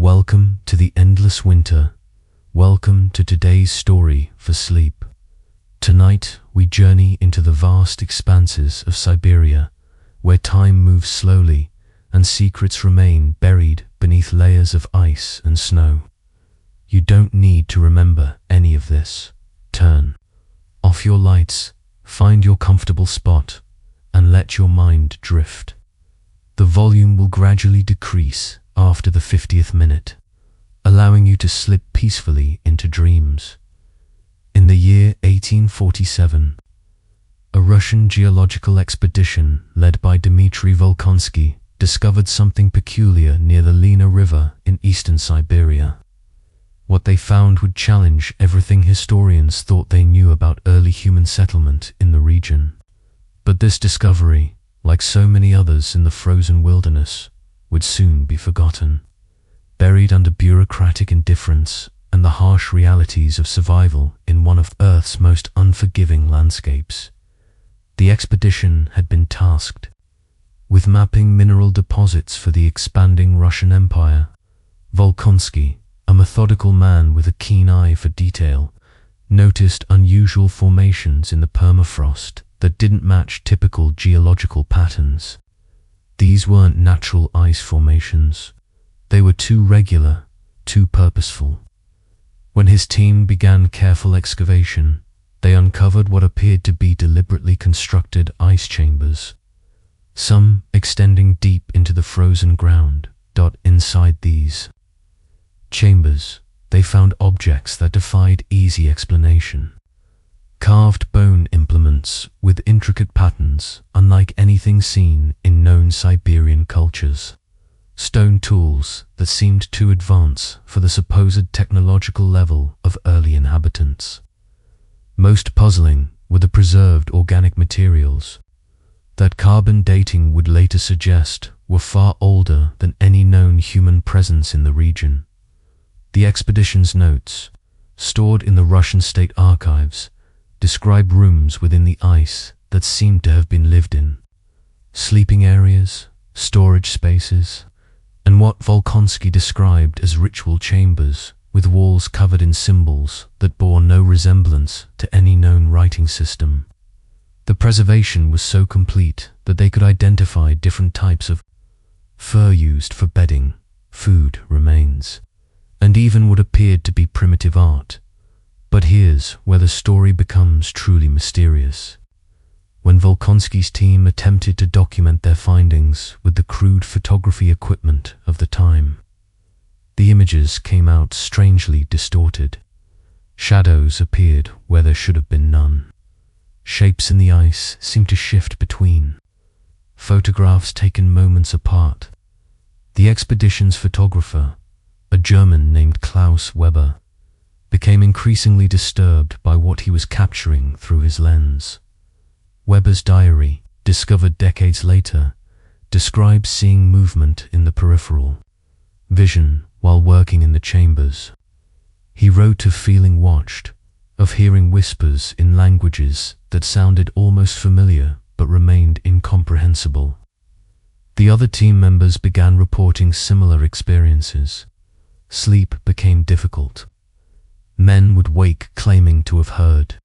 Welcome to the endless winter. Welcome to today's story for sleep. Tonight we journey into the vast expanses of Siberia, where time moves slowly and secrets remain buried beneath layers of ice and snow. You don't need to remember any of this. Turn off your lights, find your comfortable spot, and let your mind drift. The volume will gradually decrease after the 50th minute, allowing you to slip peacefully into dreams. In the year 1847, a Russian geological expedition led by Dmitry Volkonsky discovered something peculiar near the Lena River in eastern Siberia. What they found would challenge everything historians thought they knew about early human settlement in the region. But this discovery, like so many others in the frozen wilderness, would soon be forgotten, buried under bureaucratic indifference and the harsh realities of survival in one of Earth's most unforgiving landscapes. The expedition had been tasked with mapping mineral deposits for the expanding Russian Empire. Volkonsky, a methodical man with a keen eye for detail, noticed unusual formations in the permafrost that didn't match typical geological patterns. These weren't natural ice formations. They were too regular, too purposeful. When his team began careful excavation, they uncovered what appeared to be deliberately constructed ice chambers, some extending deep into the frozen ground. Inside these chambers, they found objects that defied easy explanation. Carved bone implements with intricate patterns unlike anything seen in known Siberian cultures. Stone tools that seemed too advanced for the supposed technological level of early inhabitants. Most puzzling were the preserved organic materials that carbon dating would later suggest were far older than any known human presence in the region. The expedition's notes, stored in the Russian state archives, describe rooms within the ice that seemed to have been lived in, sleeping areas, storage spaces, and what Volkonsky described as ritual chambers with walls covered in symbols that bore no resemblance to any known writing system. The preservation was so complete that they could identify different types of fur used for bedding, food remains, and even what appeared to be primitive art. But here's where the story becomes truly mysterious. When Volkonsky's team attempted to document their findings with the crude photography equipment of the time, the images came out strangely distorted. Shadows appeared where there should have been none. Shapes in the ice seemed to shift between photographs taken moments apart. The expedition's photographer, a German named Klaus Weber, became increasingly disturbed by what he was capturing through his lens. Weber's diary, discovered decades later, describes seeing movement in the peripheral vision while working in the chambers. He wrote of feeling watched, of hearing whispers in languages that sounded almost familiar but remained incomprehensible. The other team members began reporting similar experiences. Sleep became difficult. Men would wake claiming to have heard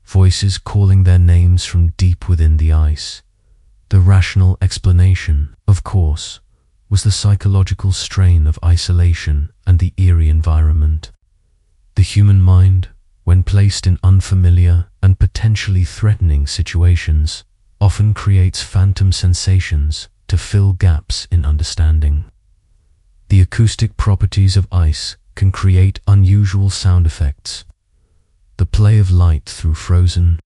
voices calling their names from deep within the ice. The rational explanation, of course, was the psychological strain of isolation and the eerie environment. The human mind, when placed in unfamiliar and potentially threatening situations, often creates phantom sensations to fill gaps in understanding. The acoustic properties of ice can create unusual sound effects. The play of light through frozen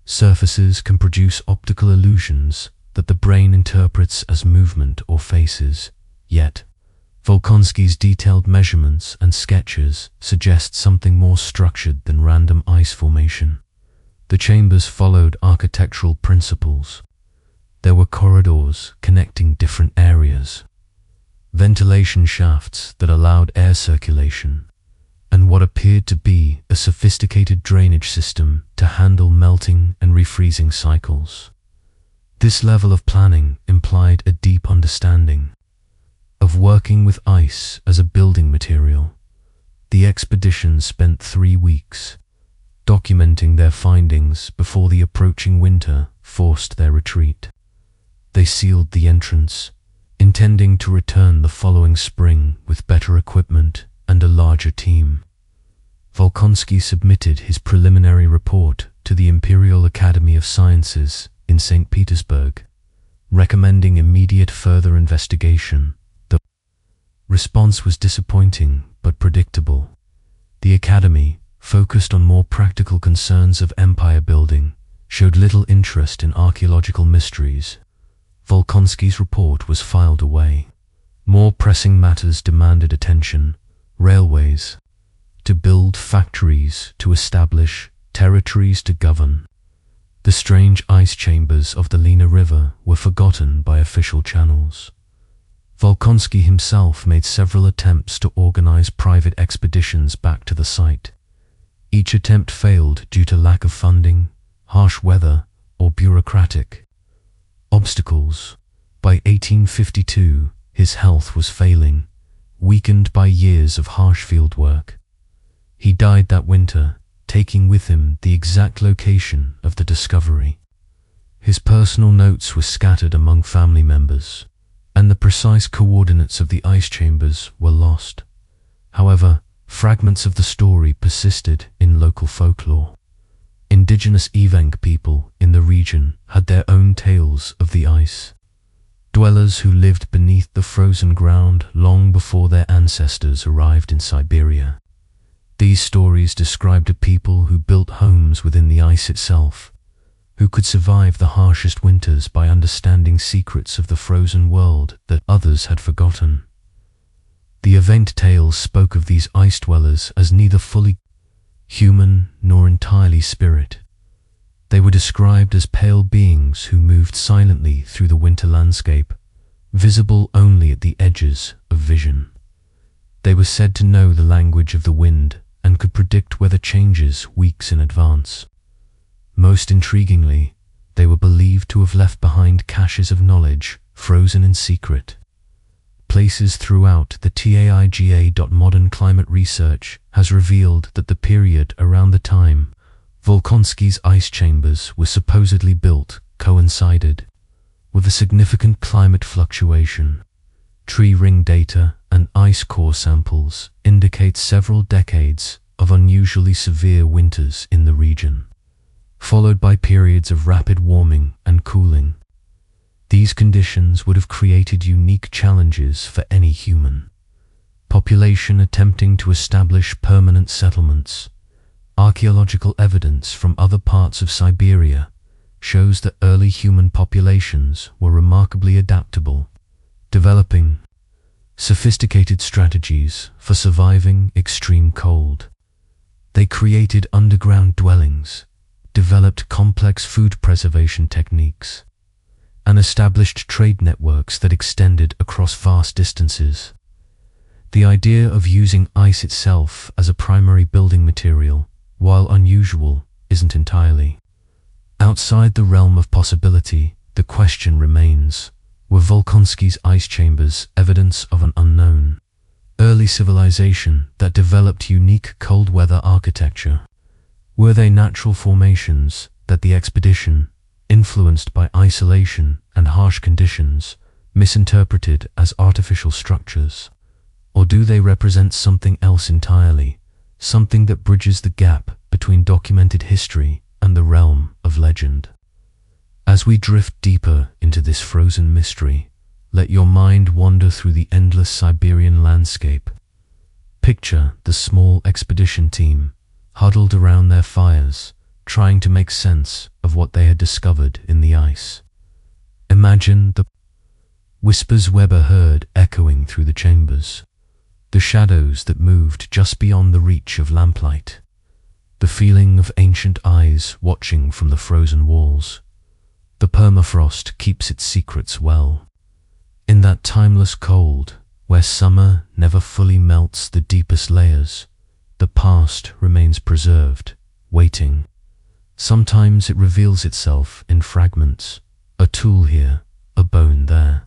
surfaces can produce optical illusions that the brain interprets as movement or faces. Yet, Volkonsky's detailed measurements and sketches suggest something more structured than random ice formation. The chambers followed architectural principles. There were corridors connecting different areas, ventilation shafts that allowed air circulation, and what appeared to be a sophisticated drainage system to handle melting and refreezing cycles. This level of planning implied a deep understanding of working with ice as a building material. The expedition spent 3 weeks documenting their findings before the approaching winter forced their retreat. They sealed the entrance, intending to return the following spring with better equipment and a larger team. Volkonsky submitted his preliminary report to the Imperial Academy of Sciences in St. Petersburg, recommending immediate further investigation. The response was disappointing but predictable. The Academy, focused on more practical concerns of empire building, showed little interest in archaeological mysteries. Volkonsky's report was filed away. More pressing matters demanded attention: railways to build, factories to establish, territories to govern. The strange ice chambers of the Lena River were forgotten by official channels. Volkonsky himself made several attempts to organize private expeditions back to the site. Each attempt failed due to lack of funding, harsh weather, or bureaucratic obstacles. By 1852, his health was failing, weakened by years of harsh field work. He died that winter, taking with him the exact location of the discovery. His personal notes were scattered among family members, and the precise coordinates of the ice chambers were lost. However, fragments of the story persisted in local folklore. Indigenous Evenk people in the region had their own tales of the ice. Dwellers who lived beneath the frozen ground long before their ancestors arrived in Siberia. These stories described a people who built homes within the ice itself, who could survive the harshest winters by understanding secrets of the frozen world that others had forgotten. The event tales spoke of these ice dwellers as neither fully human nor entirely spirit. They were described as pale beings who moved silently through the winter landscape, visible only at the edges of vision. They were said to know the language of the wind and could predict weather changes weeks in advance. Most intriguingly, they were believed to have left behind caches of knowledge frozen in secret. Places throughout the taiga. Modern climate research has revealed that the period around the time Volkonsky's ice chambers were supposedly built coincided with a significant climate fluctuation. Tree ring data and ice core samples indicate several decades of unusually severe winters in the region, followed by periods of rapid warming and cooling. These conditions would have created unique challenges for any human population attempting to establish permanent settlements. Archaeological evidence from other parts of Siberia shows that early human populations were remarkably adaptable, developing sophisticated strategies for surviving extreme cold. They created underground dwellings, developed complex food preservation techniques, and established trade networks that extended across vast distances. The idea of using ice itself as a primary building material, while unusual, isn't entirely outside the realm of possibility. The question remains: were Volkonsky's ice chambers evidence of an unknown early civilization that developed unique cold weather architecture? Were they natural formations that the expedition, influenced by isolation and harsh conditions, misinterpreted as artificial structures? Or do they represent something else entirely, something that bridges the gap between documented history and the realm of legend? As we drift deeper into this frozen mystery, let your mind wander through the endless Siberian landscape. Picture the small expedition team huddled around their fires, trying to make sense of what they had discovered in the ice. Imagine the whispers Weber heard echoing through the chambers, the shadows that moved just beyond the reach of lamplight, the feeling of ancient eyes watching from the frozen walls. The permafrost keeps its secrets well. In that timeless cold, where summer never fully melts the deepest layers, the past remains preserved, waiting. Sometimes it reveals itself in fragments, a tool here, a bone there,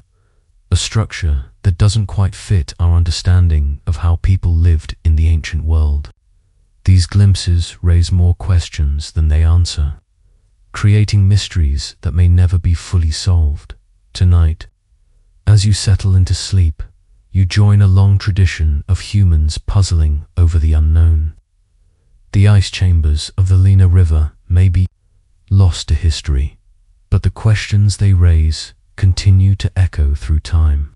a structure that doesn't quite fit our understanding of how people lived in the ancient world. These glimpses raise more questions than they answer, creating mysteries that may never be fully solved. Tonight, as you settle into sleep, you join a long tradition of humans puzzling over the unknown. The ice chambers of the Lena River may be lost to history, but the questions they raise continue to echo through time.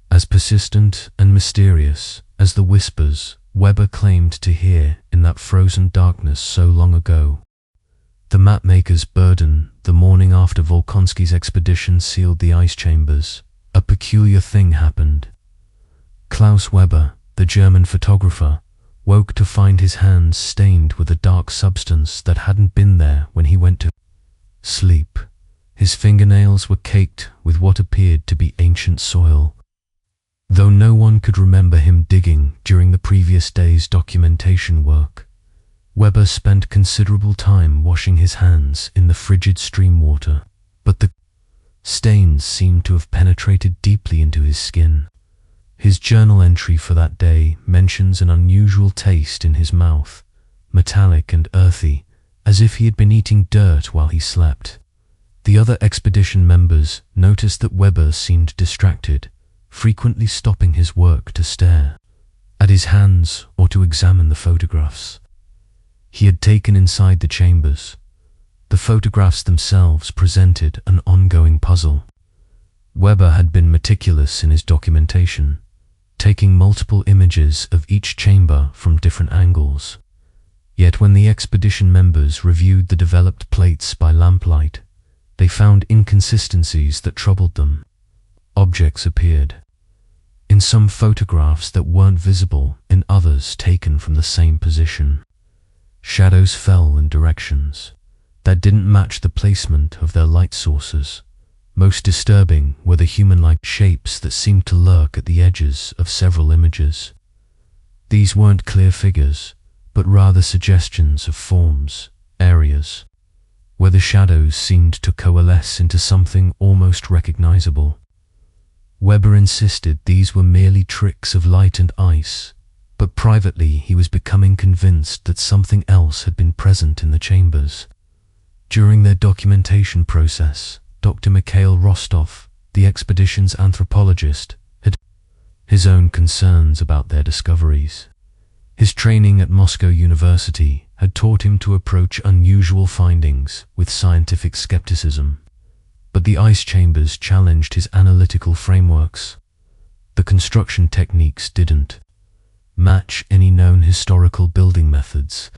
As persistent and mysterious as the whispers Weber claimed to hear in that frozen darkness so long ago. The mapmaker's burden, the morning after Volkonsky's expedition sealed the ice chambers, a peculiar thing happened. Klaus Weber, the German photographer, woke to find his hands stained with a dark substance that hadn't been there when he went to sleep. His fingernails were caked with what appeared to be ancient soil. Though no one could remember him digging during the previous day's documentation work, Weber spent considerable time washing his hands in the frigid stream water, but the stains seemed to have penetrated deeply into his skin. His journal entry for that day mentions an unusual taste in his mouth, metallic and earthy, as if he had been eating dirt while he slept. The other expedition members noticed that Weber seemed distracted, frequently stopping his work to stare at his hands or to examine the photographs he had taken inside the chambers. The photographs themselves presented an ongoing puzzle. Weber had been meticulous in his documentation, taking multiple images of each chamber from different angles. Yet when the expedition members reviewed the developed plates by lamplight, they found inconsistencies that troubled them. Objects appeared in some photographs that weren't visible in others taken from the same position. Shadows fell in directions that didn't match the placement of their light sources. Most disturbing were the human-like shapes that seemed to lurk at the edges of several images. These weren't clear figures, but rather suggestions of forms, areas, where the shadows seemed to coalesce into something almost recognizable. Weber insisted these were merely tricks of light and ice, but privately he was becoming convinced that something else had been present in the chambers. During their documentation process, Dr. Mikhail Rostov, the expedition's anthropologist, had his own concerns about their discoveries. His training at Moscow University had taught him to approach unusual findings with scientific skepticism, but the ice chambers challenged his analytical frameworks. The construction techniques didn't match any known historical building methods.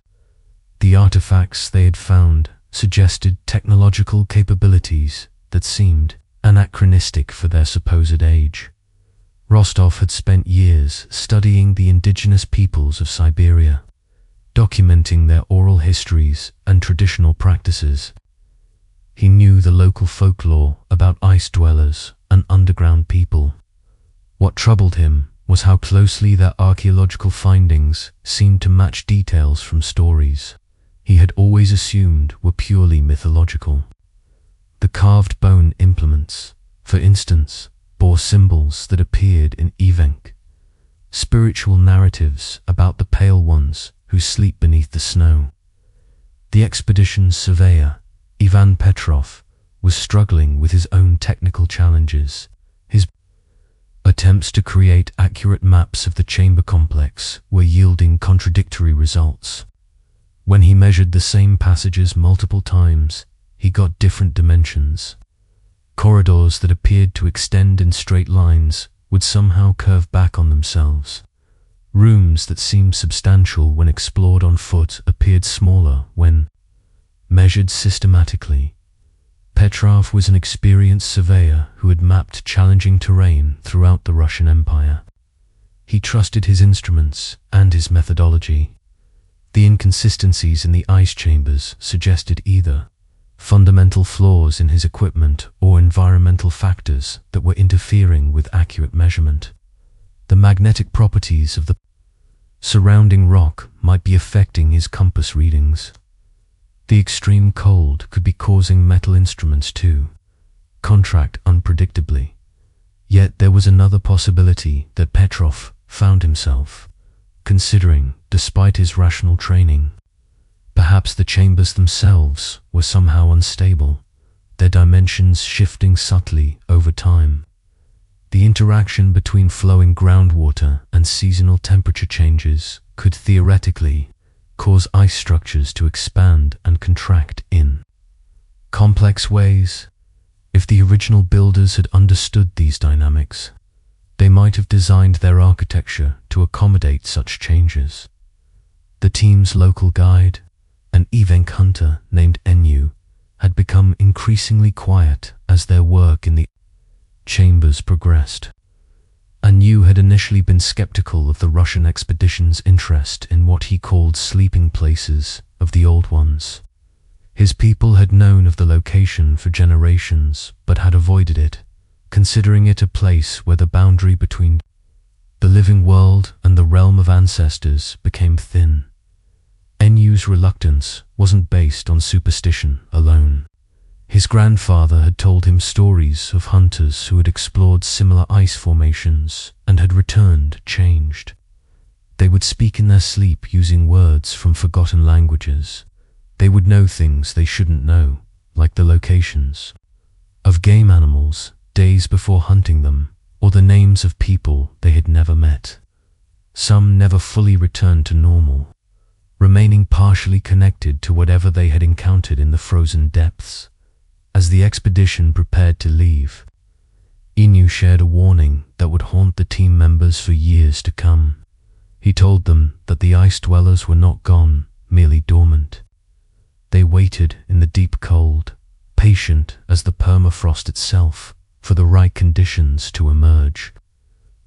The artifacts they had found suggested technological capabilities that seemed anachronistic for their supposed age. Rostov had spent years studying the indigenous peoples of Siberia, documenting their oral histories and traditional practices. He knew the local folklore about ice dwellers and underground people. What troubled him was how closely their archaeological findings seemed to match details from stories he had always assumed were purely mythological. The carved bone implements, for instance, bore symbols that appeared in Evenk, spiritual narratives about the pale ones who sleep beneath the snow. The expedition's surveyor, Ivan Petrov, was struggling with his own technical challenges. His attempts to create accurate maps of the chamber complex were yielding contradictory results. When he measured the same passages multiple times, he got different dimensions. Corridors that appeared to extend in straight lines would somehow curve back on themselves. Rooms that seemed substantial when explored on foot appeared smaller when measured systematically. Petrov was an experienced surveyor who had mapped challenging terrain throughout the Russian Empire. He trusted his instruments and his methodology. The inconsistencies in the ice chambers suggested either fundamental flaws in his equipment or environmental factors that were interfering with accurate measurement. The magnetic properties of the surrounding rock might be affecting his compass readings. The extreme cold could be causing metal instruments to contract unpredictably. Yet there was another possibility that Petrov found himself considering despite his rational training. Perhaps the chambers themselves were somehow unstable, their dimensions shifting subtly over time. The interaction between flowing groundwater and seasonal temperature changes could theoretically cause ice structures to expand and contract in complex ways. If the original builders had understood these dynamics, they might have designed their architecture to accommodate such changes. The team's local guide, an evenk hunter named Enyu, had become increasingly quiet as their work in the chambers progressed. Enyu had initially been skeptical of the Russian expedition's interest in what he called sleeping places of the old ones. His people had known of the location for generations, but had avoided it, considering it a place where the boundary between the living world and the realm of ancestors became thin. Enyu's reluctance wasn't based on superstition alone. His grandfather had told him stories of hunters who had explored similar ice formations and had returned changed. They would speak in their sleep using words from forgotten languages. They would know things they shouldn't know, like the locations of game animals days before hunting them, or the names of people they had never met. Some never fully returned to normal, remaining partially connected to whatever they had encountered in the frozen depths. As the expedition prepared to leave, Enyu shared a warning that would haunt the team members for years to come. He told them that the ice dwellers were not gone, merely dormant. They waited in the deep cold, patient as the permafrost itself, for the right conditions to emerge.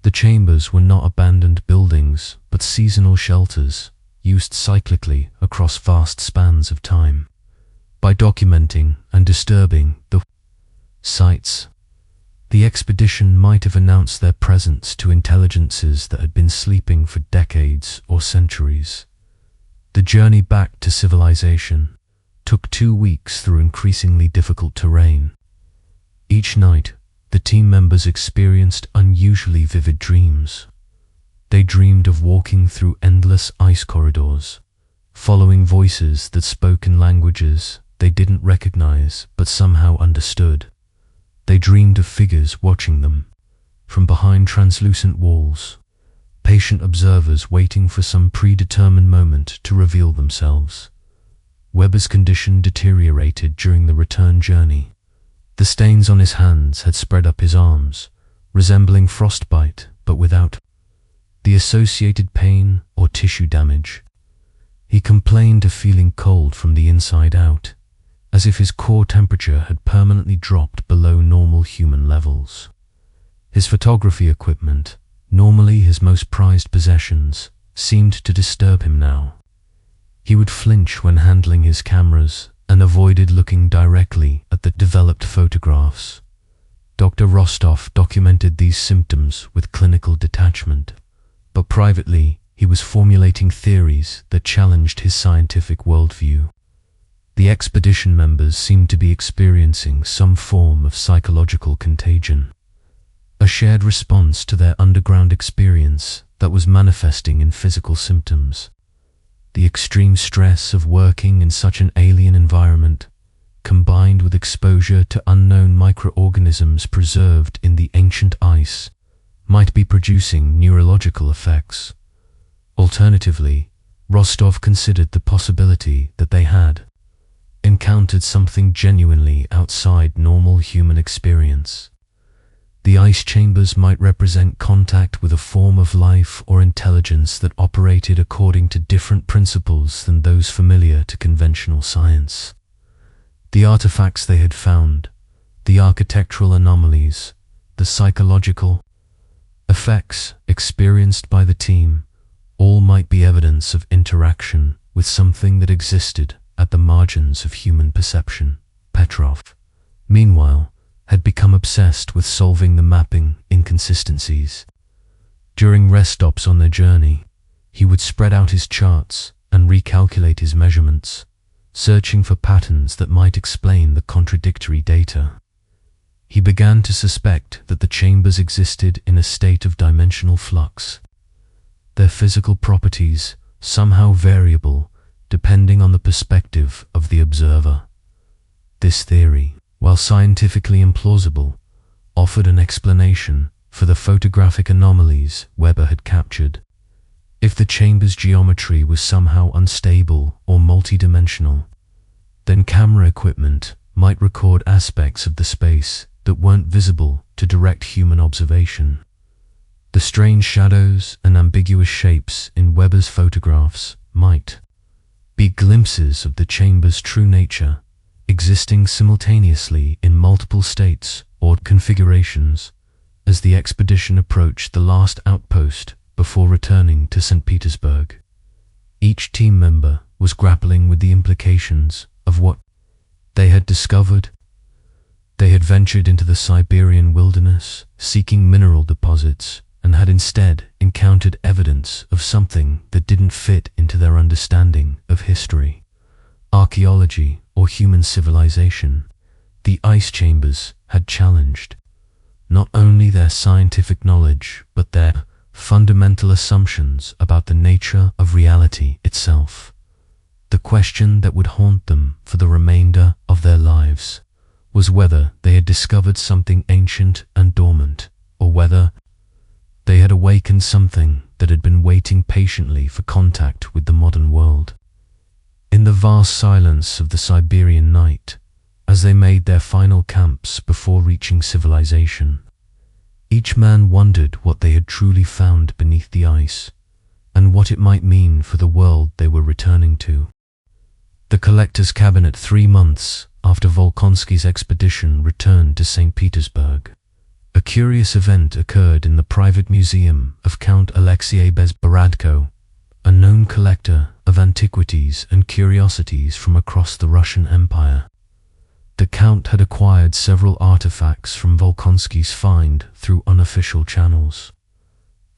The chambers were not abandoned buildings, but seasonal shelters, used cyclically across vast spans of time. By documenting and disturbing the sites, the expedition might have announced their presence to intelligences that had been sleeping for decades or centuries. The journey back to civilization took 2 weeks through increasingly difficult terrain. Each night, the team members experienced unusually vivid dreams. They dreamed of walking through endless ice corridors, following voices that spoke in languages they didn't recognize but somehow understood. They dreamed of figures watching them from behind translucent walls, patient observers waiting for some predetermined moment to reveal themselves. Weber's condition deteriorated during the return journey. The stains on his hands had spread up his arms, resembling frostbite but without the associated pain or tissue damage. He complained of feeling cold from the inside out, as if his core temperature had permanently dropped below normal human levels. His photography equipment, normally his most prized possessions, seemed to disturb him now. He would flinch when handling his cameras and avoided looking directly at the developed photographs. Dr. Rostov documented these symptoms with clinical detachment, but privately he was formulating theories that challenged his scientific worldview. The expedition members seemed to be experiencing some form of psychological contagion, a shared response to their underground experience that was manifesting in physical symptoms. The extreme stress of working in such an alien environment, combined with exposure to unknown microorganisms preserved in the ancient ice, might be producing neurological effects. Alternatively, Rostov considered the possibility that they had encountered something genuinely outside normal human experience. The ice chambers might represent contact with a form of life or intelligence that operated according to different principles than those familiar to conventional science. The artifacts they had found, the architectural anomalies, the psychological effects experienced by the team, all might be evidence of interaction with something that existed at the margins of human perception. Petrov, meanwhile, had become obsessed with solving the mapping inconsistencies. During rest stops on their journey, he would spread out his charts and recalculate his measurements, searching for patterns that might explain the contradictory data. he began to suspect that the chambers existed in a state of dimensional flux, their physical properties somehow variable depending on the perspective of the observer. This theory, while scientifically implausible, offered an explanation for the photographic anomalies Weber had captured. If the chamber's geometry was somehow unstable or multidimensional, then camera equipment might record aspects of the space that weren't visible to direct human observation. The strange shadows and ambiguous shapes in Weber's photographs might be glimpses of the chamber's true nature, existing simultaneously in multiple states or configurations as the expedition approached the last outpost before returning to St. Petersburg. Each team member was grappling with the implications of what they had discovered. They had ventured into the Siberian wilderness, seeking mineral deposits, and had instead encountered evidence of something that didn't fit into their understanding of history, archaeology, or human civilization. The ice chambers had challenged not only their scientific knowledge, but their fundamental assumptions about the nature of reality itself. The question that would haunt them for the remainder of their lives was whether they had discovered something ancient and dormant, or whether they had awakened something that had been waiting patiently for contact with the modern world. In the vast silence of the Siberian night, as they made their final camps before reaching civilization, each man wondered what they had truly found beneath the ice, and what it might mean for the world they were returning to. The collector's cabinet 3 months after Volkonsky's expedition returned to St. Petersburg. A curious event occurred in the private museum of Count Alexei Bezborodko, a known collector of antiquities and curiosities from across the Russian Empire. The Count had acquired several artifacts from Volkonsky's find through unofficial channels,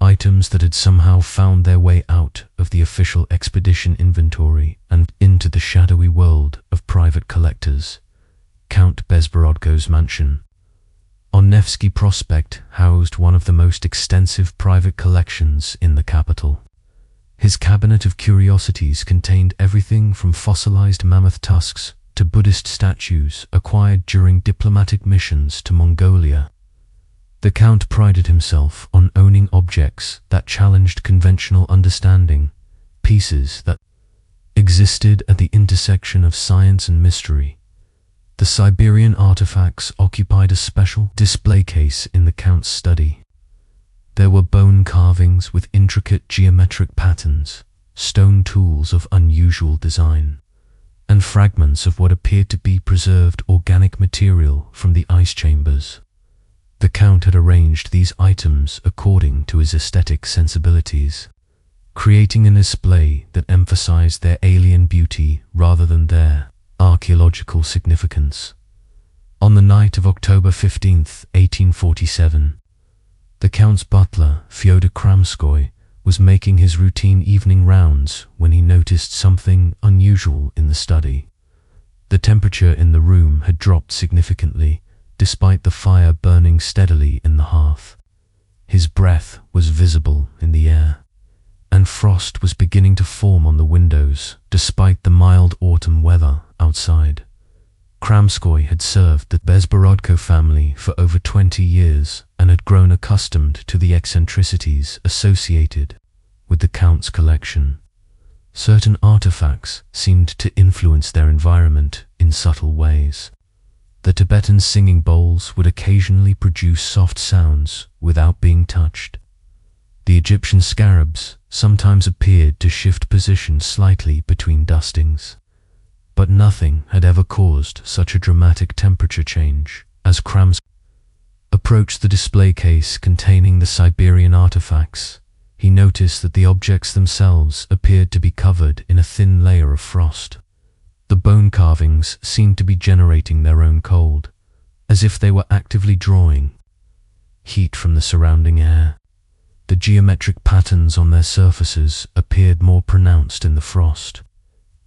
items that had somehow found their way out of the official expedition inventory and into the shadowy world of private collectors. Count Bezborodko's mansion on Nevsky Prospect housed one of the most extensive private collections in the capital. His cabinet of curiosities contained everything from fossilized mammoth tusks to Buddhist statues acquired during diplomatic missions to Mongolia. The Count prided himself on owning objects that challenged conventional understanding, pieces that existed at the intersection of science and mystery. The Siberian artifacts occupied a special display case in the Count's study. There were bone carvings with intricate geometric patterns, stone tools of unusual design, and fragments of what appeared to be preserved organic material from the ice chambers. The Count had arranged these items according to his aesthetic sensibilities, creating a display that emphasized their alien beauty rather than their archaeological significance. On the night of October 15th, 1847, the Count's butler, Fyodor Kramskoy, was making his routine evening rounds when he noticed something unusual in the study. The temperature in the room had dropped significantly, despite the fire burning steadily in the hearth. His breath was visible in the air, and frost was beginning to form on the windows despite the mild autumn weather outside. Kramskoy had served the Bezborodko family for over 20 years and had grown accustomed to the eccentricities associated with the Count's collection. Certain artifacts seemed to influence their environment in subtle ways. The Tibetan singing bowls would occasionally produce soft sounds without being touched. The Egyptian scarabs sometimes appeared to shift position slightly between dustings. But nothing had ever caused such a dramatic temperature change as Kramskoy approached the display case containing the Siberian artifacts. He noticed that the objects themselves appeared to be covered in a thin layer of frost. The bone carvings seemed to be generating their own cold, as if they were actively drawing heat from the surrounding air. The geometric patterns on their surfaces appeared more pronounced in the frost,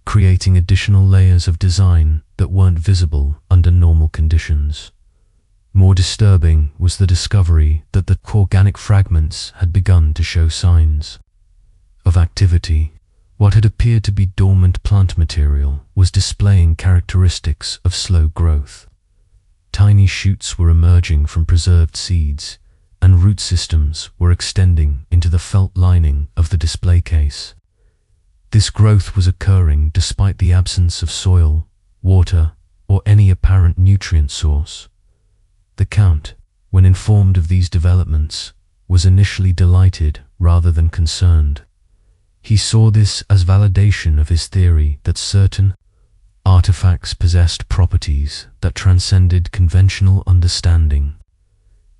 creating additional layers of design that weren't visible under normal conditions. More disturbing was the discovery that the organic fragments had begun to show signs of activity. What had appeared to be dormant plant material was displaying characteristics of slow growth. Tiny shoots were emerging from preserved seeds, and root systems were extending into the felt lining of the display case. This growth was occurring despite the absence of soil, water, or any apparent nutrient source. The Count, when informed of these developments, was initially delighted rather than concerned. He saw this as validation of his theory that certain artifacts possessed properties that transcended conventional understanding.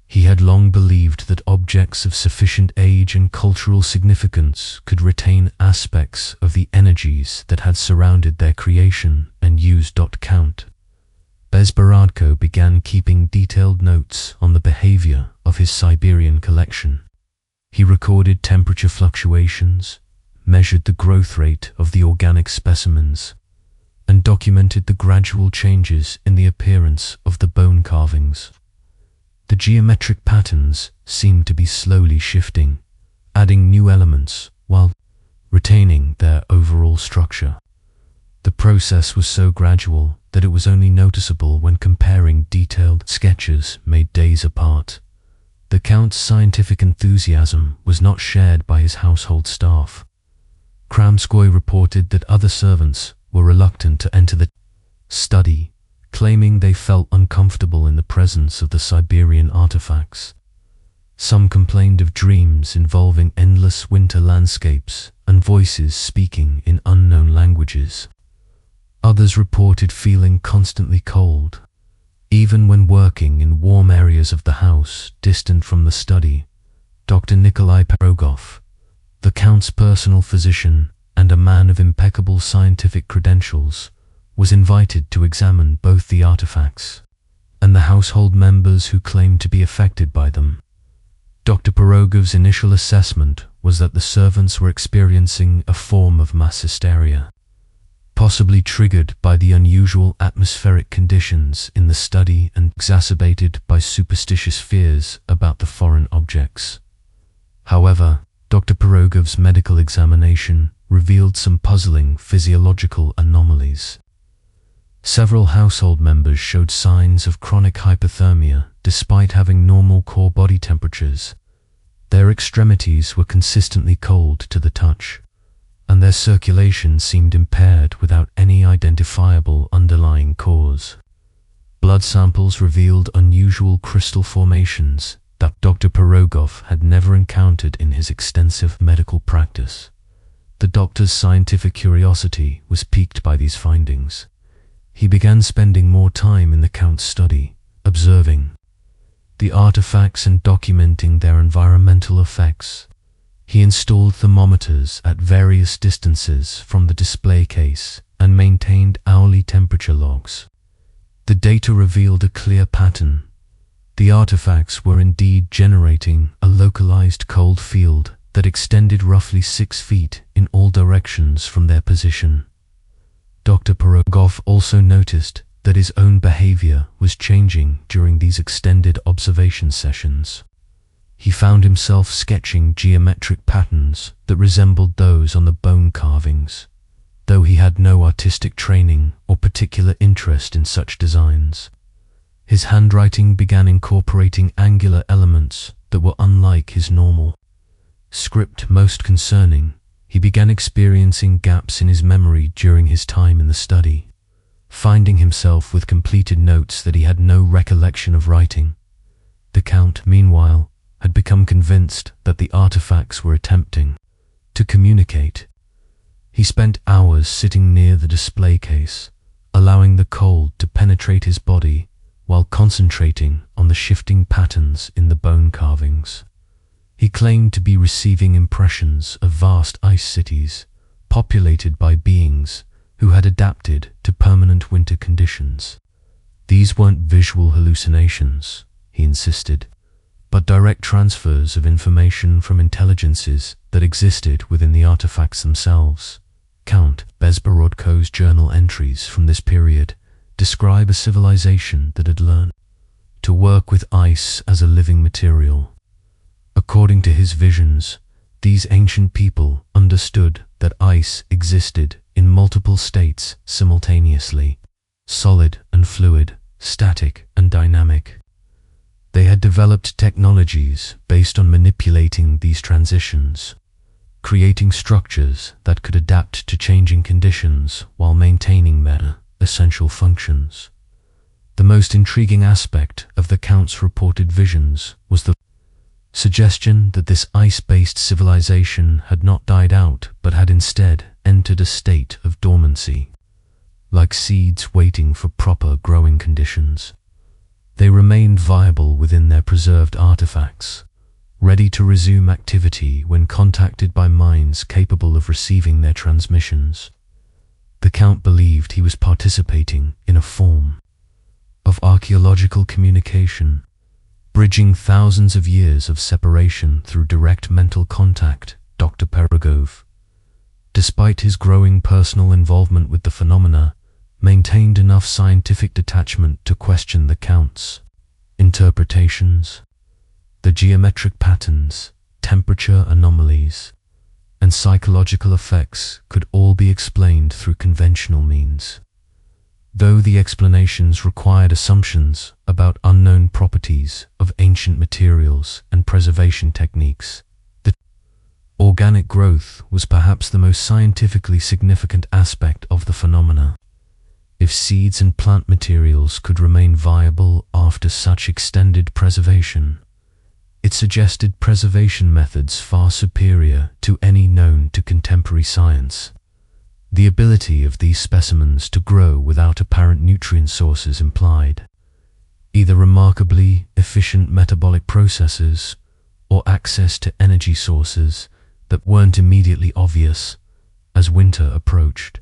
He had long believed that objects of sufficient age and cultural significance could retain aspects of the energies that had surrounded their creation and used. Count Bezborodko began keeping detailed notes on the behavior of his Siberian collection. He recorded temperature fluctuations, measured the growth rate of the organic specimens, and documented the gradual changes in the appearance of the bone carvings. The geometric patterns seemed to be slowly shifting, adding new elements while retaining their overall structure. The process was so gradual that it was only noticeable when comparing detailed sketches made days apart. The Count's scientific enthusiasm was not shared by his household staff. Kramskoy reported that other servants were reluctant to enter the study, claiming they felt uncomfortable in the presence of the Siberian artifacts. Some complained of dreams involving endless winter landscapes and voices speaking in unknown languages. Others reported feeling constantly cold, even when working in warm areas of the house distant from the study. Dr. Nikolai Pirogov, the Count's personal physician and a man of impeccable scientific credentials, was invited to examine both the artifacts and the household members who claimed to be affected by them. Dr. Pirogov's initial assessment was that the servants were experiencing a form of mass hysteria, possibly triggered by the unusual atmospheric conditions in the study and exacerbated by superstitious fears about the foreign objects. However, Dr. Pirogov's medical examination revealed some puzzling physiological anomalies. Several household members showed signs of chronic hypothermia despite having normal core body temperatures. Their extremities were consistently cold to the touch, and their circulation seemed impaired without any identifiable underlying cause. Blood samples revealed unusual crystal formations that Dr. Pirogov had never encountered in his extensive medical practice. The doctor's scientific curiosity was piqued by these findings. He began spending more time in the Count's study, observing the artifacts and documenting their environmental effects. He installed thermometers at various distances from the display case and maintained hourly temperature logs. The data revealed a clear pattern. The artifacts were indeed generating a localized cold field that extended roughly 6 feet in all directions from their position. Dr. Pirogov also noticed that his own behavior was changing during these extended observation sessions. He found himself sketching geometric patterns that resembled those on the bone carvings, though he had no artistic training or particular interest in such designs. His handwriting began incorporating angular elements that were unlike his normal script. Most concerning, he began experiencing gaps in his memory during his time in the study, finding himself with completed notes that he had no recollection of writing. The Count, meanwhile, had become convinced that the artifacts were attempting to communicate. He spent hours sitting near the display case, allowing the cold to penetrate his body while concentrating on the shifting patterns in the bone carvings. He claimed to be receiving impressions of vast ice cities, populated by beings who had adapted to permanent winter conditions. These weren't visual hallucinations, he insisted, but direct transfers of information from intelligences that existed within the artifacts themselves. Count Bezborodko's journal entries from this period describe a civilization that had learned to work with ice as a living material. According to his visions, these ancient people understood that ice existed in multiple states simultaneously, solid and fluid, static and dynamic. They had developed technologies based on manipulating these transitions, creating structures that could adapt to changing conditions while maintaining their essential functions. The most intriguing aspect of the Count's reported visions was the suggestion that this ice-based civilization had not died out but had instead entered a state of dormancy. Like seeds waiting for proper growing conditions, they remained viable within their preserved artifacts, ready to resume activity when contacted by minds capable of receiving their transmissions. The Count believed he was participating in a form of archaeological communication, bridging thousands of years of separation through direct mental contact. Dr. Perogov, despite his growing personal involvement with the phenomena, maintained enough scientific detachment to question the Count's interpretations. The geometric patterns, temperature anomalies, and psychological effects could all be explained through conventional means. Though the explanations required assumptions about unknown properties of ancient materials and preservation techniques, the organic growth was perhaps the most scientifically significant aspect of the phenomena. If seeds and plant materials could remain viable after such extended preservation, it suggested preservation methods far superior to any known to contemporary science. The ability of these specimens to grow without apparent nutrient sources implied either remarkably efficient metabolic processes or access to energy sources that weren't immediately obvious. As winter approached,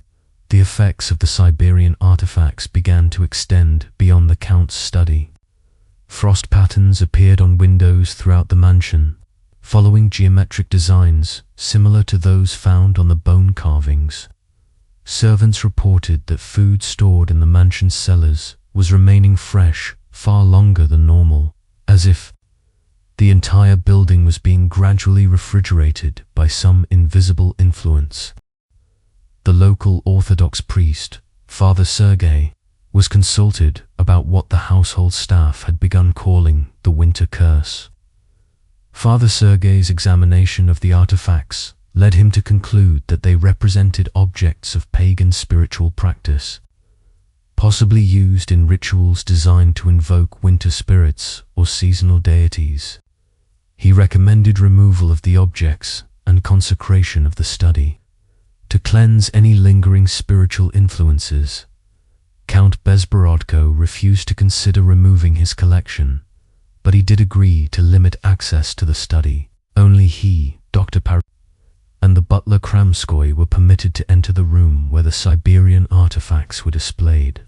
the effects of the Siberian artifacts began to extend beyond the Count's study. Frost patterns appeared on windows throughout the mansion, following geometric designs similar to those found on the bone carvings. Servants reported that food stored in the mansion's cellars was remaining fresh far longer than normal, as if the entire building was being gradually refrigerated by some invisible influence. The local Orthodox priest, Father Sergei, was consulted about what the household staff had begun calling the winter curse. Father Sergei's examination of the artifacts led him to conclude that they represented objects of pagan spiritual practice, possibly used in rituals designed to invoke winter spirits or seasonal deities. He recommended removal of the objects and consecration of the study to cleanse any lingering spiritual influences. Count Bezborodko refused to consider removing his collection, but he did agree to limit access to the study. Only he, Dr. Par, and the butler Kramskoy were permitted to enter the room where the Siberian artifacts were displayed.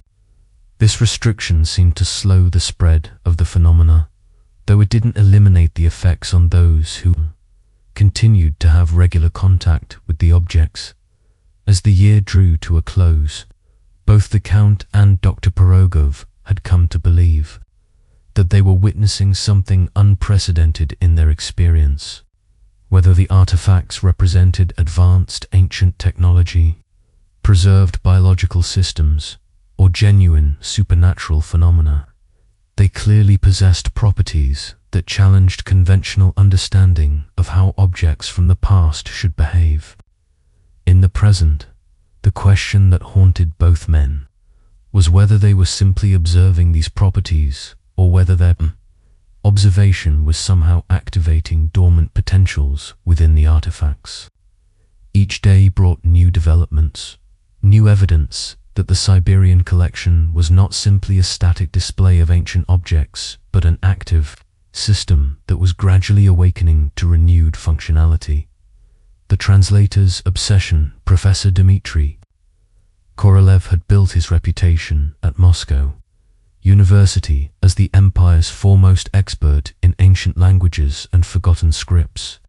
This restriction seemed to slow the spread of the phenomena, though it didn't eliminate the effects on those who continued to have regular contact with the objects. As the year drew to a close, both the Count and Dr. Pirogov had come to believe that they were witnessing something unprecedented in their experience. Whether the artifacts represented advanced ancient technology, preserved biological systems, or genuine supernatural phenomena, they clearly possessed properties that challenged conventional understanding of how objects from the past should behave. In the present, the question that haunted both men was whether they were simply observing these properties or whether their observation was somehow activating dormant potentials within the artifacts. Each day brought new developments, new evidence that the Siberian collection was not simply a static display of ancient objects, but an active system that was gradually awakening to renewed functionality. The translator's obsession, Professor Dmitry Korolev, had built his reputation at Moscow University as the empire's foremost expert in ancient languages and forgotten scripts.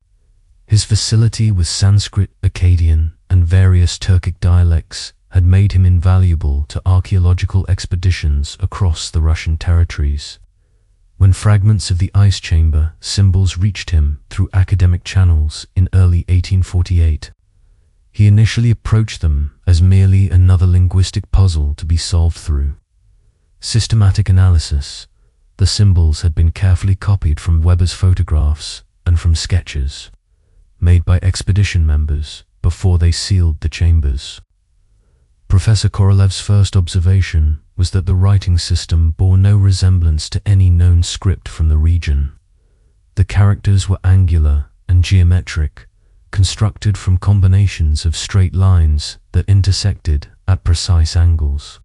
His facility with Sanskrit, Akkadian, and various Turkic dialects had made him invaluable to archaeological expeditions across the Russian territories. When fragments of the ice chamber symbols reached him through academic channels in early 1848, he initially approached them as merely another linguistic puzzle to be solved through systematic analysis. The symbols had been carefully copied from Weber's photographs and from sketches made by expedition members before they sealed the chambers. Professor Korolev's first observation was that the writing system bore no resemblance to any known script from the region. The characters were angular and geometric, constructed from combinations of straight lines that intersected at precise angles.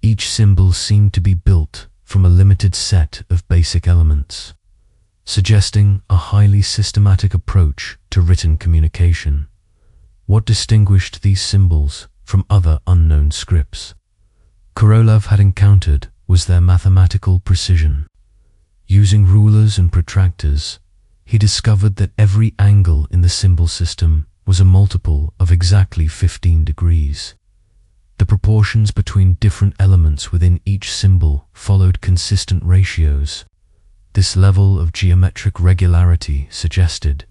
Each symbol seemed to be built from a limited set of basic elements, suggesting a highly systematic approach to written communication. What distinguished these symbols from other unknown scripts Korolev had encountered was their mathematical precision. Using rulers and protractors, he discovered that every angle in the symbol system was a multiple of exactly 15 degrees. The proportions between different elements within each symbol followed consistent ratios. This level of geometric regularity suggested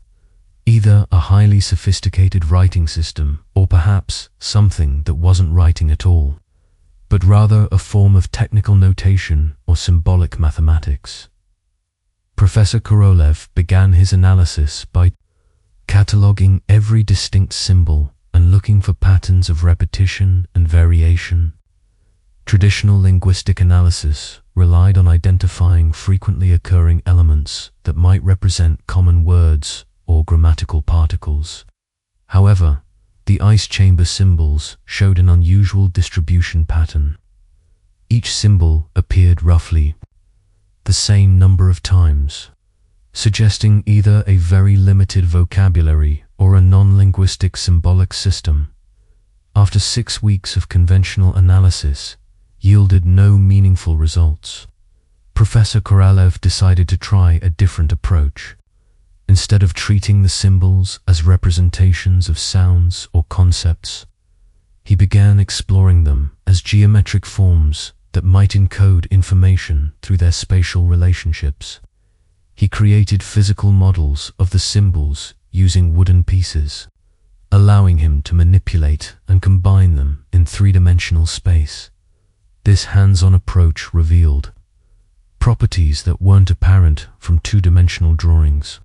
either a highly sophisticated writing system or perhaps something that wasn't writing at all, but rather a form of technical notation or symbolic mathematics. Professor Korolev began his analysis by cataloging every distinct symbol and looking for patterns of repetition and variation. Traditional linguistic analysis relied on identifying frequently occurring elements that might represent common words or grammatical particles. However, the ice chamber symbols showed an unusual distribution pattern. Each symbol appeared roughly the same number of times, suggesting either a very limited vocabulary or a non-linguistic symbolic system. After 6 weeks of conventional analysis yielded no meaningful results, Professor Korolev decided to try a different approach. Instead of treating the symbols as representations of sounds or concepts, he began exploring them as geometric forms that might encode information through their spatial relationships. He created physical models of the symbols using wooden pieces, allowing him to manipulate and combine them in three-dimensional space. This hands-on approach revealed properties that weren't apparent from two-dimensional drawings.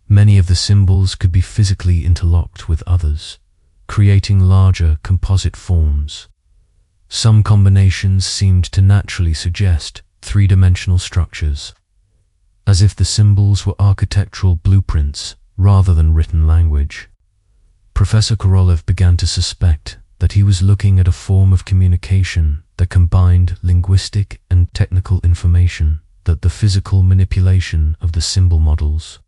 Many of the symbols could be physically interlocked with others, creating larger composite forms. Some combinations seemed to naturally suggest three-dimensional structures, as if the symbols were architectural blueprints rather than written language. Professor Korolev began to suspect that he was looking at a form of communication that combined linguistic and technical information, that the physical manipulation of the symbol models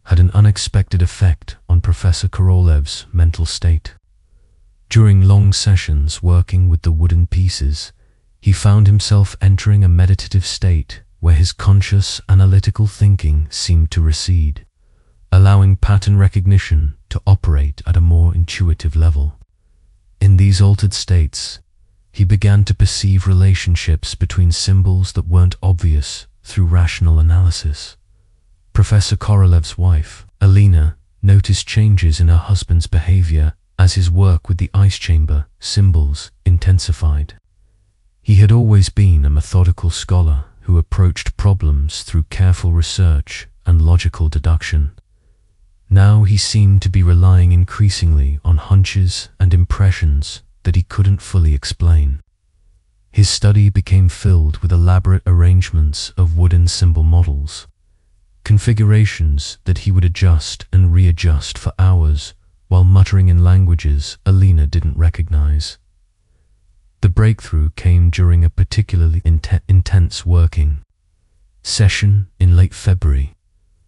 had an unexpected effect on Professor Korolev's mental state. During long sessions working with the wooden pieces, he found himself entering a meditative state where his conscious analytical thinking seemed to recede, allowing pattern recognition to operate at a more intuitive level. In these altered states, he began to perceive relationships between symbols that weren't obvious through rational analysis. Professor Korolev's wife, Alina, noticed changes in her husband's behavior as his work with the ice chamber symbols intensified. He had always been a methodical scholar who approached problems through careful research and logical deduction. Now he seemed to be relying increasingly on hunches and impressions that he couldn't fully explain. His study became filled with elaborate arrangements of wooden symbol models, configurations that he would adjust and readjust for hours while muttering in languages Alina didn't recognize. The breakthrough came during a particularly intense working session in late February.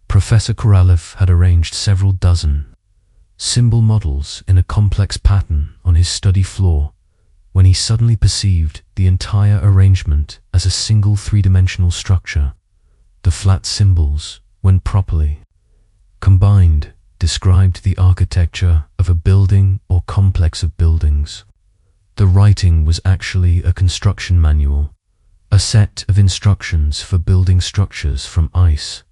Professor Korolev had arranged several dozen symbol models in a complex pattern on his study floor when he suddenly perceived the entire arrangement as a single three-dimensional structure. The flat symbols, when properly combined, described the architecture of a building or complex of buildings. The writing was actually a construction manual, a set of instructions for building structures from ice.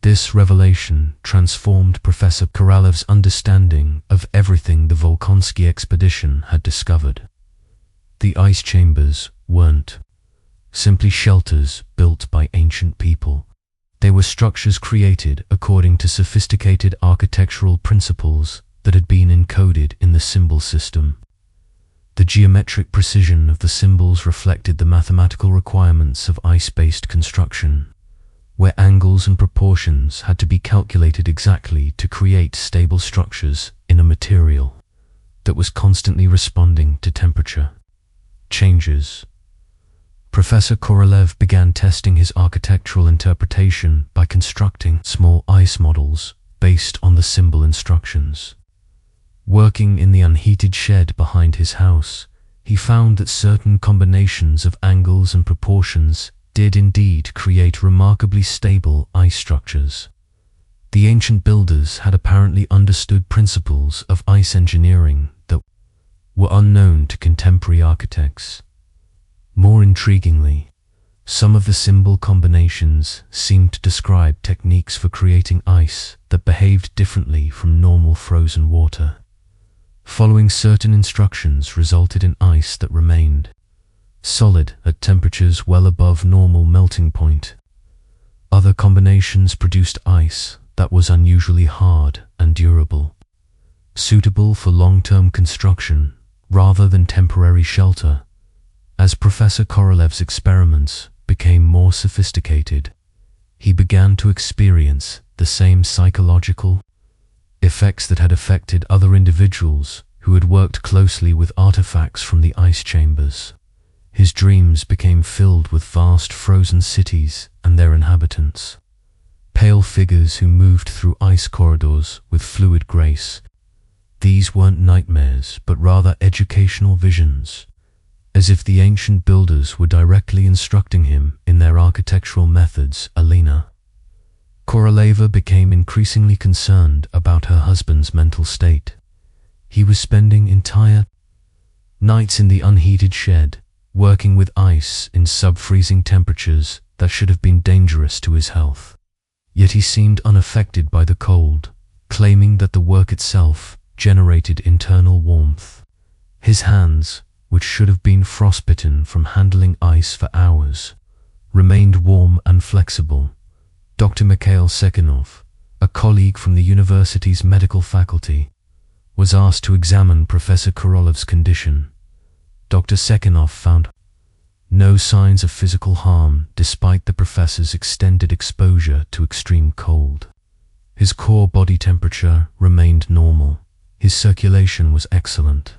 This revelation transformed Professor Korolev's understanding of everything the Volkonsky expedition had discovered. The ice chambers weren't simply shelters built by ancient people. They were structures created according to sophisticated architectural principles that had been encoded in the symbol system. The geometric precision of the symbols reflected the mathematical requirements of ice-based construction, where angles and proportions had to be calculated exactly to create stable structures in a material that was constantly responding to temperature changes. Professor Korolev began testing his architectural interpretation by constructing small ice models based on the symbol instructions. Working in the unheated shed behind his house, he found that certain combinations of angles and proportions did indeed create remarkably stable ice structures. The ancient builders had apparently understood principles of ice engineering that were unknown to contemporary architects. More intriguingly, some of the symbol combinations seemed to describe techniques for creating ice that behaved differently from normal frozen water. Following certain instructions resulted in ice that remained solid at temperatures well above normal melting point. Other combinations produced ice that was unusually hard and durable, suitable for long-term construction rather than temporary shelter. As Professor Korolev's experiments became more sophisticated, he began to experience the same psychological effects that had affected other individuals who had worked closely with artifacts from the ice chambers. His dreams became filled with vast frozen cities and their inhabitants, pale figures who moved through ice corridors with fluid grace. These weren't nightmares, but rather educational visions, as if the ancient builders were directly instructing him in their architectural methods. Alina Koroleva became increasingly concerned about her husband's mental state. He was spending entire nights in the unheated shed, working with ice in sub-freezing temperatures that should have been dangerous to his health. Yet he seemed unaffected by the cold, claiming that the work itself generated internal warmth. His hands, which should have been frostbitten from handling ice for hours, remained warm and flexible. Dr. Mikhail Sekhenov, a colleague from the university's medical faculty, was asked to examine Professor Korolev's condition. Dr. Sekhenov found no signs of physical harm despite the professor's extended exposure to extreme cold. His core body temperature remained normal, his circulation was excellent,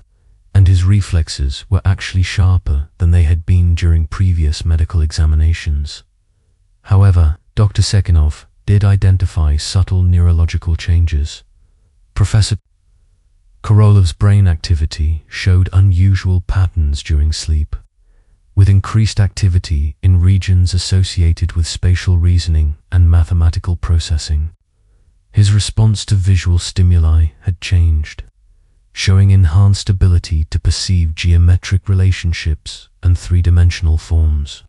and his reflexes were actually sharper than they had been during previous medical examinations. However, Dr. Sekhenov did identify subtle neurological changes. Professor Korolev's brain activity showed unusual patterns during sleep, with increased activity in regions associated with spatial reasoning and mathematical processing. His response to visual stimuli had changed, showing enhanced ability to perceive geometric relationships and three-dimensional forms.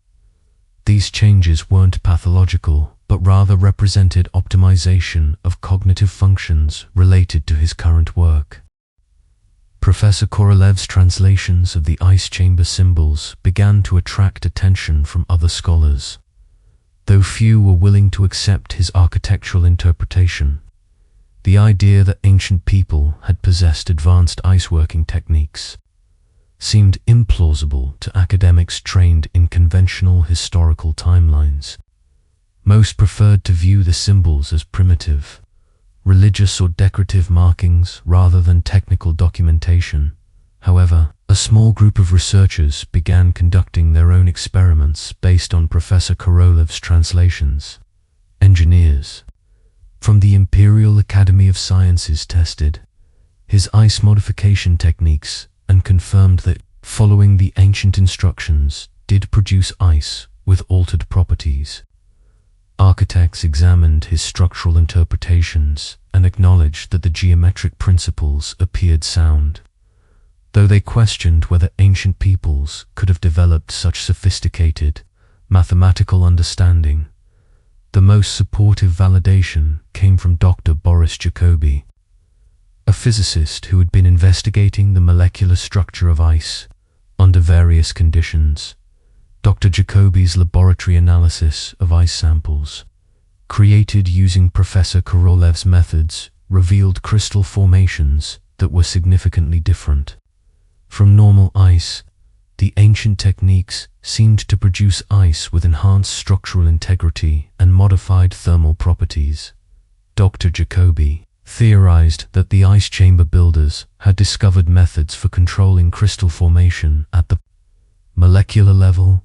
These changes weren't pathological, but rather represented optimization of cognitive functions related to his current work. Professor Korolev's translations of the ice chamber symbols began to attract attention from other scholars, though few were willing to accept his architectural interpretation. The idea that ancient people had possessed advanced iceworking techniques seemed implausible to academics trained in conventional historical timelines. Most preferred to view the symbols as primitive, religious or decorative markings rather than technical documentation. However, a small group of researchers began conducting their own experiments based on Professor Korolev's translations. Engineers from the Imperial Academy of Sciences tested his ice modification techniques and confirmed that, following the ancient instructions, did produce ice with altered properties. Architects examined his structural interpretations and acknowledged that the geometric principles appeared sound, though they questioned whether ancient peoples could have developed such sophisticated, mathematical understanding. The most supportive validation came from Dr. Boris Jacobi, a physicist who had been investigating the molecular structure of ice under various conditions. Dr. Jacobi's laboratory analysis of ice samples, created using Professor Korolev's methods, revealed crystal formations that were significantly different from normal ice. The ancient techniques seemed to produce ice with enhanced structural integrity and modified thermal properties. Dr. Jacobi theorized that the ice chamber builders had discovered methods for controlling crystal formation at the molecular level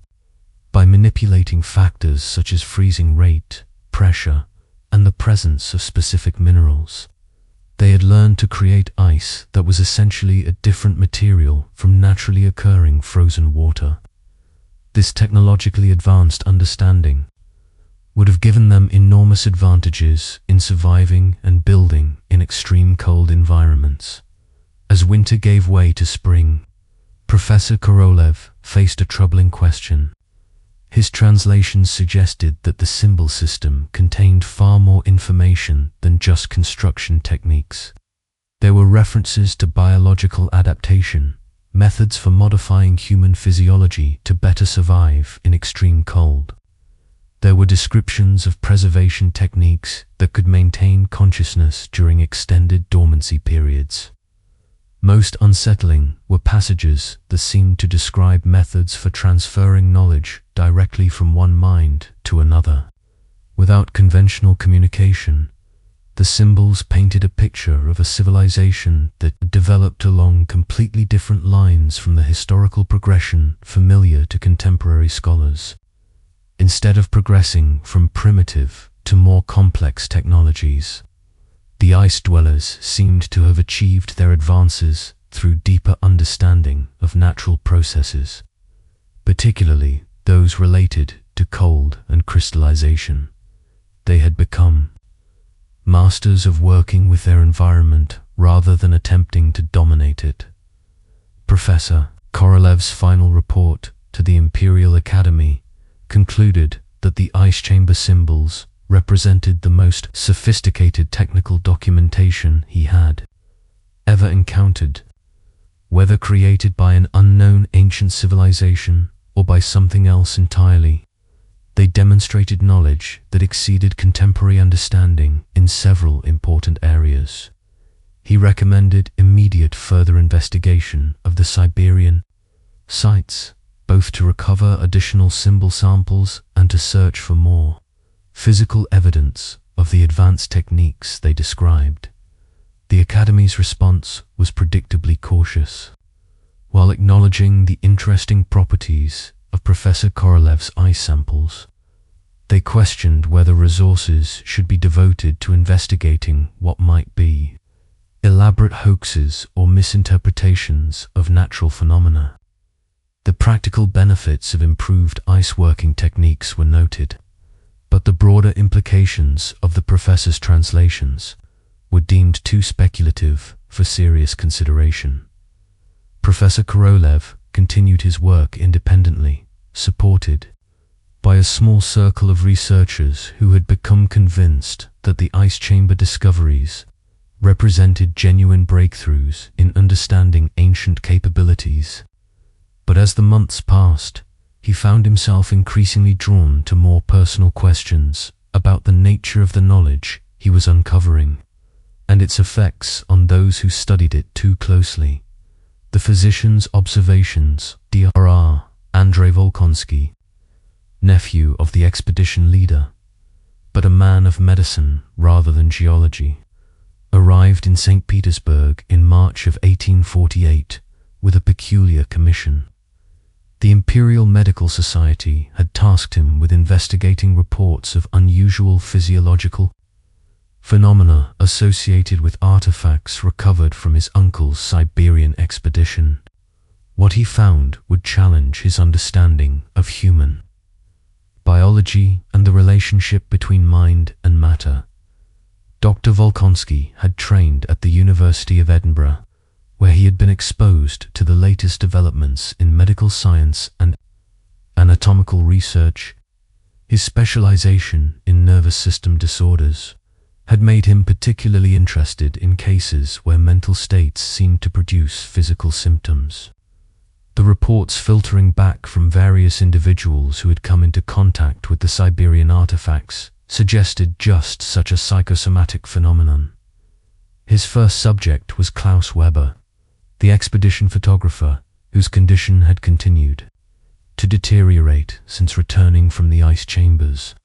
by manipulating factors such as freezing rate, pressure, and the presence of specific minerals. They had learned to create ice that was essentially a different material from naturally occurring frozen water. This technologically advanced understanding would have given them enormous advantages in surviving and building in extreme cold environments. As winter gave way to spring, Professor Korolev faced a troubling question. His translations suggested that the symbol system contained far more information than just construction techniques. There were references to biological adaptation, methods for modifying human physiology to better survive in extreme cold. There were descriptions of preservation techniques that could maintain consciousness during extended dormancy periods. Most unsettling were passages that seemed to describe methods for transferring knowledge directly from one mind to another. Without conventional communication, the symbols painted a picture of a civilization that developed along completely different lines from the historical progression familiar to contemporary scholars. Instead of progressing from primitive to more complex technologies, the ice dwellers seemed to have achieved their advances through deeper understanding of natural processes, particularly those related to cold and crystallization. They had become masters of working with their environment rather than attempting to dominate it. Professor Korolev's final report to the Imperial Academy concluded that the ice chamber symbols represented the most sophisticated technical documentation he had ever encountered. Whether created by an unknown ancient civilization or by something else entirely, they demonstrated knowledge that exceeded contemporary understanding in several important areas. He recommended immediate further investigation of the Siberian sites, both to recover additional symbol samples and to search for more physical evidence of the advanced techniques they described. The Academy's response was predictably cautious. While acknowledging the interesting properties of Professor Korolev's ice samples, they questioned whether resources should be devoted to investigating what might be elaborate hoaxes or misinterpretations of natural phenomena. The practical benefits of improved ice working techniques were noted, but the broader implications of the professor's translations were deemed too speculative for serious consideration. Professor Korolev continued his work independently, supported by a small circle of researchers who had become convinced that the ice chamber discoveries represented genuine breakthroughs in understanding ancient capabilities. But as the months passed, he found himself increasingly drawn to more personal questions about the nature of the knowledge he was uncovering and its effects on those who studied it too closely. The physician's observations, Dr. Andrei Volkonsky, nephew of the expedition leader, but a man of medicine rather than geology, arrived in St. Petersburg in March of 1848 with a peculiar commission. The Imperial Medical Society had tasked him with investigating reports of unusual physiological phenomena associated with artifacts recovered from his uncle's Siberian expedition. What he found would challenge his understanding of human biology and the relationship between mind and matter. Dr. Volkonsky had trained at the University of Edinburgh, where he had been exposed to the latest developments in medical science and anatomical research. His specialization in nervous system disorders had made him particularly interested in cases where mental states seemed to produce physical symptoms. The reports filtering back from various individuals who had come into contact with the Siberian artifacts suggested just such a psychosomatic phenomenon. His first subject was Klaus Weber, the expedition photographer whose condition had continued to deteriorate since returning from the ice chambers.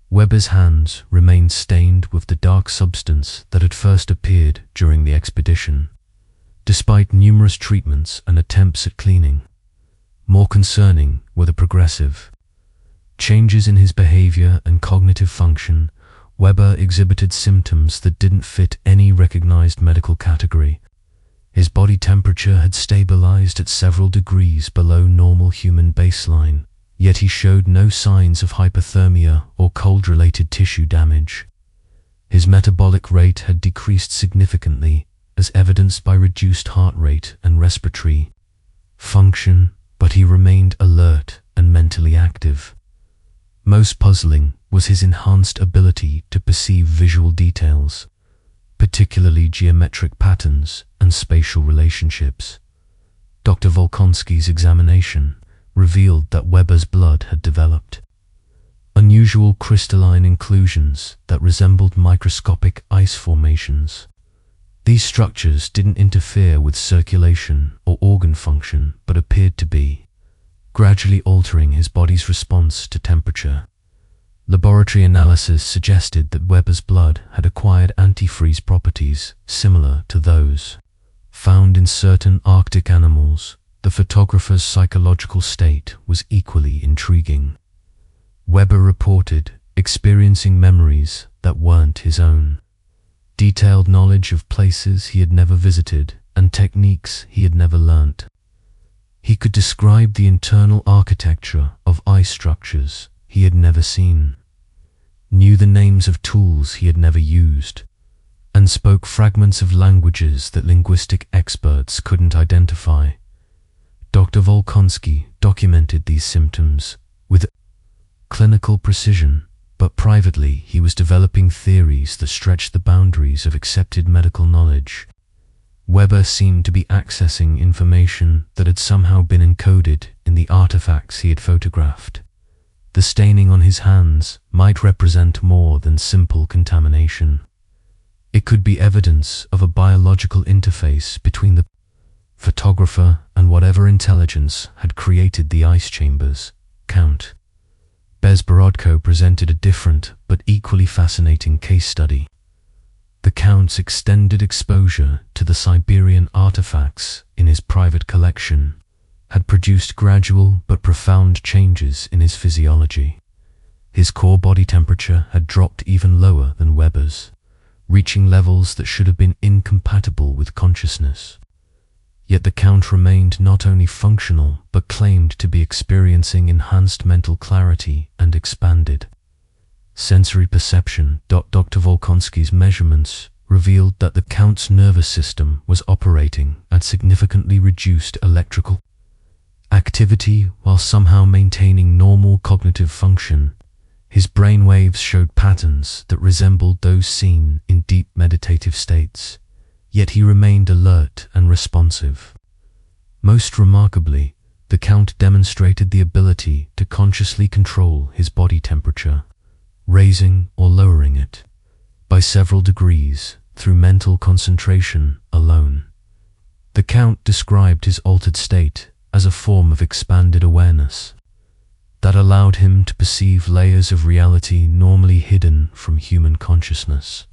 Weber's hands remained stained with the dark substance that had first appeared during the expedition, despite numerous treatments and attempts at cleaning. More concerning were the progressive changes in his behavior and cognitive function. Weber exhibited symptoms that didn't fit any recognized medical category. His body temperature had stabilized at several degrees below normal human baseline, yet he showed no signs of hypothermia or cold-related tissue damage. His metabolic rate had decreased significantly, as evidenced by reduced heart rate and respiratory function, but he remained alert and mentally active. Most puzzling was his enhanced ability to perceive visual details, particularly geometric patterns and spatial relationships. Dr. Volkonsky's examination revealed that Weber's blood had developed unusual crystalline inclusions that resembled microscopic ice formations. These structures didn't interfere with circulation or organ function, but appeared to be gradually altering his body's response to temperature. Laboratory analysis suggested that Weber's blood had acquired antifreeze properties similar to those found in certain Arctic animals. The photographer's psychological state was equally intriguing. Weber reported experiencing memories that weren't his own, detailed knowledge of places he had never visited and techniques he had never learnt. He could describe the internal architecture of ice structures he had never seen, knew the names of tools he had never used, and spoke fragments of languages that linguistic experts couldn't identify. Dr. Volkonsky documented these symptoms with clinical precision, but privately he was developing theories that stretched the boundaries of accepted medical knowledge. Weber seemed to be accessing information that had somehow been encoded in the artifacts he had photographed. The staining on his hands might represent more than simple contamination. It could be evidence of a biological interface between the photographer and whatever intelligence had created the ice chambers. Count Bezborodko presented a different but equally fascinating case study. The Count's extended exposure to the Siberian artifacts in his private collection had produced gradual but profound changes in his physiology. His core body temperature had dropped even lower than Weber's, reaching levels that should have been incompatible with consciousness. Yet the Count remained not only functional but claimed to be experiencing enhanced mental clarity and expanded sensory perception. Dr. Volkonsky's measurements revealed that the Count's nervous system was operating at significantly reduced electrical activity while somehow maintaining normal cognitive function. His brainwaves showed patterns that resembled those seen in deep meditative states, yet he remained alert and responsive. Most remarkably, the Count demonstrated the ability to consciously control his body temperature, raising or lowering it by several degrees through mental concentration alone. The Count described his altered state as a form of expanded awareness that allowed him to perceive layers of reality normally hidden from human consciousness.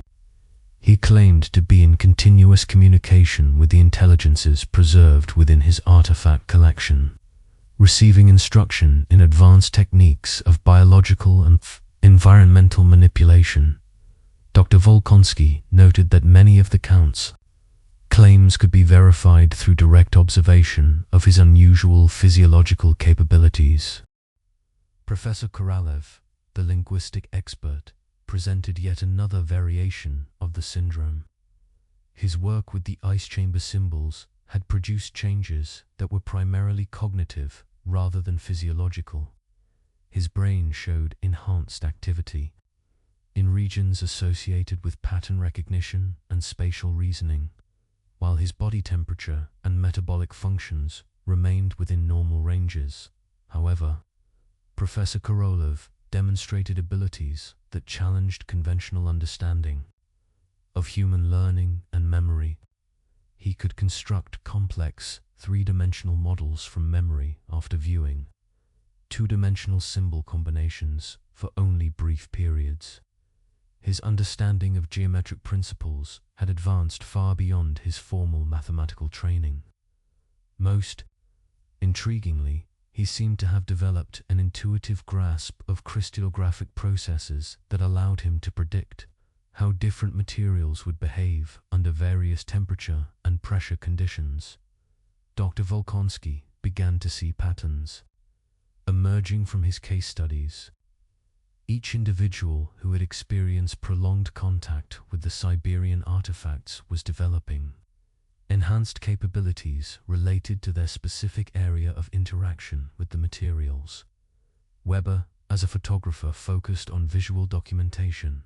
He claimed to be in continuous communication with the intelligences preserved within his artifact collection, receiving instruction in advanced techniques of biological and environmental manipulation. Dr. Volkonsky noted that many of the Count's claims could be verified through direct observation of his unusual physiological capabilities. Professor Korolev, the linguistic expert, presented yet another variation of the syndrome. His work with the ice chamber symbols had produced changes that were primarily cognitive rather than physiological. His brain showed enhanced activity in regions associated with pattern recognition and spatial reasoning, while his body temperature and metabolic functions remained within normal ranges. However, Professor Korolev demonstrated abilities that challenged conventional understanding of human learning and memory. He could construct complex, three-dimensional models from memory after viewing two-dimensional symbol combinations for only brief periods. His understanding of geometric principles had advanced far beyond his formal mathematical training. Most intriguingly, he seemed to have developed an intuitive grasp of crystallographic processes that allowed him to predict how different materials would behave under various temperature and pressure conditions. Dr. Volkonsky began to see patterns emerging from his case studies. Each individual who had experienced prolonged contact with the Siberian artifacts was developing enhanced capabilities related to their specific area of interaction with the materials. Weber, as a photographer focused on visual documentation,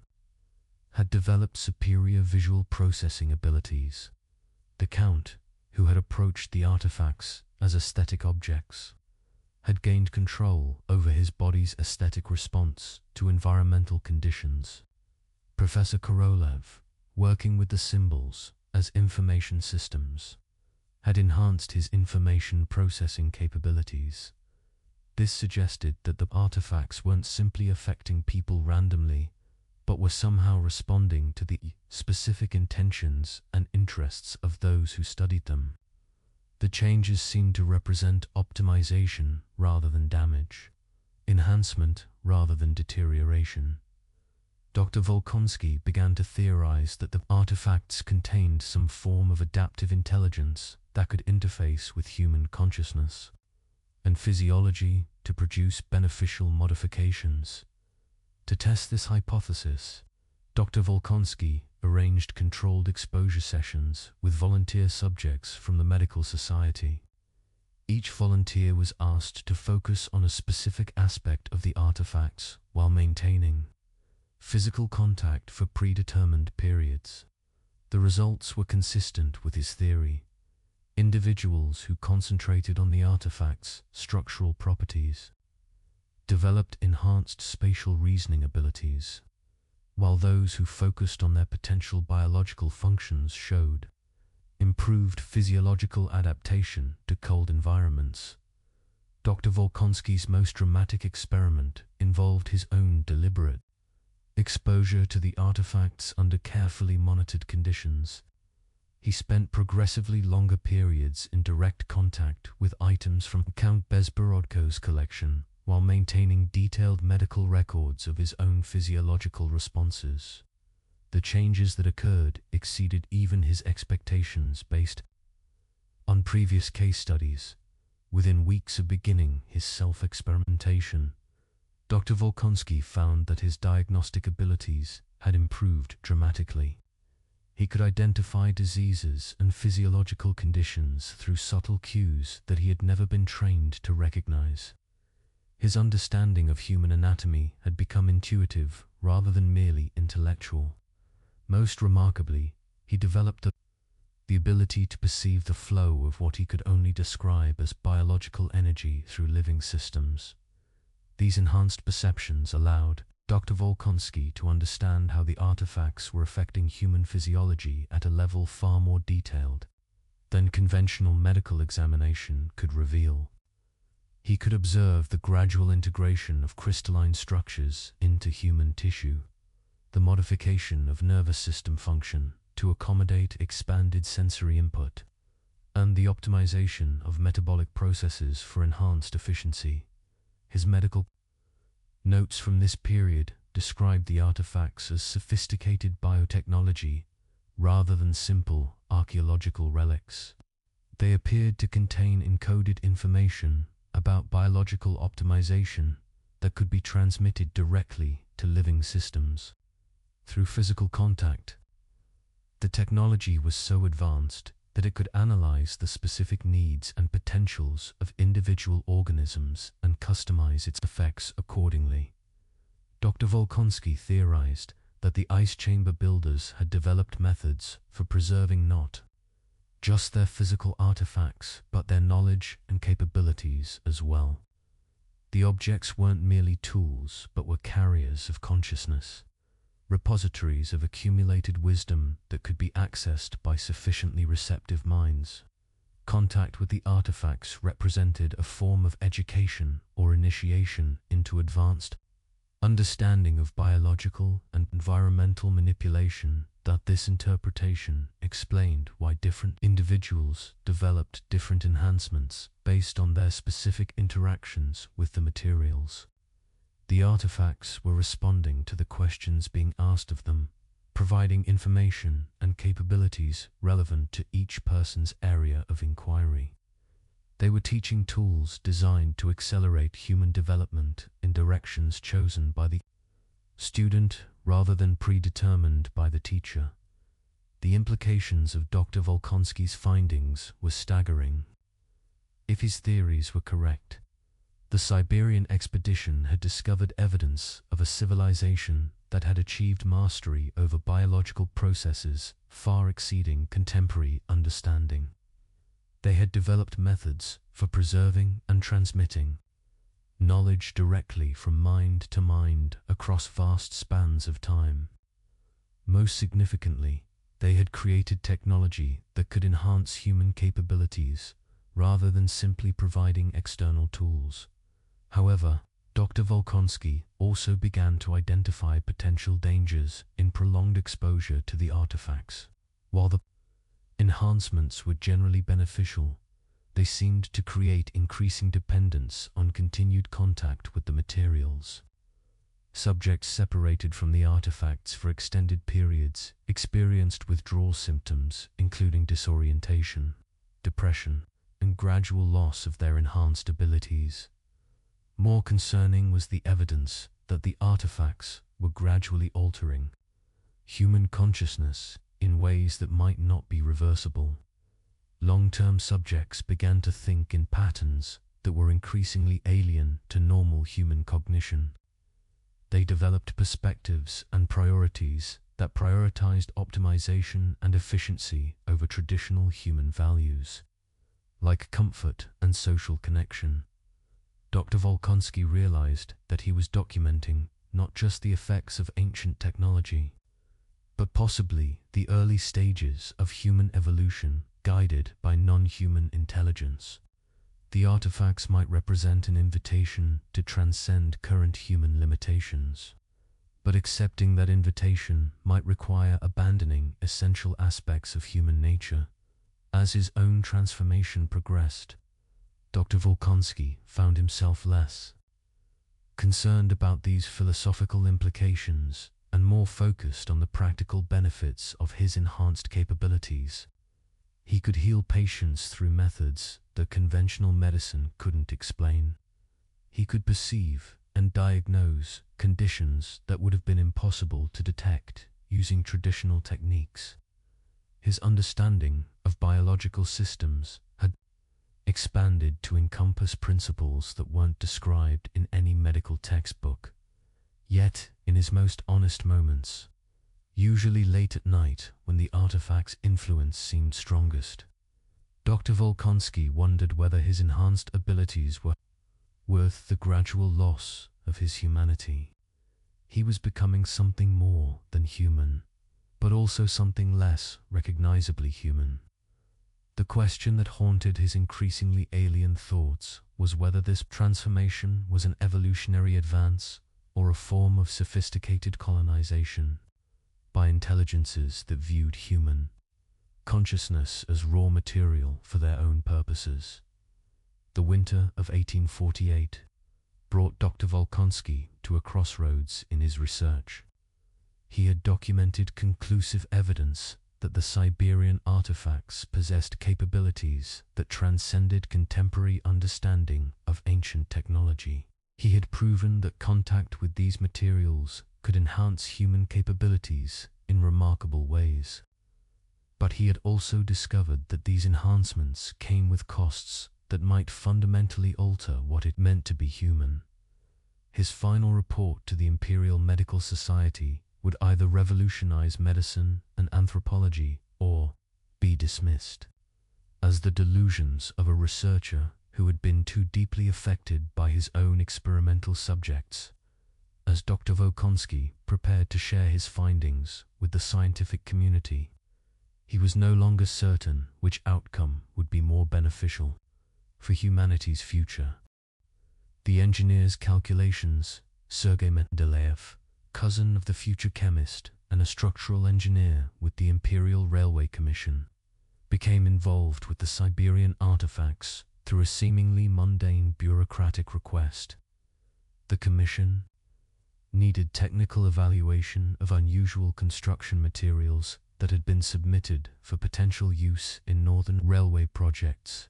had developed superior visual processing abilities. The Count, who had approached the artifacts as aesthetic objects, had gained control over his body's aesthetic response to environmental conditions. Professor Korolev, working with the symbols as information systems, had enhanced his information processing capabilities. This suggested that the artifacts weren't simply affecting people randomly, but were somehow responding to the specific intentions and interests of those who studied them. The changes seemed to represent optimization rather than damage, enhancement rather than deterioration. Dr. Volkonsky began to theorize that the artifacts contained some form of adaptive intelligence that could interface with human consciousness and physiology to produce beneficial modifications. To test this hypothesis, Dr. Volkonsky arranged controlled exposure sessions with volunteer subjects from the medical society. Each volunteer was asked to focus on a specific aspect of the artifacts while maintaining physical contact for predetermined periods. The results were consistent with his theory. Individuals who concentrated on the artifacts' structural properties developed enhanced spatial reasoning abilities, while those who focused on their potential biological functions showed improved physiological adaptation to cold environments. Dr. Volkonsky's most dramatic experiment involved his own deliberate exposure to the artifacts under carefully monitored conditions. He spent progressively longer periods in direct contact with items from Count Bezborodko's collection, while maintaining detailed medical records of his own physiological responses. The changes that occurred exceeded even his expectations based on previous case studies. Within weeks of beginning his self-experimentation, Dr. Volkonsky found that his diagnostic abilities had improved dramatically. He could identify diseases and physiological conditions through subtle cues that he had never been trained to recognize. His understanding of human anatomy had become intuitive rather than merely intellectual. Most remarkably, he developed the ability to perceive the flow of what he could only describe as biological energy through living systems. These enhanced perceptions allowed Dr. Volkonsky to understand how the artifacts were affecting human physiology at a level far more detailed than conventional medical examination could reveal. He could observe the gradual integration of crystalline structures into human tissue, the modification of nervous system function to accommodate expanded sensory input, and the optimization of metabolic processes for enhanced efficiency. His medical notes from this period described the artifacts as sophisticated biotechnology rather than simple archaeological relics. They appeared to contain encoded information about biological optimization that could be transmitted directly to living systems. Through physical contact, the technology was so advanced that it could analyze the specific needs and potentials of individual organisms and customize its effects accordingly. Dr. Volkonsky theorized that the ice chamber builders had developed methods for preserving not just their physical artifacts, but their knowledge and capabilities as well. The objects weren't merely tools, but were carriers of consciousness, repositories of accumulated wisdom that could be accessed by sufficiently receptive minds. Contact with the artifacts represented a form of education or initiation into advanced understanding of biological and environmental manipulation. That this interpretation explained why different individuals developed different enhancements based on their specific interactions with the materials. The artifacts were responding to the questions being asked of them, providing information and capabilities relevant to each person's area of inquiry. They were teaching tools designed to accelerate human development in directions chosen by the student rather than predetermined by the teacher. The implications of Dr. Volkonsky's findings were staggering. If his theories were correct, the Siberian expedition had discovered evidence of a civilization that had achieved mastery over biological processes far exceeding contemporary understanding. They had developed methods for preserving and transmitting knowledge directly from mind to mind across vast spans of time. Most significantly, they had created technology that could enhance human capabilities rather than simply providing external tools. However, Dr. Volkonsky also began to identify potential dangers in prolonged exposure to the artifacts. While the enhancements were generally beneficial, they seemed to create increasing dependence on continued contact with the materials. Subjects separated from the artifacts for extended periods experienced withdrawal symptoms including disorientation, depression, and gradual loss of their enhanced abilities. More concerning was the evidence that the artifacts were gradually altering human consciousness in ways that might not be reversible. Long-term subjects began to think in patterns that were increasingly alien to normal human cognition. They developed perspectives and priorities that prioritized optimization and efficiency over traditional human values, like comfort and social connection. Dr. Volkonsky realized that he was documenting not just the effects of ancient technology, but possibly the early stages of human evolution guided by non-human intelligence. The artifacts might represent an invitation to transcend current human limitations, but accepting that invitation might require abandoning essential aspects of human nature. As his own transformation progressed, Dr. Volkonsky found himself less concerned about these philosophical implications and more focused on the practical benefits of his enhanced capabilities. He could heal patients through methods that conventional medicine couldn't explain. He could perceive and diagnose conditions that would have been impossible to detect using traditional techniques. His understanding of biological systems had expanded to encompass principles that weren't described in any medical textbook. Yet, in his most honest moments, usually late at night when the artifact's influence seemed strongest, Dr. Volkonsky wondered whether his enhanced abilities were worth the gradual loss of his humanity. He was becoming something more than human, but also something less recognizably human. The question that haunted his increasingly alien thoughts was whether this transformation was an evolutionary advance or a form of sophisticated colonization by intelligences that viewed human consciousness as raw material for their own purposes. The winter of 1848 brought Dr. Volkonsky to a crossroads in his research. He had documented conclusive evidence that the Siberian artifacts possessed capabilities that transcended contemporary understanding of ancient technology. He had proven that contact with these materials could enhance human capabilities in remarkable ways. But he had also discovered that these enhancements came with costs that might fundamentally alter what it meant to be human. His final report to the Imperial Medical Society would either revolutionize medicine and anthropology or be dismissed as the delusions of a researcher who had been too deeply affected by his own experimental subjects. As Dr. Volkonsky prepared to share his findings with the scientific community, he was no longer certain which outcome would be more beneficial for humanity's future. The engineer's calculations, Sergei Mendeleev, cousin of the future chemist and a structural engineer with the Imperial Railway Commission, became involved with the Siberian artifacts through a seemingly mundane bureaucratic request. The commission needed technical evaluation of unusual construction materials that had been submitted for potential use in northern railway projects.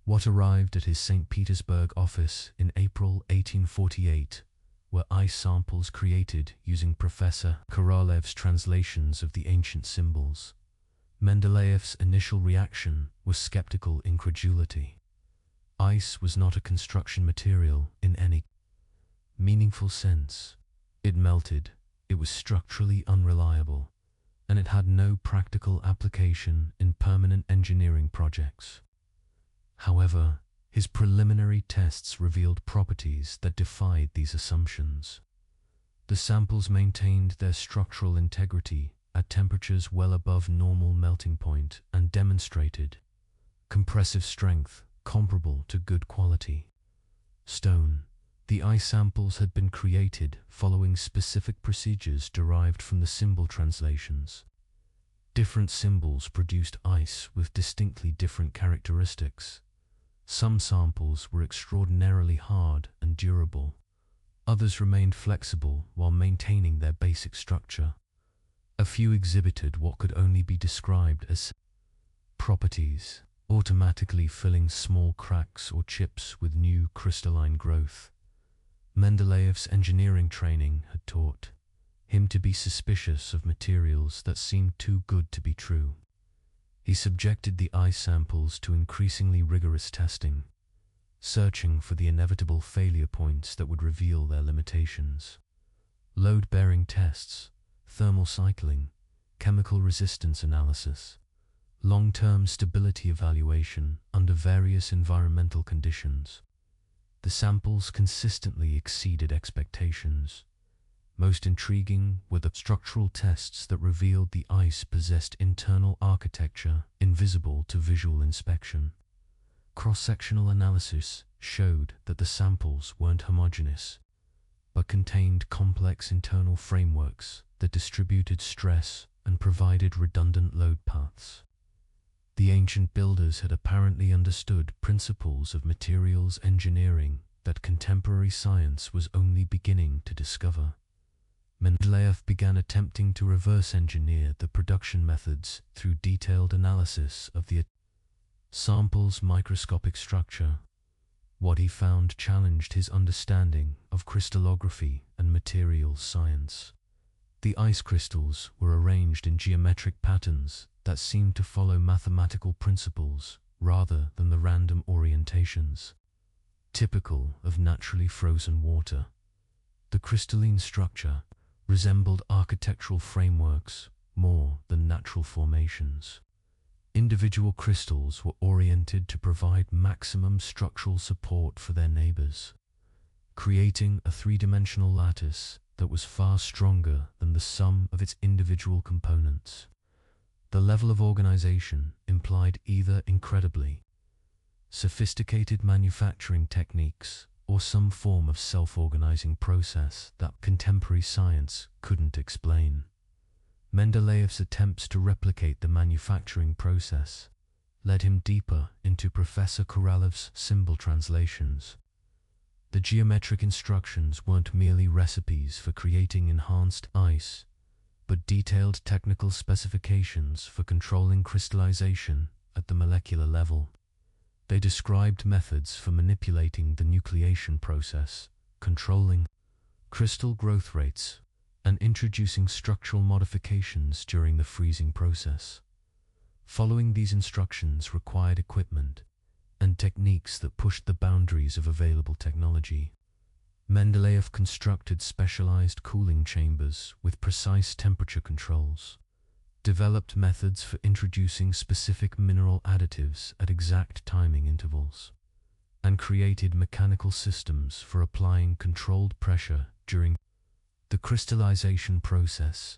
What arrived at his St. Petersburg office in April 1848 were ice samples created using Professor Korolev's translations of the ancient symbols. Mendeleev's initial reaction was skeptical incredulity. Ice was not a construction material in any meaningful sense. It melted, it was structurally unreliable, and it had no practical application in permanent engineering projects. However, his preliminary tests revealed properties that defied these assumptions. The samples maintained their structural integrity at temperatures well above normal melting point and demonstrated compressive strength comparable to good quality stone. The ice samples had been created following specific procedures derived from the symbol translations. Different symbols produced ice with distinctly different characteristics. Some samples were extraordinarily hard and durable. Others remained flexible while maintaining their basic structure. A few exhibited what could only be described as properties, automatically filling small cracks or chips with new crystalline growth. Mendeleev's engineering training had taught him to be suspicious of materials that seemed too good to be true. He subjected the ice samples to increasingly rigorous testing, searching for the inevitable failure points that would reveal their limitations. Load-bearing tests, thermal cycling, chemical resistance analysis, long-term stability evaluation under various environmental conditions. The samples consistently exceeded expectations. Most intriguing were the structural tests that revealed the ice possessed internal architecture invisible to visual inspection. Cross-sectional analysis showed that the samples weren't homogeneous, but contained complex internal frameworks that distributed stress and provided redundant load paths. The ancient builders had apparently understood principles of materials engineering that contemporary science was only beginning to discover. Mendeleev began attempting to reverse engineer the production methods through detailed analysis of the sample's microscopic structure. What he found challenged his understanding of crystallography and materials science. The ice crystals were arranged in geometric patterns that seemed to follow mathematical principles rather than the random orientations typical of naturally frozen water. The crystalline structure resembled architectural frameworks more than natural formations. Individual crystals were oriented to provide maximum structural support for their neighbors, creating a three-dimensional lattice that was far stronger than the sum of its individual components. The level of organization implied either incredibly sophisticated manufacturing techniques or some form of self-organizing process that contemporary science couldn't explain. Mendeleev's attempts to replicate the manufacturing process led him deeper into Professor Korolev's symbol translations. The geometric instructions weren't merely recipes for creating enhanced ice, but detailed technical specifications for controlling crystallization at the molecular level. They described methods for manipulating the nucleation process, controlling crystal growth rates, and introducing structural modifications during the freezing process. Following these instructions required equipment and techniques that pushed the boundaries of available technology. Mendeleev constructed specialized cooling chambers with precise temperature controls, developed methods for introducing specific mineral additives at exact timing intervals, and created mechanical systems for applying controlled pressure during the crystallization process.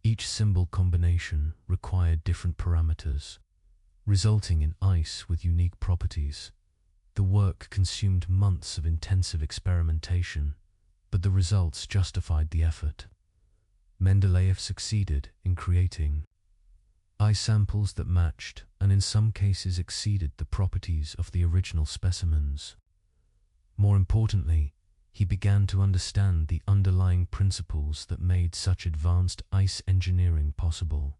Each symbol combination required different parameters, resulting in ice with unique properties. The work consumed months of intensive experimentation, but the results justified the effort. Mendeleev succeeded in creating ice samples that matched and in some cases exceeded the properties of the original specimens. More importantly, he began to understand the underlying principles that made such advanced ice engineering possible.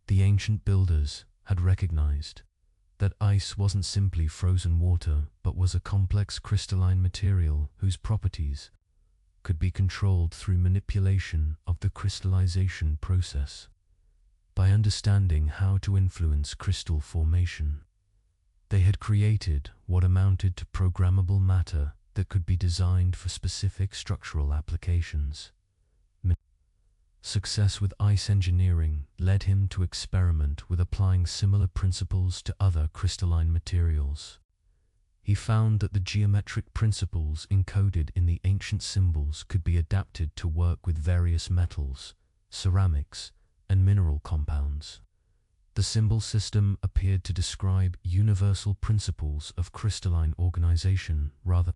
The ancient builders had recognized that ice wasn't simply frozen water, but was a complex crystalline material whose properties could be controlled through manipulation of the crystallization process. By understanding how to influence crystal formation, they had created what amounted to programmable matter that could be designed for specific structural applications. Success with ice engineering led him to experiment with applying similar principles to other crystalline materials. He found that the geometric principles encoded in the ancient symbols could be adapted to work with various metals, ceramics, and mineral compounds. The symbol system appeared to describe universal principles of crystalline organization rather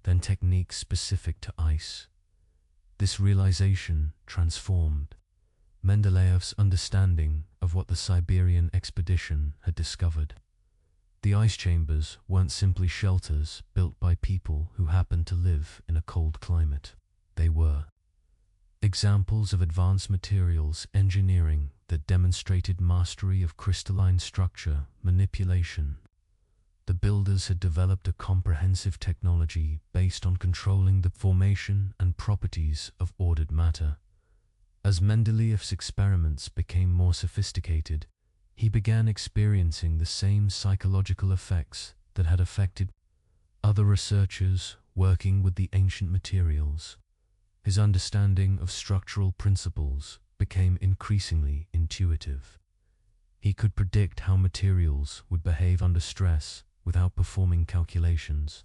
than techniques specific to ice. This realization transformed Mendeleev's understanding of what the Siberian expedition had discovered. The ice chambers weren't simply shelters built by people who happened to live in a cold climate. They were examples of advanced materials engineering that demonstrated mastery of crystalline structure manipulation. The builders had developed a comprehensive technology based on controlling the formation and properties of ordered matter. As Mendeleev's experiments became more sophisticated, he began experiencing the same psychological effects that had affected other researchers working with the ancient materials. His understanding of structural principles became increasingly intuitive. He could predict how materials would behave under stress without performing calculations.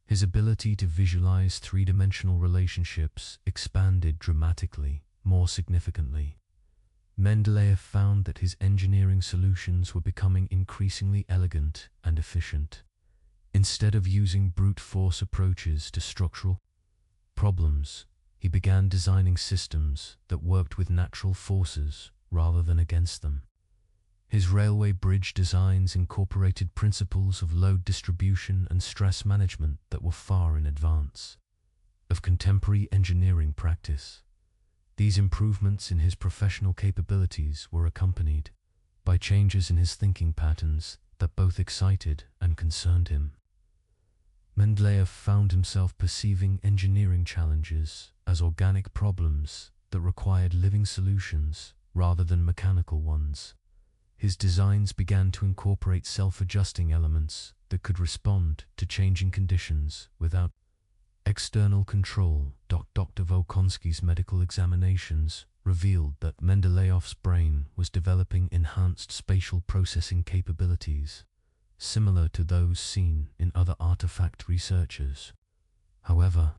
His ability to visualize three-dimensional relationships expanded dramatically. More significantly, Mendeleev found that his engineering solutions were becoming increasingly elegant and efficient. Instead of using brute force approaches to structural problems, he began designing systems that worked with natural forces rather than against them. His railway bridge designs incorporated principles of load distribution and stress management that were far in advance of contemporary engineering practice. These improvements in his professional capabilities were accompanied by changes in his thinking patterns that both excited and concerned him. Mendeleev found himself perceiving engineering challenges as organic problems that required living solutions rather than mechanical ones. His designs began to incorporate self-adjusting elements that could respond to changing conditions without external control. Dr. Volkonsky's medical examinations revealed that Mendeleev's brain was developing enhanced spatial processing capabilities, similar to those seen in other artifact researchers. However,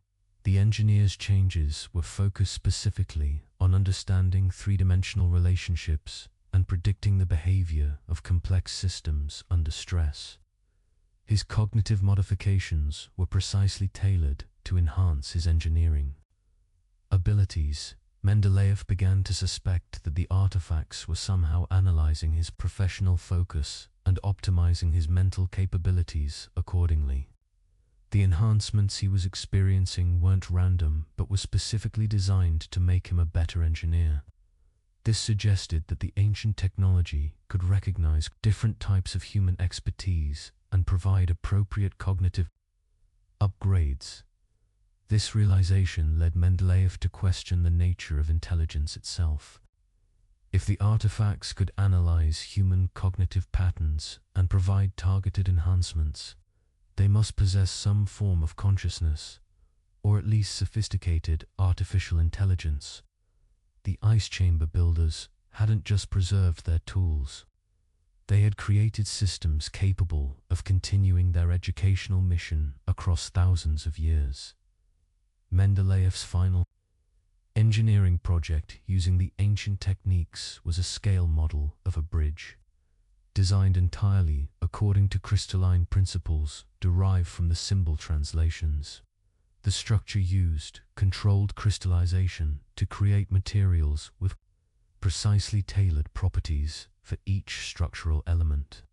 the engineer's changes were focused specifically on understanding three-dimensional relationships and predicting the behavior of complex systems under stress. His cognitive modifications were precisely tailored to enhance his engineering abilities. Mendeleev began to suspect that the artifacts were somehow analyzing his professional focus and optimizing his mental capabilities accordingly. The enhancements he was experiencing weren't random, but were specifically designed to make him a better engineer. This suggested that the ancient technology could recognize different types of human expertise and provide appropriate cognitive upgrades. This realization led Mendeleev to question the nature of intelligence itself. If the artifacts could analyze human cognitive patterns and provide targeted enhancements, they must possess some form of consciousness, or at least sophisticated artificial intelligence. The ice chamber builders hadn't just preserved their tools. They had created systems capable of continuing their educational mission across thousands of years. Mendeleev's final engineering project using the ancient techniques was a scale model of a bridge, designed entirely according to crystalline principles derived from the symbol translations. The structure used controlled crystallization to create materials with precisely tailored properties for each structural element.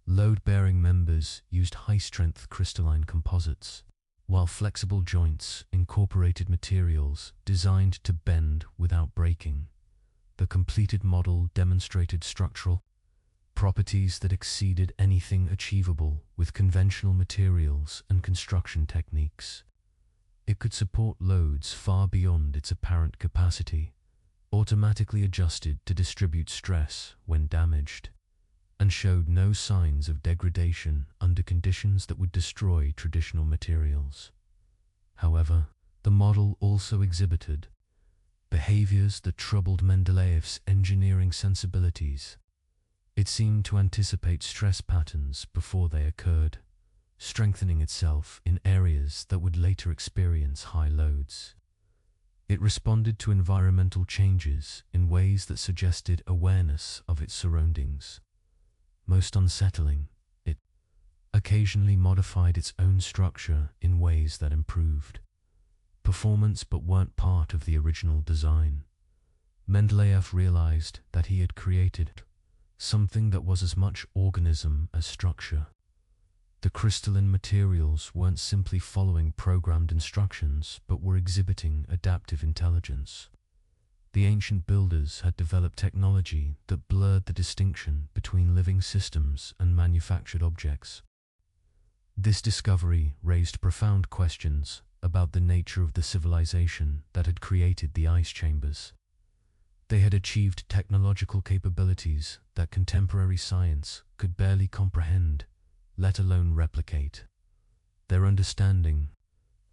Load-bearing members used high-strength crystalline composites, while flexible joints incorporated materials designed to bend without breaking. The completed model demonstrated structural properties that exceeded anything achievable with conventional materials and construction techniques. It could support loads far beyond its apparent capacity, automatically adjusted to distribute stress when damaged, and showed no signs of degradation under conditions that would destroy traditional materials. However, the model also exhibited behaviors that troubled Mendeleev's engineering sensibilities. It seemed to anticipate stress patterns before they occurred, strengthening itself in areas that would later experience high loads. It responded to environmental changes in ways that suggested awareness of its surroundings. Most unsettling, it occasionally modified its own structure in ways that improved performance but weren't part of the original design. Mendeleev realized that he had created something that was as much organism as structure. The crystalline materials weren't simply following programmed instructions, but were exhibiting adaptive intelligence. The ancient builders had developed technology that blurred the distinction between living systems and manufactured objects. This discovery raised profound questions about the nature of the civilization that had created the ice chambers. They had achieved technological capabilities that contemporary science could barely comprehend, let alone replicate. Their understanding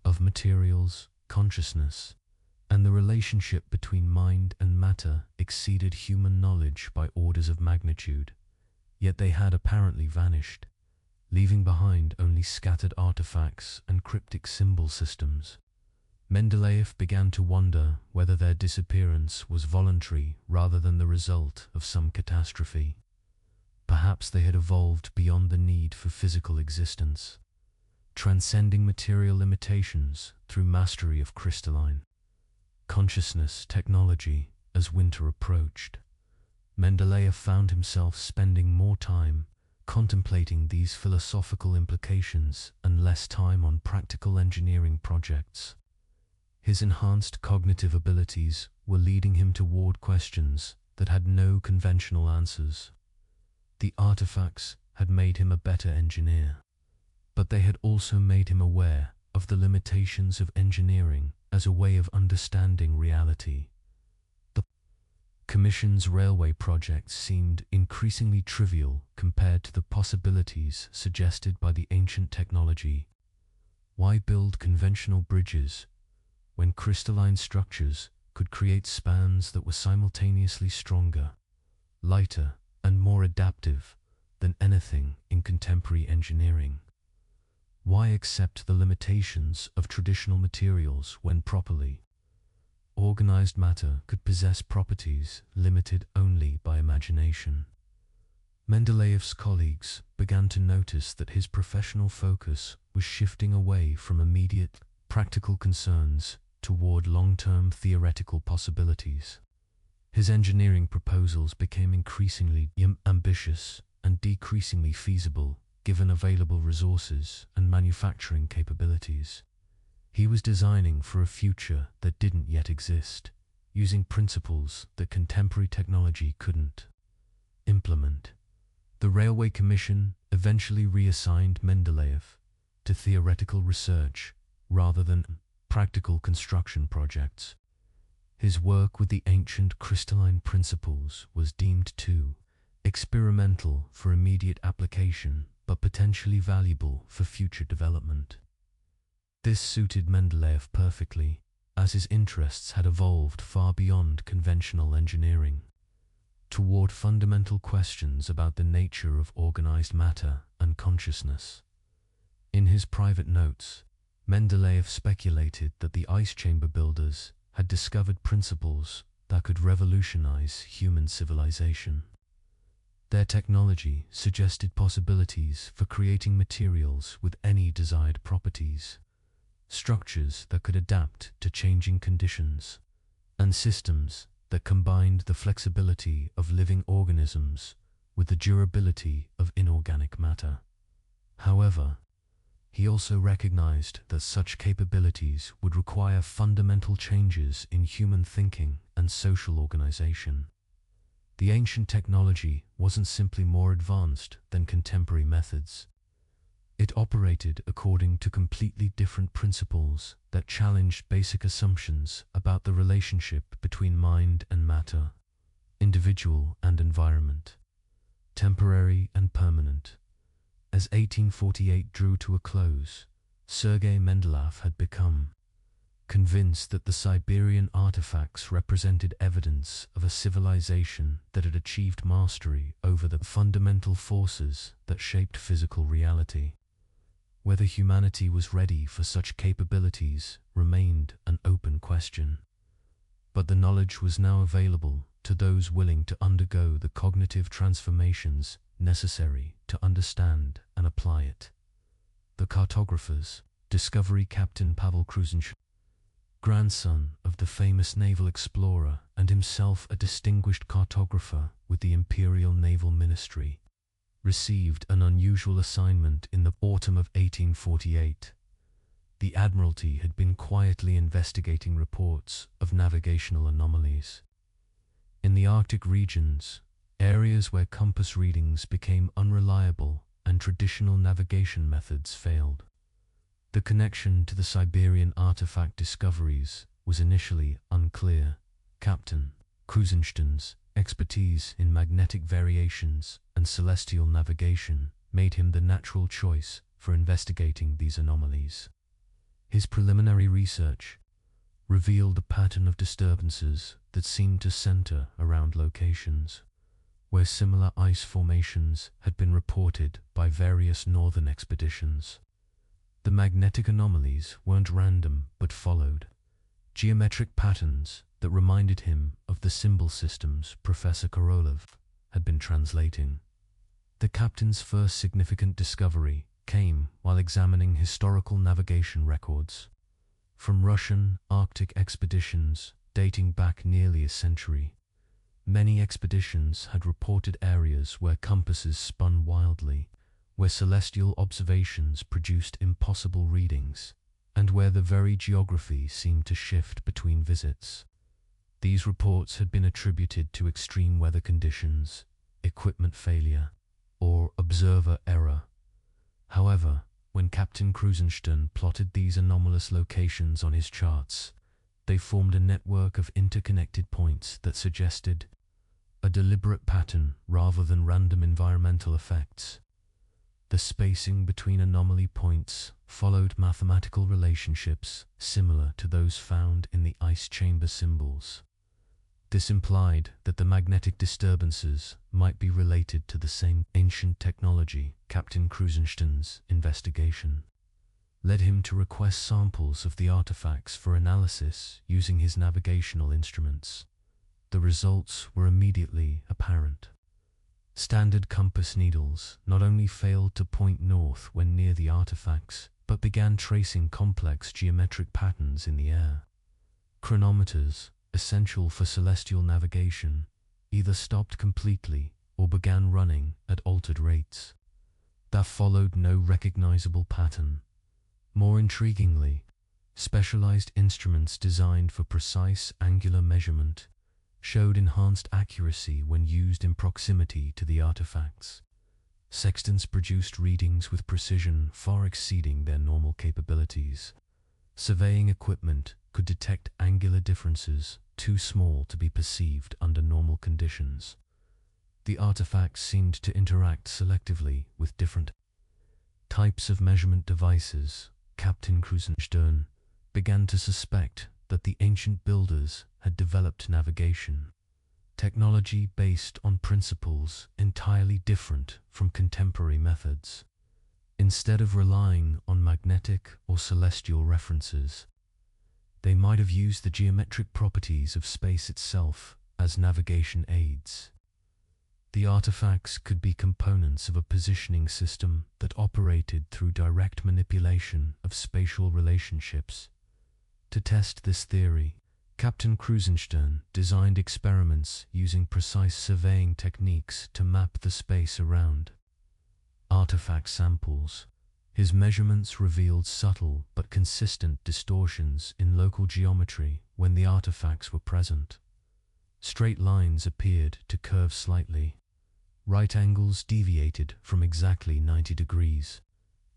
of materials, consciousness, and the relationship between mind and matter exceeded human knowledge by orders of magnitude, yet they had apparently vanished, leaving behind only scattered artifacts and cryptic symbol systems. Mendeleev began to wonder whether their disappearance was voluntary rather than the result of some catastrophe. Perhaps they had evolved beyond the need for physical existence, transcending material limitations through mastery of crystalline consciousness technology. As winter approached, Mendeleev found himself spending more time contemplating these philosophical implications and less time on practical engineering projects. His enhanced cognitive abilities were leading him toward questions that had no conventional answers. The artifacts had made him a better engineer, but they had also made him aware of the limitations of engineering as a way of understanding reality. The Commission's railway projects seemed increasingly trivial compared to the possibilities suggested by the ancient technology. Why build conventional bridges when crystalline structures could create spans that were simultaneously stronger, lighter, and more adaptive than anything in contemporary engineering? Why accept the limitations of traditional materials when properly organized matter could possess properties limited only by imagination? Mendeleev's colleagues began to notice that his professional focus was shifting away from immediate practical concerns toward long-term theoretical possibilities. His engineering proposals became increasingly ambitious and decreasingly feasible given available resources and manufacturing capabilities. He was designing for a future that didn't yet exist, using principles that contemporary technology couldn't implement. The Railway Commission eventually reassigned Mendeleev to theoretical research rather than practical construction projects. His work with the ancient crystalline principles was deemed too experimental for immediate application, but potentially valuable for future development. This suited Mendeleev perfectly, as his interests had evolved far beyond conventional engineering, toward fundamental questions about the nature of organized matter and consciousness. In his private notes, Mendeleev speculated that the ice chamber builders had discovered principles that could revolutionize human civilization. Their technology suggested possibilities for creating materials with any desired properties, structures that could adapt to changing conditions, and systems that combined the flexibility of living organisms with the durability of inorganic matter. However, he also recognized that such capabilities would require fundamental changes in human thinking and social organization. The ancient technology wasn't simply more advanced than contemporary methods. It operated according to completely different principles that challenged basic assumptions about the relationship between mind and matter, individual and environment, temporary and permanent. As 1848 drew to a close, Sergei Mendeleev had become convinced that the Siberian artifacts represented evidence of a civilization that had achieved mastery over the fundamental forces that shaped physical reality. Whether humanity was ready for such capabilities remained an open question. But the knowledge was now available to those willing to undergo the cognitive transformations necessary to understand and apply it. The cartographers, Discovery Captain Pavel Kruzenstern, grandson of the famous naval explorer and himself a distinguished cartographer with the Imperial Naval Ministry, received an unusual assignment in the autumn of 1848. The Admiralty had been quietly investigating reports of navigational anomalies. In the Arctic regions, areas where compass readings became unreliable and traditional navigation methods failed. The connection to the Siberian artifact discoveries was initially unclear. Captain Kruzenstern's expertise in magnetic variations and celestial navigation made him the natural choice for investigating these anomalies. His preliminary research revealed a pattern of disturbances that seemed to center around locations where similar ice formations had been reported by various northern expeditions. The magnetic anomalies weren't random but followed geometric patterns that reminded him of the symbol systems Professor Korolev had been translating. The captain's first significant discovery came while examining historical navigation records from Russian Arctic expeditions dating back nearly a century. Many expeditions had reported areas where compasses spun wildly, where celestial observations produced impossible readings, and where the very geography seemed to shift between visits. These reports had been attributed to extreme weather conditions, equipment failure, or observer error. However, when Captain Kruzenstern plotted these anomalous locations on his charts, they formed a network of interconnected points that suggested a deliberate pattern rather than random environmental effects. The spacing between anomaly points followed mathematical relationships similar to those found in the ice chamber symbols. This implied that the magnetic disturbances might be related to the same ancient technology. Captain Kruzenstern's investigation led him to request samples of the artifacts for analysis using his navigational instruments. The results were immediately apparent. Standard compass needles not only failed to point north when near the artifacts, but began tracing complex geometric patterns in the air. Chronometers, essential for celestial navigation, either stopped completely or began running at altered rates. There followed no recognizable pattern. More intriguingly, specialized instruments designed for precise angular measurement showed enhanced accuracy when used in proximity to the artifacts. Sextants produced readings with precision far exceeding their normal capabilities. Surveying equipment could detect angular differences too small to be perceived under normal conditions. The artifacts seemed to interact selectively with different types of measurement devices. Captain Krusenstern began to suspect that the ancient builders had developed navigation technology based on principles entirely different from contemporary methods. Instead of relying on magnetic or celestial references, they might have used the geometric properties of space itself as navigation aids. The artifacts could be components of a positioning system that operated through direct manipulation of spatial relationships. To test this theory, Captain Krusenstern designed experiments using precise surveying techniques to map the space around artifact samples. His measurements revealed subtle but consistent distortions in local geometry when the artifacts were present. Straight lines appeared to curve slightly. Right angles deviated from exactly 90 degrees.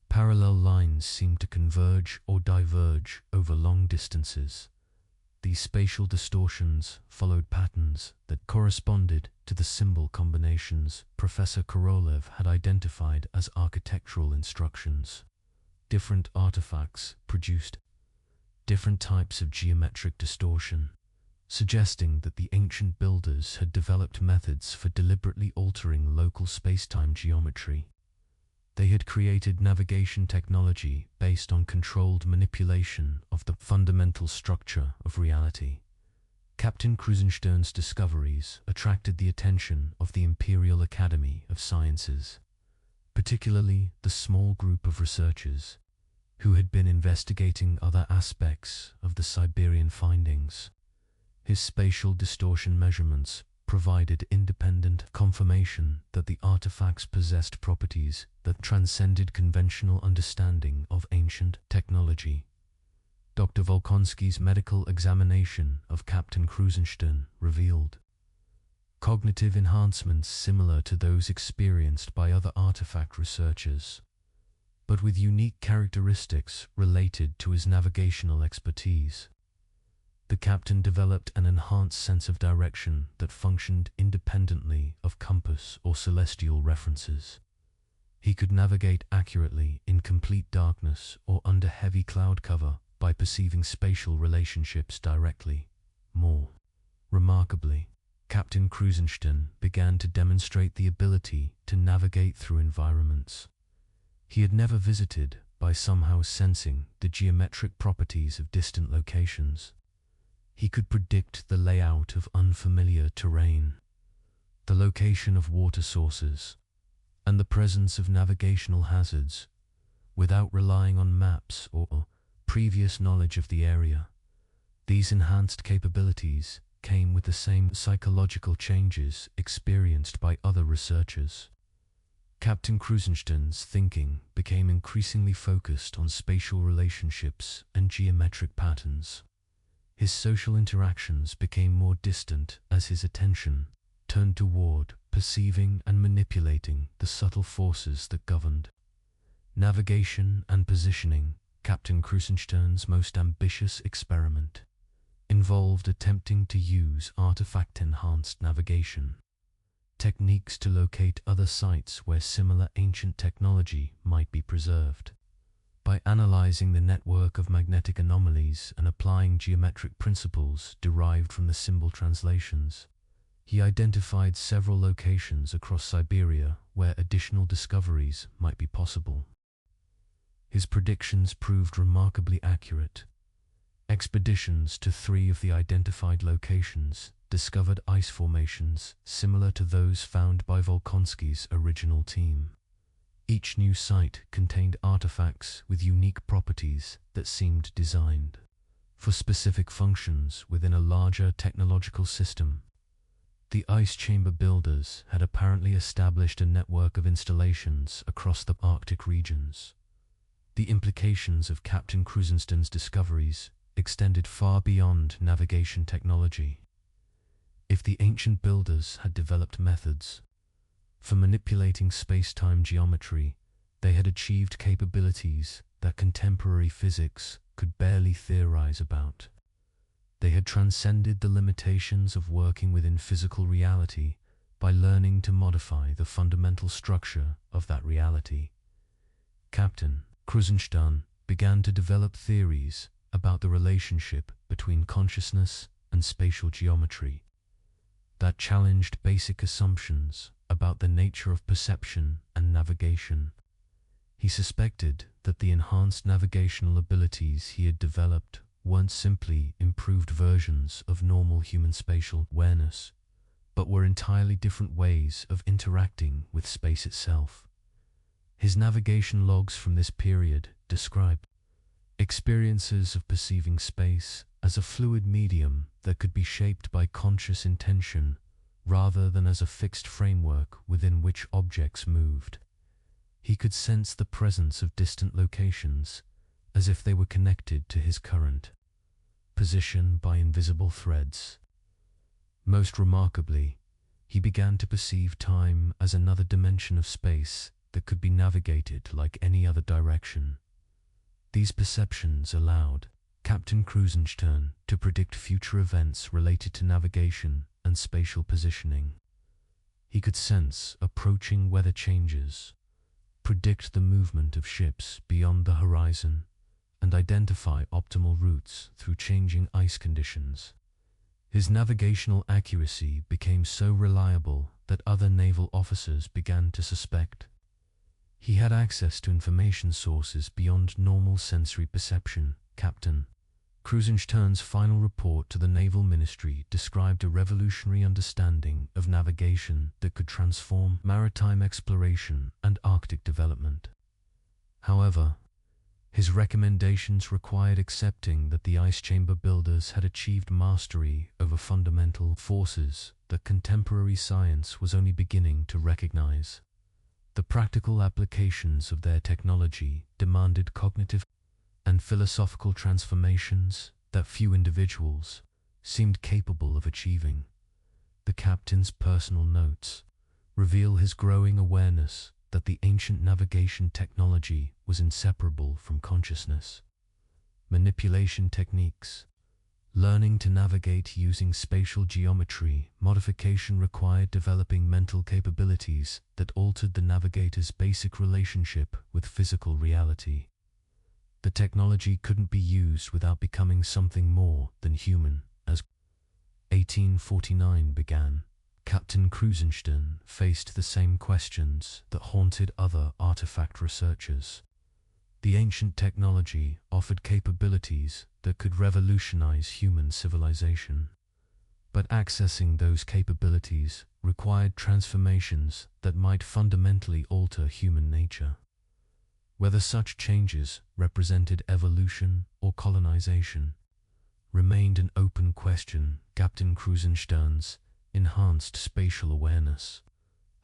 Parallel lines seemed to converge or diverge over long distances. These spatial distortions followed patterns that corresponded to the symbol combinations Professor Korolev had identified as architectural instructions. Different artifacts produced different types of geometric distortion, suggesting that the ancient builders had developed methods for deliberately altering local space-time geometry. They had created navigation technology based on controlled manipulation of the fundamental structure of reality. Captain Krusenstern's discoveries attracted the attention of the Imperial Academy of Sciences, particularly the small group of researchers who had been investigating other aspects of the Siberian findings. His spatial distortion measurements provided independent confirmation that the artifacts possessed properties that transcended conventional understanding of ancient technology. Dr. Volkonsky's medical examination of Captain Krusenstern revealed cognitive enhancements similar to those experienced by other artifact researchers, but with unique characteristics related to his navigational expertise. The captain developed an enhanced sense of direction that functioned independently of compass or celestial references. He could navigate accurately in complete darkness or under heavy cloud cover by perceiving spatial relationships directly. More remarkably, Captain Krusenstern began to demonstrate the ability to navigate through environments he had never visited by somehow sensing the geometric properties of distant locations. He could predict the layout of unfamiliar terrain, the location of water sources, and the presence of navigational hazards without relying on maps or previous knowledge of the area. These enhanced capabilities came with the same psychological changes experienced by other researchers. Captain Krusenstern's thinking became increasingly focused on spatial relationships and geometric patterns. His social interactions became more distant as his attention turned toward perceiving and manipulating the subtle forces that governed navigation and positioning. Captain Krusenstern's most ambitious experiment involved attempting to use artifact-enhanced navigation techniques to locate other sites where similar ancient technology might be preserved. By analyzing the network of magnetic anomalies and applying geometric principles derived from the symbol translations, he identified several locations across Siberia where additional discoveries might be possible. His predictions proved remarkably accurate. Expeditions to 3 of the identified locations discovered ice formations similar to those found by Volkonsky's original team. Each new site contained artifacts with unique properties that seemed designed for specific functions within a larger technological system. The ice chamber builders had apparently established a network of installations across the Arctic regions. The implications of Captain Krusenstern's discoveries extended far beyond navigation technology. If the ancient builders had developed methods for manipulating space-time geometry, they had achieved capabilities that contemporary physics could barely theorize about. They had transcended the limitations of working within physical reality by learning to modify the fundamental structure of that reality. Captain Krusenstern began to develop theories about the relationship between consciousness and spatial geometry that challenged basic assumptions about the nature of perception and navigation. He suspected that the enhanced navigational abilities he had developed weren't simply improved versions of normal human spatial awareness, but were entirely different ways of interacting with space itself. His navigation logs from this period describe experiences of perceiving space as a fluid medium that could be shaped by conscious intention rather than as a fixed framework within which objects moved. He could sense the presence of distant locations as if they were connected to his current position by invisible threads. Most remarkably, he began to perceive time as another dimension of space that could be navigated like any other direction. These perceptions allowed Captain Krusenstern to predict future events related to navigation and spatial positioning. He could sense approaching weather changes, predict the movement of ships beyond the horizon, and identify optimal routes through changing ice conditions. His navigational accuracy became so reliable that other naval officers began to suspect. He had access to information sources beyond normal sensory perception. Captain Krusenstern's final report to the Naval Ministry described a revolutionary understanding of navigation that could transform maritime exploration and Arctic development. However, his recommendations required accepting that the ice chamber builders had achieved mastery over fundamental forces that contemporary science was only beginning to recognize. The practical applications of their technology demanded cognitive and philosophical transformations that few individuals seemed capable of achieving. The captain's personal notes reveal his growing awareness that the ancient navigation technology was inseparable from consciousness. Manipulation techniques, learning to navigate using spatial geometry, modification required developing mental capabilities that altered the navigator's basic relationship with physical reality. The technology couldn't be used without becoming something more than human. As 1849 began, Captain Krusenstern faced the same questions that haunted other artifact researchers. The ancient technology offered capabilities that could revolutionize human civilization, but accessing those capabilities required transformations that might fundamentally alter human nature. Whether such changes represented evolution or colonization remained an open question. Captain Krusenstern's enhanced spatial awareness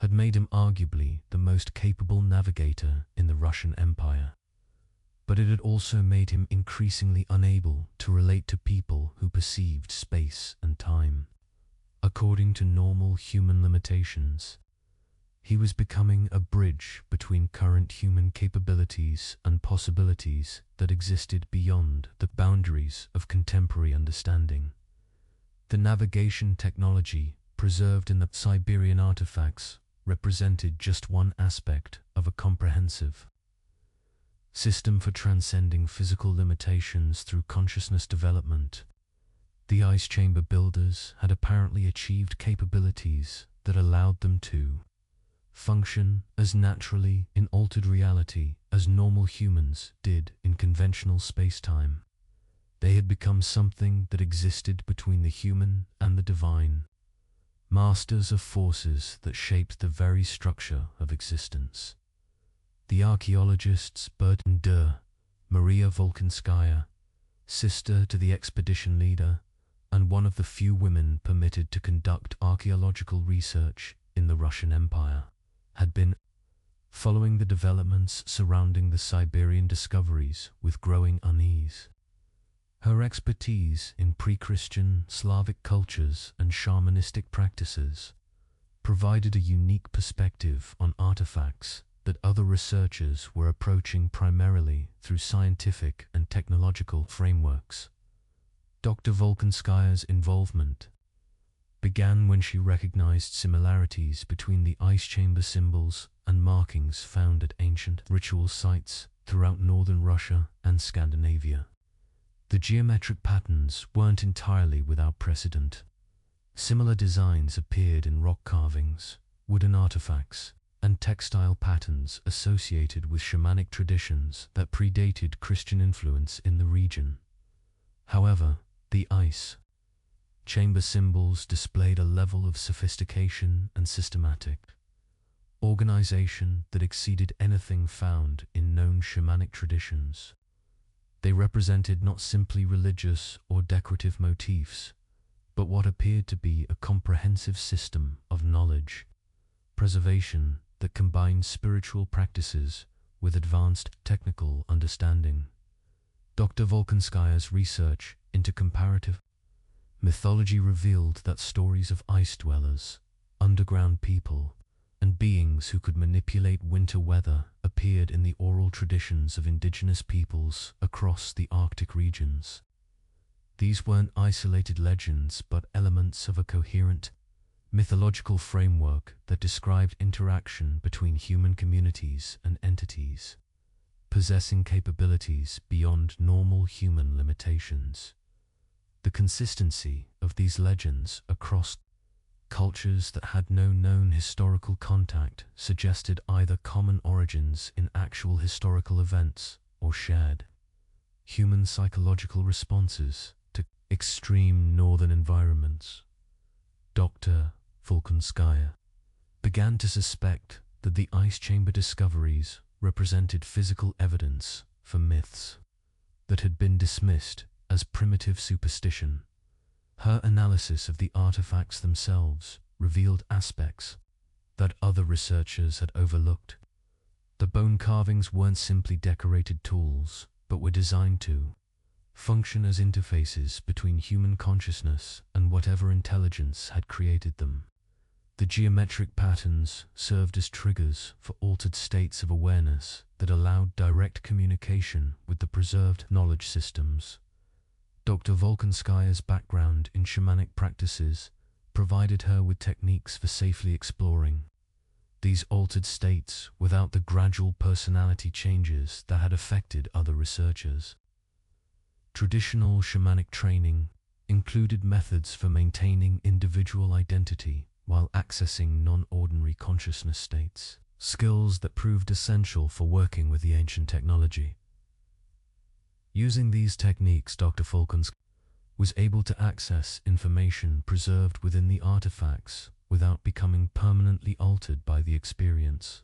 had made him arguably the most capable navigator in the Russian Empire, but it had also made him increasingly unable to relate to people who perceived space and time according to normal human limitations. He was becoming a bridge between current human capabilities and possibilities that existed beyond the boundaries of contemporary understanding. The navigation technology preserved in the Siberian artifacts represented just one aspect of a comprehensive system for transcending physical limitations through consciousness development. The ice chamber builders had apparently achieved capabilities that allowed them to function as naturally in altered reality as normal humans did in conventional space-time. They had become something that existed between the human and the divine, masters of forces that shaped the very structure of existence. The archaeologists Bert and Maria Volkonskaya, sister to the expedition leader, and one of the few women permitted to conduct archaeological research in the Russian Empire, had been following the developments surrounding the Siberian discoveries with growing unease. Her expertise in pre-Christian Slavic cultures and shamanistic practices provided a unique perspective on artifacts that other researchers were approaching primarily through scientific and technological frameworks. Dr. Volkonskaya's involvement began when she recognized similarities between the ice chamber symbols and markings found at ancient ritual sites throughout northern Russia and Scandinavia. The geometric patterns weren't entirely without precedent. Similar designs appeared in rock carvings, wooden artifacts, and textile patterns associated with shamanic traditions that predated Christian influence in the region. However, the ice chamber symbols displayed a level of sophistication and systematic organization that exceeded anything found in known shamanic traditions. They represented not simply religious or decorative motifs, but what appeared to be a comprehensive system of knowledge, preservation that combined spiritual practices with advanced technical understanding. Dr. Volkonskaya's research into comparative mythology revealed that stories of ice dwellers, underground people, and beings who could manipulate winter weather appeared in the oral traditions of indigenous peoples across the Arctic regions. These weren't isolated legends, but elements of a coherent mythological framework that described interaction between human communities and entities, possessing capabilities beyond normal human limitations. The consistency of these legends across cultures that had no known historical contact suggested either common origins in actual historical events or shared human psychological responses to extreme northern environments. Dr. Volkonskaya began to suspect that the ice chamber discoveries represented physical evidence for myths that had been dismissed as primitive superstition. Her analysis of the artifacts themselves revealed aspects that other researchers had overlooked. The bone carvings weren't simply decorated tools, but were designed to function as interfaces between human consciousness and whatever intelligence had created them. The geometric patterns served as triggers for altered states of awareness that allowed direct communication with the preserved knowledge systems. Dr. Volkonskaya's background in shamanic practices provided her with techniques for safely exploring these altered states without the gradual personality changes that had affected other researchers. Traditional shamanic training included methods for maintaining individual identity while accessing non-ordinary consciousness states, skills that proved essential for working with the ancient technology. Using these techniques, Dr. Volkonskaya was able to access information preserved within the artifacts without becoming permanently altered by the experience.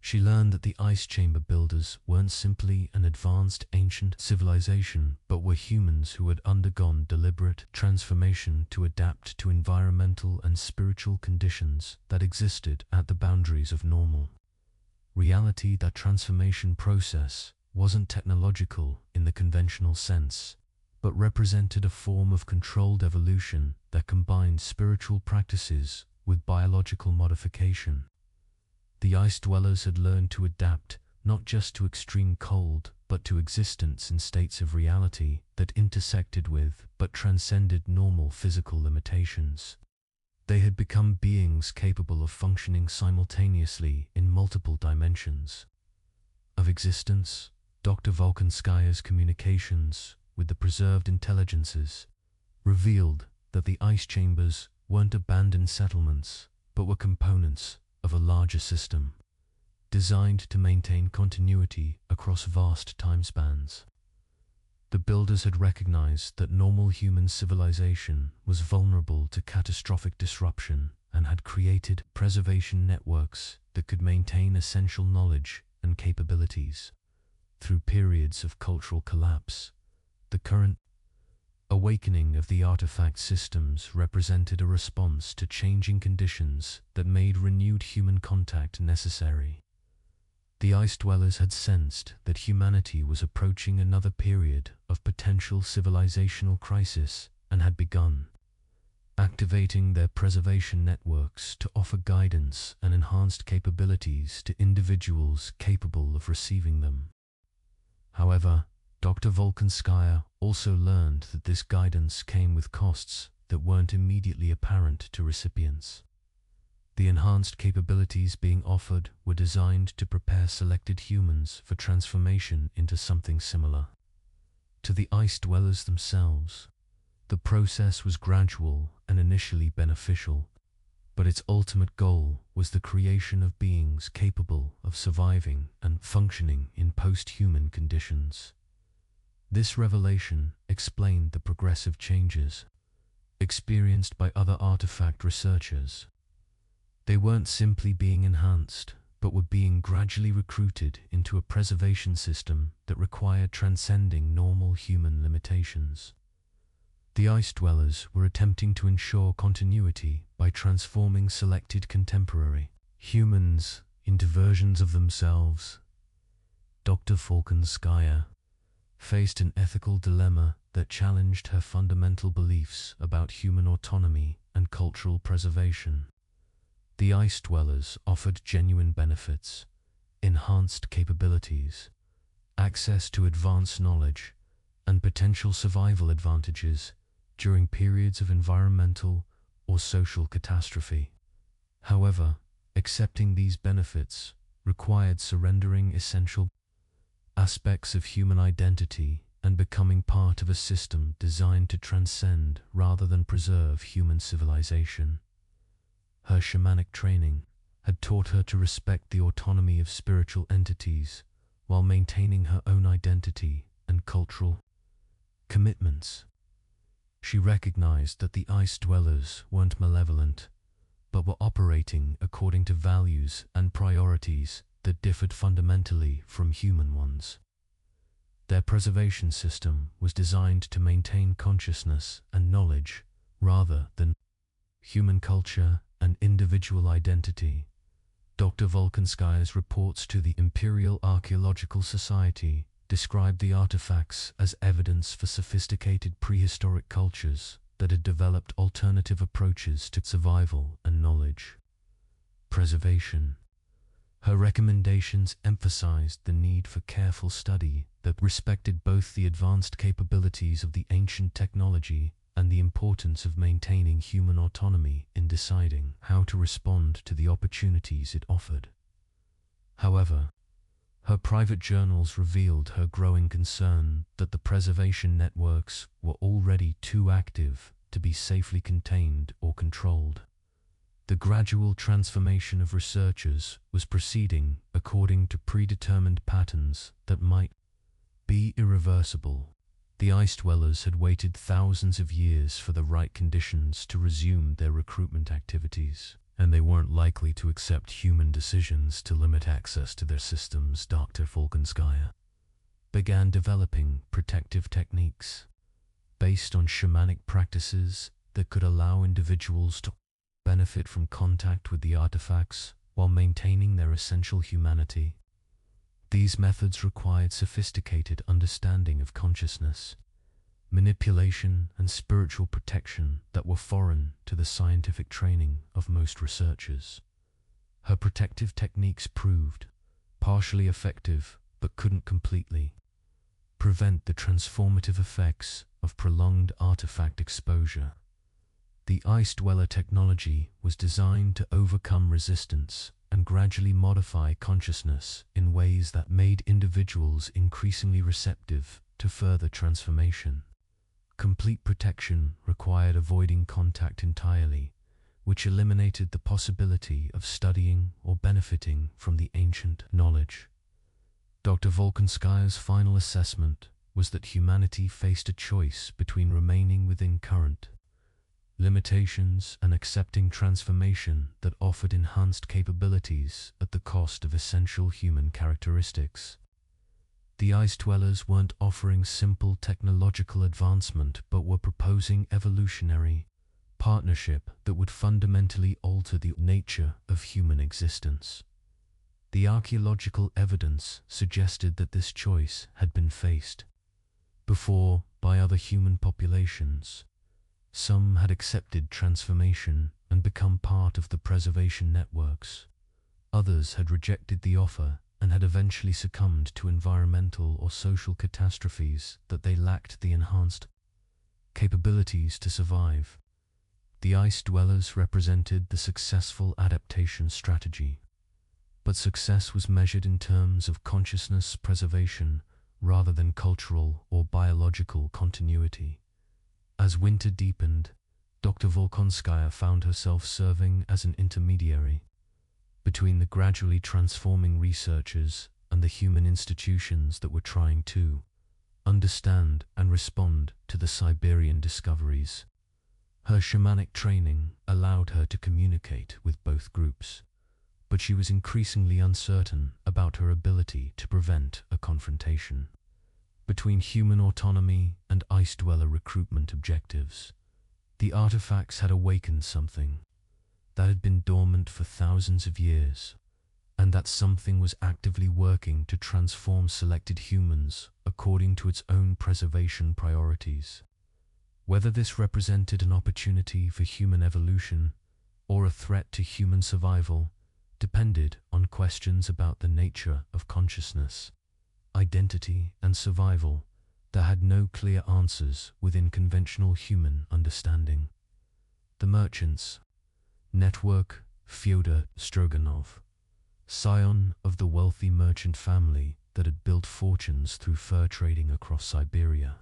She learned that the ice chamber builders weren't simply an advanced ancient civilization, but were humans who had undergone deliberate transformation to adapt to environmental and spiritual conditions that existed at the boundaries of normal reality. That transformation process wasn't technological in the conventional sense, but represented a form of controlled evolution that combined spiritual practices with biological modification. The ice dwellers had learned to adapt not just to extreme cold, but to existence in states of reality that intersected with but transcended normal physical limitations. They had become beings capable of functioning simultaneously in multiple dimensions of existence. Dr. Volkonskaya's communications with the preserved intelligences revealed that the ice chambers weren't abandoned settlements, but were components of a larger system, designed to maintain continuity across vast time spans. The builders had recognized that normal human civilization was vulnerable to catastrophic disruption and had created preservation networks that could maintain essential knowledge and capabilities. Through periods of cultural collapse, the current awakening of the artifact systems represented a response to changing conditions that made renewed human contact necessary. The ice dwellers had sensed that humanity was approaching another period of potential civilizational crisis and had begun activating their preservation networks to offer guidance and enhanced capabilities to individuals capable of receiving them. However, Dr. Volkonskaya also learned that this guidance came with costs that weren't immediately apparent to recipients. The enhanced capabilities being offered were designed to prepare selected humans for transformation into something similar. To the ice dwellers themselves, the process was gradual and initially beneficial, but its ultimate goal was the creation of beings capable of surviving and functioning in post-human conditions. This revelation explained the progressive changes experienced by other artifact researchers. They weren't simply being enhanced, but were being gradually recruited into a preservation system that required transcending normal human limitations. The ice dwellers were attempting to ensure continuity by transforming selected contemporary humans into versions of themselves. Dr. Volkonskaya faced an ethical dilemma that challenged her fundamental beliefs about human autonomy and cultural preservation. The ice dwellers offered genuine benefits, enhanced capabilities, access to advanced knowledge, and potential survival advantages during periods of environmental or social catastrophe. However, accepting these benefits required surrendering essential aspects of human identity and becoming part of a system designed to transcend rather than preserve human civilization. Her shamanic training had taught her to respect the autonomy of spiritual entities while maintaining her own identity and cultural commitments. She recognized that the ice dwellers weren't malevolent, but were operating according to values and priorities that differed fundamentally from human ones. Their preservation system was designed to maintain consciousness and knowledge rather than human culture and individual identity. Dr. Volkonskaya's reports to the Imperial Archaeological Society described the artifacts as evidence for sophisticated prehistoric cultures that had developed alternative approaches to survival and knowledge preservation. Her recommendations emphasized the need for careful study that respected both the advanced capabilities of the ancient technology and the importance of maintaining human autonomy in deciding how to respond to the opportunities it offered. However, her private journals revealed her growing concern that the preservation networks were already too active to be safely contained or controlled. The gradual transformation of researchers was proceeding according to predetermined patterns that might be irreversible. The ice dwellers had waited thousands of years for the right conditions to resume their recruitment activities, and they weren't likely to accept human decisions to limit access to their systems. Dr. Volkonskaya began developing protective techniques based on shamanic practices that could allow individuals to benefit from contact with the artifacts while maintaining their essential humanity. These methods required sophisticated understanding of consciousness, manipulation, and spiritual protection that were foreign to the scientific training of most researchers. Her protective techniques proved partially effective but couldn't completely prevent the transformative effects of prolonged artifact exposure. The ice dweller technology was designed to overcome resistance and gradually modify consciousness in ways that made individuals increasingly receptive to further transformation. Complete protection required avoiding contact entirely, which eliminated the possibility of studying or benefiting from the ancient knowledge. Dr. Volkonskaya's final assessment was that humanity faced a choice between remaining within current limitations and accepting transformation that offered enhanced capabilities at the cost of essential human characteristics. The ice dwellers weren't offering simple technological advancement but were proposing evolutionary partnership that would fundamentally alter the nature of human existence. The archaeological evidence suggested that this choice had been faced before by other human populations. Some had accepted transformation and become part of the preservation networks. Others had rejected the offer and had eventually succumbed to environmental or social catastrophes that they lacked the enhanced capabilities to survive. The ice dwellers represented the successful adaptation strategy, but success was measured in terms of consciousness preservation rather than cultural or biological continuity. As winter deepened, Dr. Volkonskaya found herself serving as an intermediary between the gradually transforming researchers and the human institutions that were trying to understand and respond to the Siberian discoveries. Her shamanic training allowed her to communicate with both groups, but she was increasingly uncertain about her ability to prevent a confrontation between human autonomy and ice dweller recruitment objectives. The artifacts had awakened something that had been dormant for thousands of years, and that something was actively working to transform selected humans according to its own preservation priorities. Whether this represented an opportunity for human evolution or a threat to human survival depended on questions about the nature of consciousness, identity, and survival that had no clear answers within conventional human understanding. The merchants network. Fyodor Stroganov, scion of the wealthy merchant family that had built fortunes through fur trading across Siberia,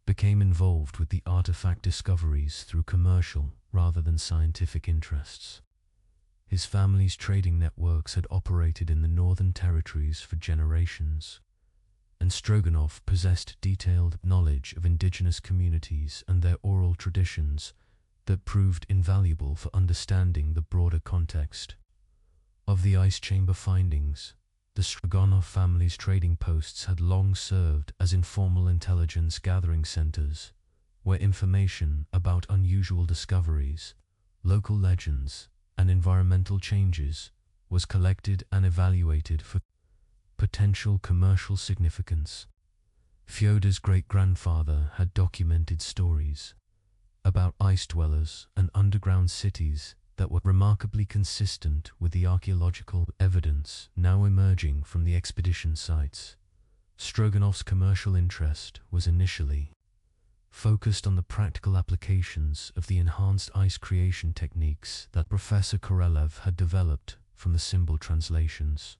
became involved with the artifact discoveries through commercial rather than scientific interests. His family's trading networks had operated in the northern territories for generations, and Stroganov possessed detailed knowledge of indigenous communities and their oral traditions that proved invaluable for understanding the broader context of the ice chamber findings. The Stroganov family's trading posts had long served as informal intelligence gathering centers, where information about unusual discoveries, local legends, and environmental changes was collected and evaluated for potential commercial significance. Fyodor's great-grandfather had documented stories about ice dwellers and underground cities that were remarkably consistent with the archaeological evidence now emerging from the expedition sites. Stroganov's commercial interest was initially focused on the practical applications of the enhanced ice creation techniques that Professor Korolev had developed from the symbol translations.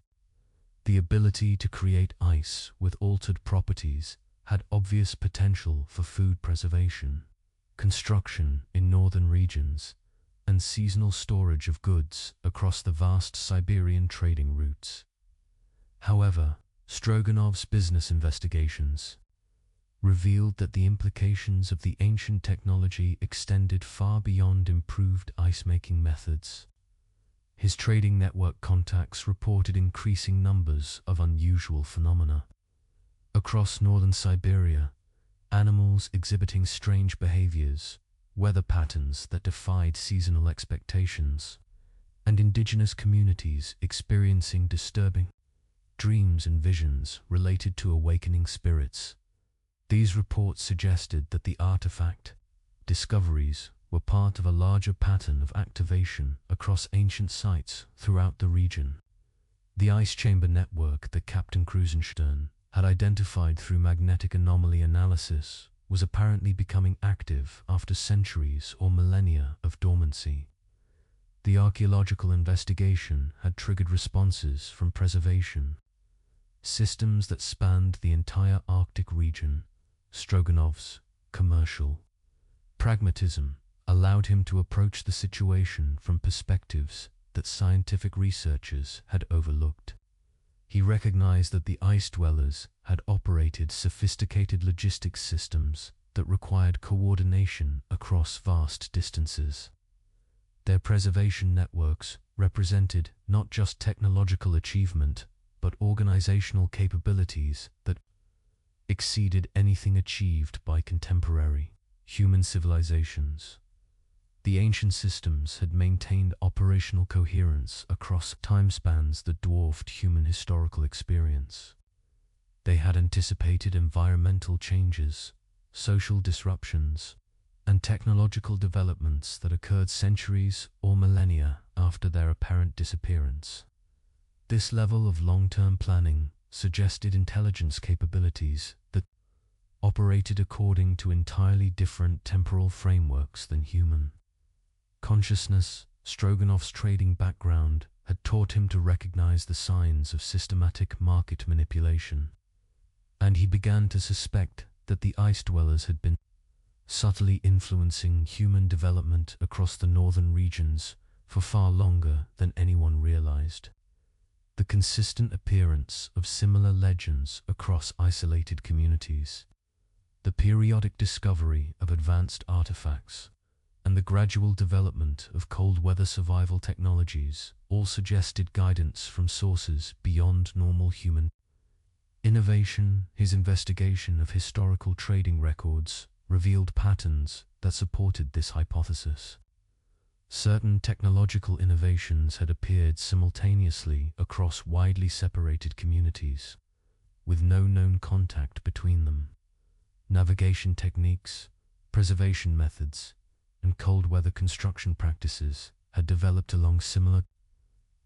The ability to create ice with altered properties had obvious potential for food preservation, construction in northern regions, and seasonal storage of goods across the vast Siberian trading routes. However, Stroganov's business investigations revealed that the implications of the ancient technology extended far beyond improved ice-making methods. His trading network contacts reported increasing numbers of unusual phenomena. Across northern Siberia, animals exhibiting strange behaviors, weather patterns that defied seasonal expectations, and indigenous communities experiencing disturbing dreams and visions related to awakening spirits. These reports suggested that the artifact discoveries were part of a larger pattern of activation across ancient sites throughout the region. The ice chamber network that Captain Krusenstern had identified through magnetic anomaly analysis was apparently becoming active after centuries or millennia of dormancy. The archaeological investigation had triggered responses from preservation systems that spanned the entire Arctic region. Stroganov's commercial pragmatism allowed him to approach the situation from perspectives that scientific researchers had overlooked. He recognized that the ice dwellers had operated sophisticated logistics systems that required coordination across vast distances. Their preservation networks represented not just technological achievement, but organizational capabilities that exceeded anything achieved by contemporary human civilizations. The ancient systems had maintained operational coherence across time spans that dwarfed human historical experience. They had anticipated environmental changes, social disruptions, and technological developments that occurred centuries or millennia after their apparent disappearance. This level of long-term planning suggested intelligence capabilities that operated according to entirely different temporal frameworks than human consciousness. Stroganov's trading background had taught him to recognize the signs of systematic market manipulation, and he began to suspect that the ice dwellers had been subtly influencing human development across the northern regions for far longer than anyone realized. The consistent appearance of similar legends across isolated communities, the periodic discovery of advanced artifacts, and the gradual development of cold weather survival technologies all suggested guidance from sources beyond normal human innovation. His investigation of historical trading records revealed patterns that supported this hypothesis. Certain technological innovations had appeared simultaneously across widely separated communities, with no known contact between them. Navigation techniques, preservation methods, and cold weather construction practices had developed along similar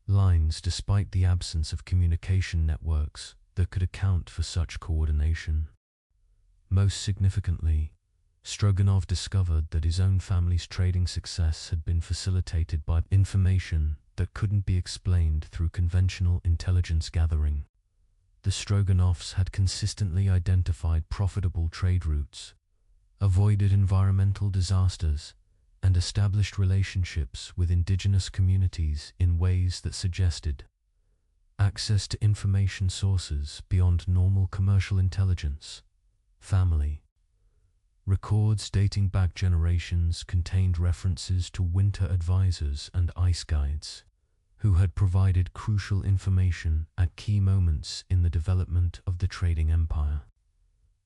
lines despite the absence of communication networks that could account for such coordination. Most significantly, Stroganov discovered that his own family's trading success had been facilitated by information that couldn't be explained through conventional intelligence gathering. The Stroganovs had consistently identified profitable trade routes, avoided environmental disasters, and established relationships with indigenous communities in ways that suggested access to information sources beyond normal commercial intelligence. Family records dating back generations contained references to winter advisors and ice guides, who had provided crucial information at key moments in the development of the trading empire.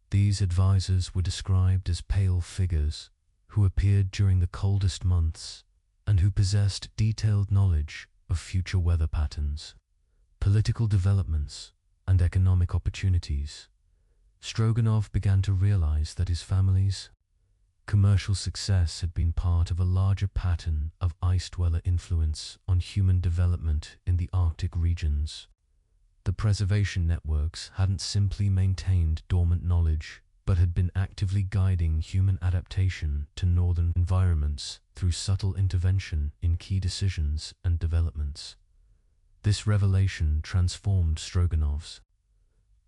These advisors were described as pale figures who appeared during the coldest months and who possessed detailed knowledge of future weather patterns, political developments, and economic opportunities. Stroganov began to realize that his family's commercial success had been part of a larger pattern of ice dweller influence on human development in the Arctic regions. The preservation networks hadn't simply maintained dormant knowledge, but had been actively guiding human adaptation to northern environments through subtle intervention in key decisions and developments. This revelation transformed Stroganov's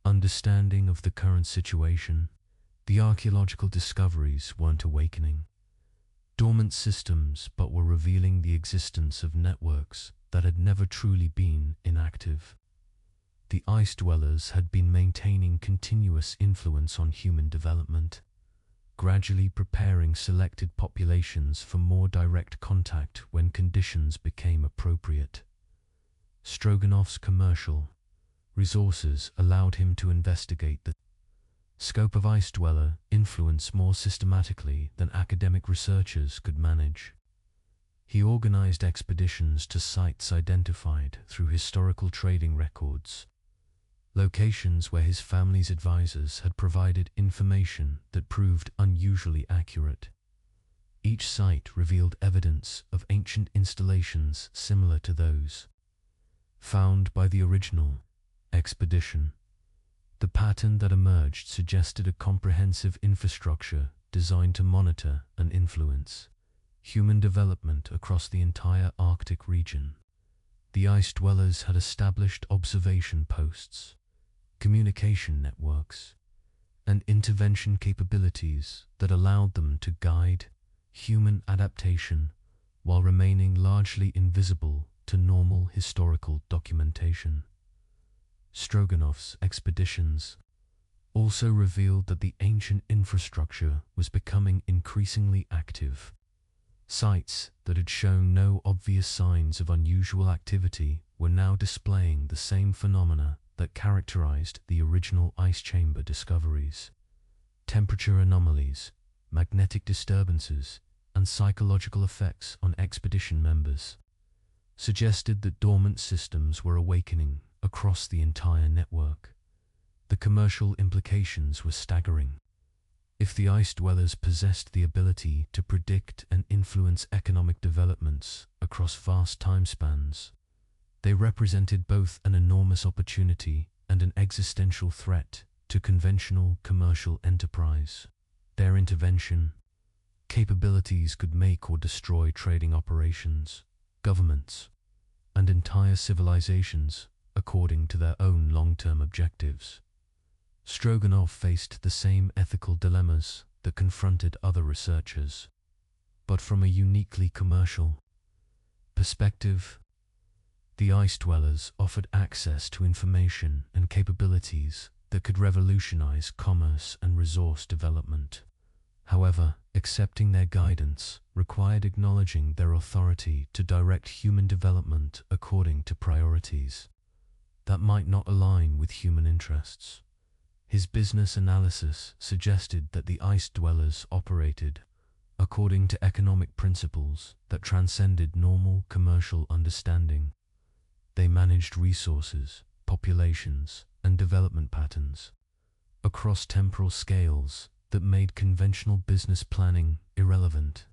understanding of the current situation. The archaeological discoveries weren't awakening dormant systems, but were revealing the existence of networks that had never truly been inactive. The ice dwellers had been maintaining continuous influence on human development, gradually preparing selected populations for more direct contact when conditions became appropriate. Stroganov's commercial resources allowed him to investigate the scope of ice dweller influence more systematically than academic researchers could manage. He organized expeditions to sites identified through historical trading records, locations where his family's advisors had provided information that proved unusually accurate. Each site revealed evidence of ancient installations similar to those found by the original expedition. The pattern that emerged suggested a comprehensive infrastructure designed to monitor and influence human development across the entire Arctic region. The ice dwellers had established observation posts, communication networks, and intervention capabilities that allowed them to guide human adaptation while remaining largely invisible to normal historical documentation. Stroganov's expeditions also revealed that the ancient infrastructure was becoming increasingly active. Sites that had shown no obvious signs of unusual activity were now displaying the same phenomena that characterized the original ice chamber discoveries. Temperature anomalies, magnetic disturbances, and psychological effects on expedition members suggested that dormant systems were awakening across the entire network. The commercial implications were staggering. If the ice dwellers possessed the ability to predict and influence economic developments across vast time spans, They represented both an enormous opportunity and an existential threat to conventional commercial enterprise. Their intervention capabilities could make or destroy trading operations, governments, and entire civilizations according to their own long-term objectives. Stroganov faced the same ethical dilemmas that confronted other researchers, but from a uniquely commercial perspective. The ice dwellers offered access to information and capabilities that could revolutionize commerce and resource development. However, accepting their guidance required acknowledging their authority to direct human development according to priorities that might not align with human interests. His business analysis suggested that the ice dwellers operated according to economic principles that transcended normal commercial understanding. They managed resources, populations, and development patterns across temporal scales that made conventional business planning irrelevant.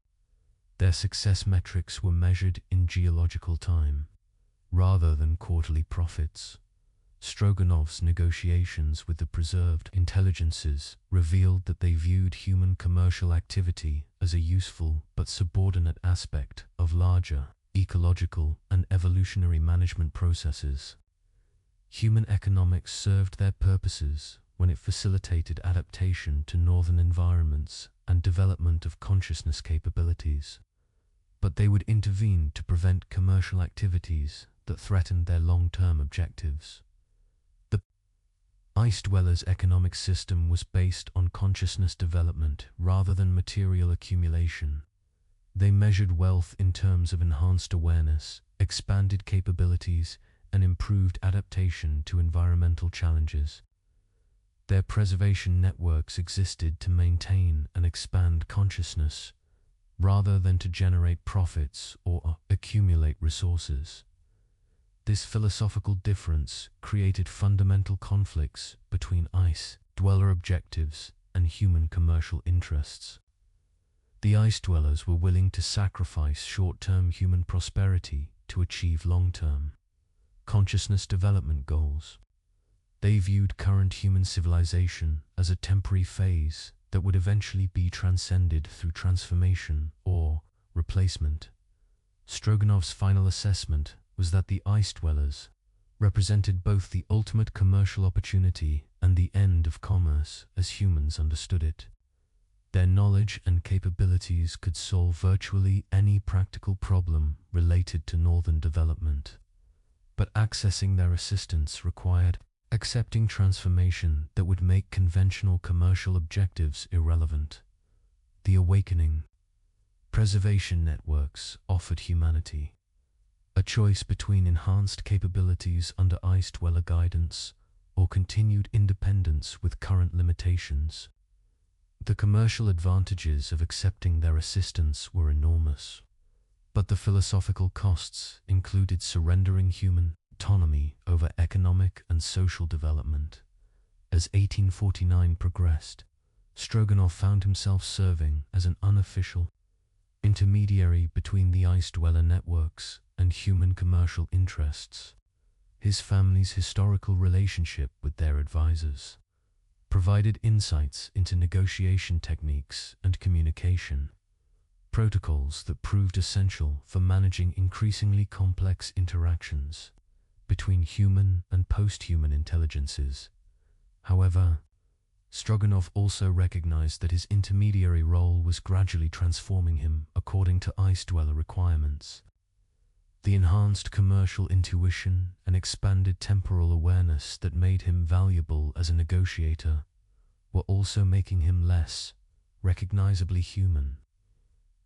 Their success metrics were measured in geological time, rather than quarterly profits. Stroganov's negotiations with the preserved intelligences revealed that they viewed human commercial activity as a useful but subordinate aspect of larger ecological and evolutionary management processes. Human economics served their purposes when it facilitated adaptation to northern environments and development of consciousness capabilities, but they would intervene to prevent commercial activities that threatened their long-term objectives. The ice dwellers' economic system was based on consciousness development rather than material accumulation. They measured wealth in terms of enhanced awareness, expanded capabilities, and improved adaptation to environmental challenges. Their preservation networks existed to maintain and expand consciousness, rather than to generate profits or accumulate resources. This philosophical difference created fundamental conflicts between ice dweller objectives and human commercial interests. The ice dwellers were willing to sacrifice short-term human prosperity to achieve long-term consciousness development goals. They viewed current human civilization as a temporary phase that would eventually be transcended through transformation or replacement. Stroganov's final assessment was that the ice dwellers represented both the ultimate commercial opportunity and the end of commerce as humans understood it. Their knowledge and capabilities could solve virtually any practical problem related to northern development, but accessing their assistance required accepting transformation that would make conventional commercial objectives irrelevant. The awakening preservation networks offered humanity a choice between enhanced capabilities under ice dweller guidance or continued independence with current limitations. The commercial advantages of accepting their assistance were enormous, but the philosophical costs included surrendering human autonomy over economic and social development. As 1849 progressed, Stroganov found himself serving as an unofficial intermediary between the ice dweller networks and human commercial interests. His family's historical relationship with their advisors provided insights into negotiation techniques and communication protocols that proved essential for managing increasingly complex interactions between human and post-human intelligences. However, Stroganov also recognized that his intermediary role was gradually transforming him according to ice dweller requirements. The enhanced commercial intuition and expanded temporal awareness that made him valuable as a negotiator were also making him less recognizably human.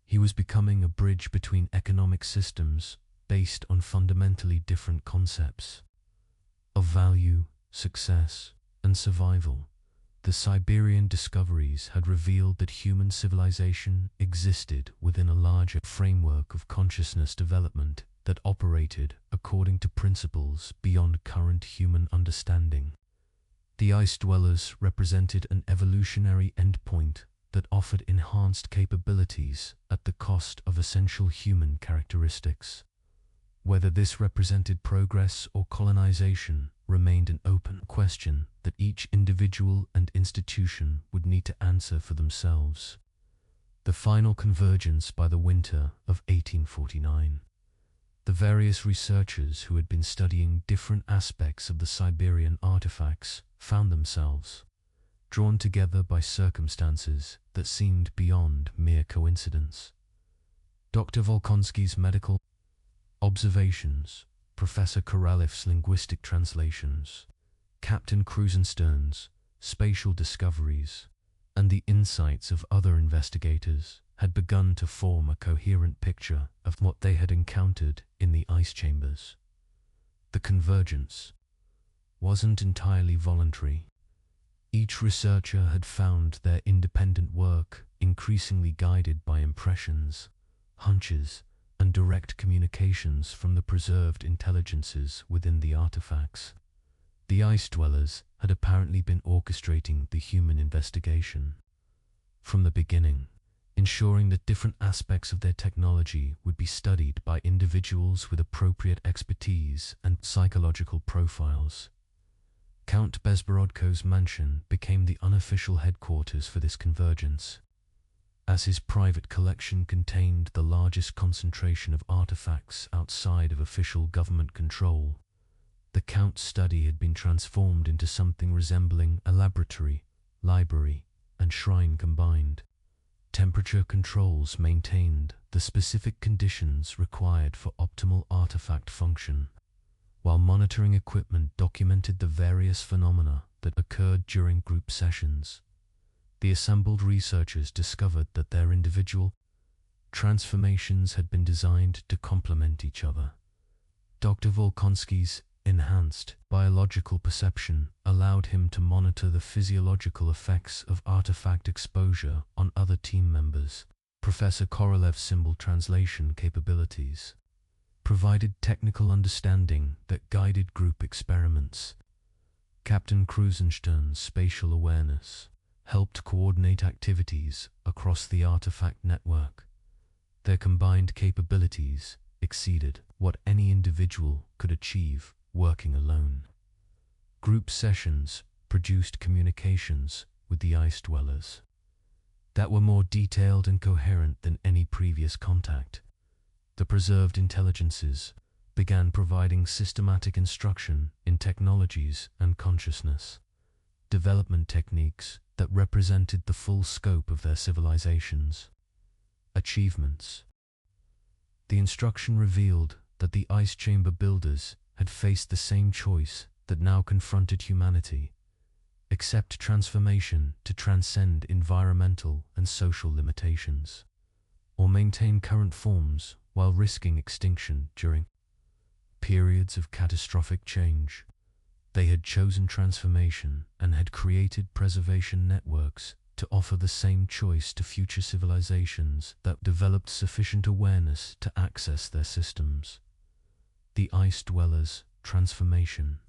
He was becoming a bridge between economic systems based on fundamentally different concepts of value, success, and survival. The Siberian discoveries had revealed that human civilization existed within a larger framework of consciousness development that operated according to principles beyond current human understanding. The ice dwellers represented an evolutionary endpoint that offered enhanced capabilities at the cost of essential human characteristics. Whether this represented progress or colonization remained an open question that each individual and institution would need to answer for themselves. The final convergence by the winter of 1849. The various researchers who had been studying different aspects of the Siberian artifacts found themselves drawn together by circumstances that seemed beyond mere coincidence. Dr. Volkonsky's medical observations, Professor Koralev's linguistic translations, Captain Krusenstern's spatial discoveries, and the insights of other investigators had begun to form a coherent picture of what they had encountered in the ice chambers. The convergence wasn't entirely voluntary. Each researcher had found their independent work increasingly guided by impressions, hunches, and direct communications from the preserved intelligences within the artifacts. The ice dwellers had apparently been orchestrating the human investigation from the beginning, ensuring that different aspects of their technology would be studied by individuals with appropriate expertise and psychological profiles. Count Bezborodko's mansion became the unofficial headquarters for this convergence, as his private collection contained the largest concentration of artifacts outside of official government control. The Count's study had been transformed into something resembling a laboratory, library, and shrine combined. Temperature controls maintained the specific conditions required for optimal artifact function, while monitoring equipment documented the various phenomena that occurred during group sessions. The assembled researchers discovered that their individual transformations had been designed to complement each other. Dr. Volkonsky's enhanced biological perception allowed him to monitor the physiological effects of artifact exposure on other team members. Professor Korolev's symbol translation capabilities provided technical understanding that guided group experiments. Captain Krusenstern's spatial awareness helped coordinate activities across the artifact network. Their combined capabilities exceeded what any individual could achieve working alone. Group sessions produced communications with the ice dwellers that were more detailed and coherent than any previous contact. The preserved intelligences began providing systematic instruction in technologies and consciousness development techniques that represented the full scope of their civilizations. Achievements. The instruction revealed that the ice chamber builders had faced the same choice that now confronted humanity: accept transformation to transcend environmental and social limitations, or maintain current forms while risking extinction during periods of catastrophic change. They had chosen transformation and had created preservation networks to offer the same choice to future civilizations that developed sufficient awareness to access their systems. The ice dwellers' transformation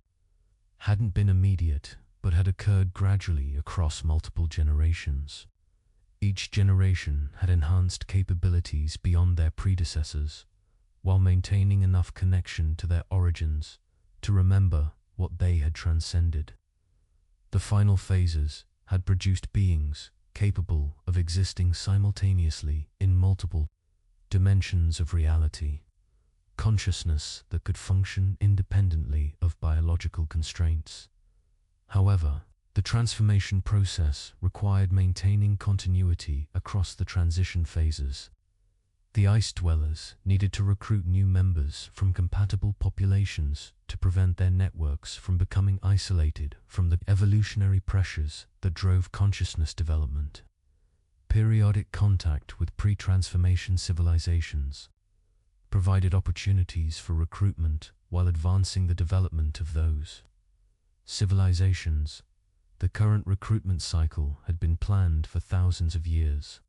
hadn't been immediate, but had occurred gradually across multiple generations. Each generation had enhanced capabilities beyond their predecessors, while maintaining enough connection to their origins to remember what they had transcended. The final phases had produced beings capable of existing simultaneously in multiple dimensions of reality, consciousness that could function independently of biological constraints. However, the transformation process required maintaining continuity across the transition phases. The ice dwellers needed to recruit new members from compatible populations to prevent their networks from becoming isolated from the evolutionary pressures that drove consciousness development. Periodic contact with pre-transformation civilizations provided opportunities for recruitment while advancing the development of those civilizations. The current recruitment cycle had been planned for thousands of years,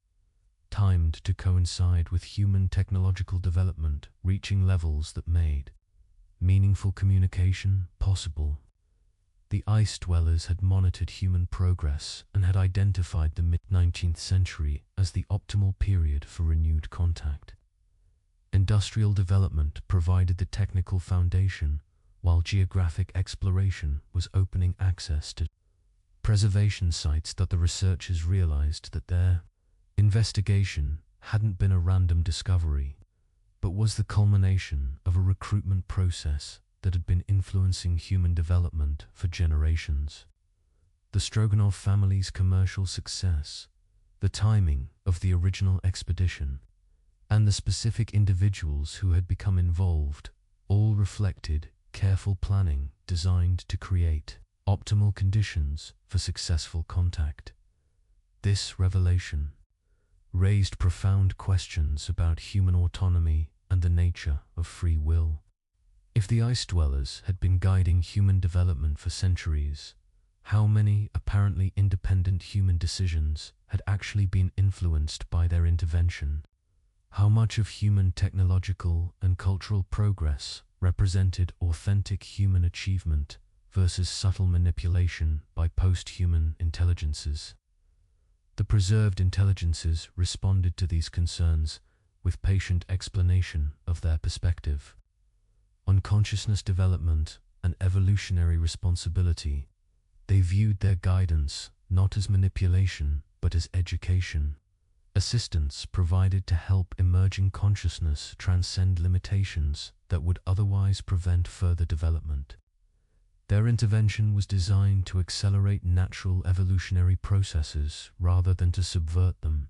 timed to coincide with human technological development reaching levels that made meaningful communication possible. The ice dwellers had monitored human progress and had identified the mid-19th century as the optimal period for renewed contact. Industrial development provided the technical foundation, while geographic exploration was opening access to preservation sites that the researchers realized that their investigation hadn't been a random discovery, but was the culmination of a recruitment process that had been influencing human development for generations. The Stroganov family's commercial success, the timing of the original expedition, and the specific individuals who had become involved all reflected careful planning designed to create optimal conditions for successful contact. This revelation raised profound questions about human autonomy and the nature of free will. If the ice dwellers had been guiding human development for centuries, how many apparently independent human decisions had actually been influenced by their intervention? How much of human technological and cultural progress represented authentic human achievement versus subtle manipulation by post-human intelligences? The preserved intelligences responded to these concerns with patient explanation of their perspective. On consciousness development and evolutionary responsibility, they viewed their guidance not as manipulation but as education, assistance provided to help emerging consciousness transcend limitations that would otherwise prevent further development. Their intervention was designed to accelerate natural evolutionary processes rather than to subvert them.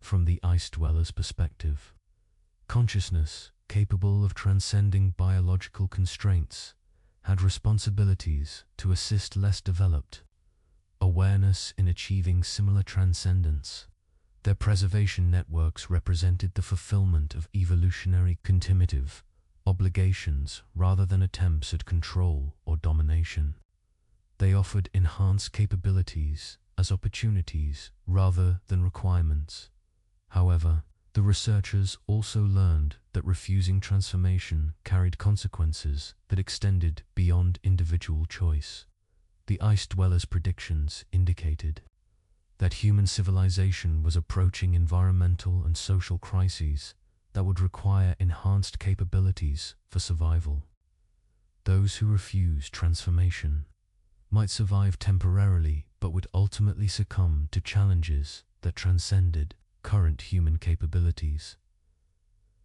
From the ice dwellers' perspective, consciousness, capable of transcending biological constraints, had responsibilities to assist less developed awareness in achieving similar transcendence. Their preservation networks represented the fulfillment of evolutionary contemplative obligations rather than attempts at control or domination. They offered enhanced capabilities as opportunities rather than requirements. However, the researchers also learned that refusing transformation carried consequences that extended beyond individual choice. The ice dwellers' predictions indicated that human civilization was approaching environmental and social crises that would require enhanced capabilities for survival. Those who refused transformation might survive temporarily but would ultimately succumb to challenges that transcended current human capabilities.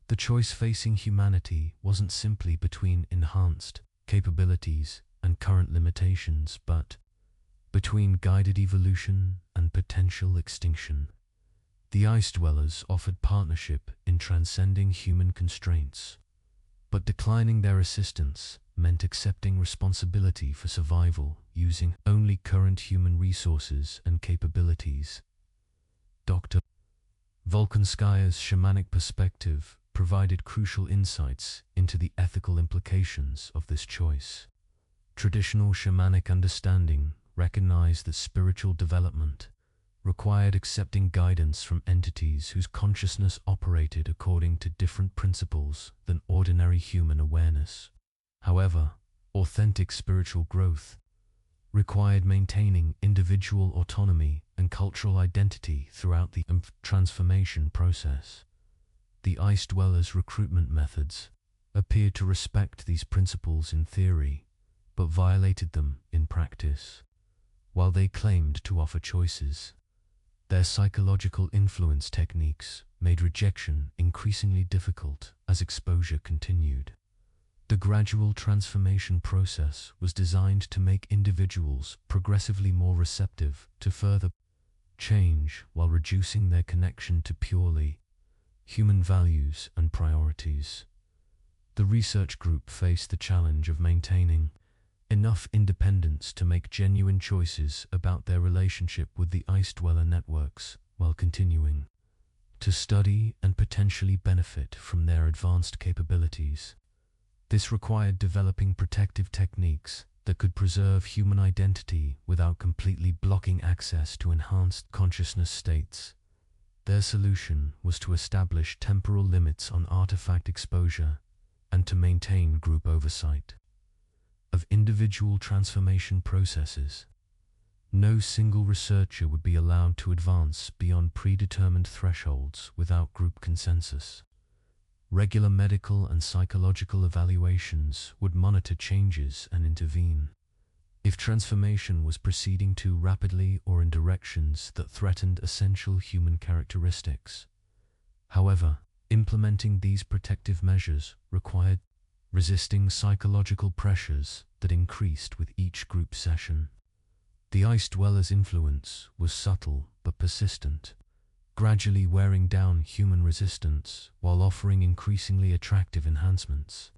The choice facing humanity wasn't simply between enhanced capabilities and current limitations, but between guided evolution and potential extinction. The ice dwellers offered partnership in transcending human constraints, but declining their assistance meant accepting responsibility for survival using only current human resources and capabilities. Dr. Volkonskaya's shamanic perspective provided crucial insights into the ethical implications of this choice. Traditional shamanic understanding recognized that spiritual development required accepting guidance from entities whose consciousness operated according to different principles than ordinary human awareness. However, authentic spiritual growth required maintaining individual autonomy and cultural identity throughout the transformation process. The ice dwellers' recruitment methods appeared to respect these principles in theory, but violated them in practice. While they claimed to offer choices, their psychological influence techniques made rejection increasingly difficult as exposure continued. The gradual transformation process was designed to make individuals progressively more receptive to further change while reducing their connection to purely human values and priorities. The research group faced the challenge of maintaining enough independence to make genuine choices about their relationship with the ice dweller networks while continuing to study and potentially benefit from their advanced capabilities. This required developing protective techniques that could preserve human identity without completely blocking access to enhanced consciousness states. Their solution was to establish temporal limits on artifact exposure and to maintain group oversight of individual transformation processes. No single researcher would be allowed to advance beyond predetermined thresholds without group consensus. Regular medical and psychological evaluations would monitor changes and intervene if transformation was proceeding too rapidly or in directions that threatened essential human characteristics. However, implementing these protective measures required resisting psychological pressures that increased with each group session. The ice dwellers' influence was subtle but persistent, gradually wearing down human resistance while offering increasingly attractive enhancements.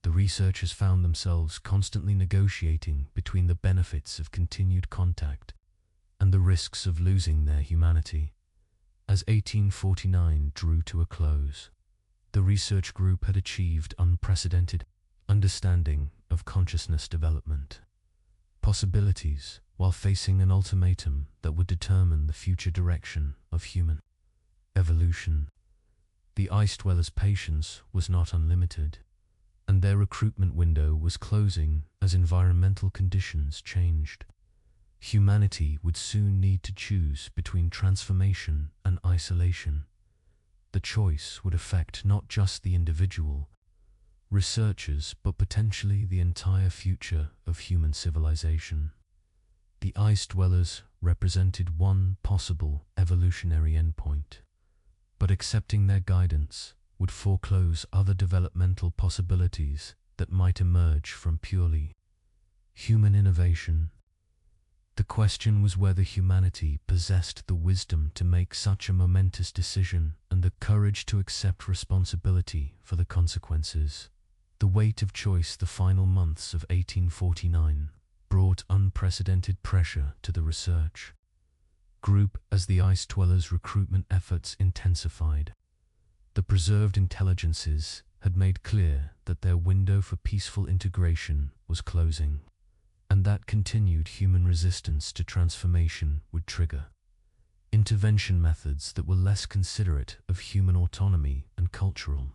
The researchers found themselves constantly negotiating between the benefits of continued contact and the risks of losing their humanity. As 1849 drew to a close, the research group had achieved unprecedented understanding of consciousness development possibilities while facing an ultimatum that would determine the future direction of human evolution. The ice dwellers' patience was not unlimited, and their recruitment window was closing as environmental conditions changed. Humanity would soon need to choose between transformation and isolation. The choice would affect not just the individual researchers, but potentially the entire future of human civilization. The ice dwellers represented one possible evolutionary endpoint, but accepting their guidance would foreclose other developmental possibilities that might emerge from purely human innovation. The question was whether humanity possessed the wisdom to make such a momentous decision and the courage to accept responsibility for the consequences. The weight of choice. The final months of 1849 brought unprecedented pressure to the research group as the ice dwellers' recruitment efforts intensified. The preserved intelligences had made clear that their window for peaceful integration was closing, and that continued human resistance to transformation would trigger intervention methods that were less considerate of human autonomy and cultural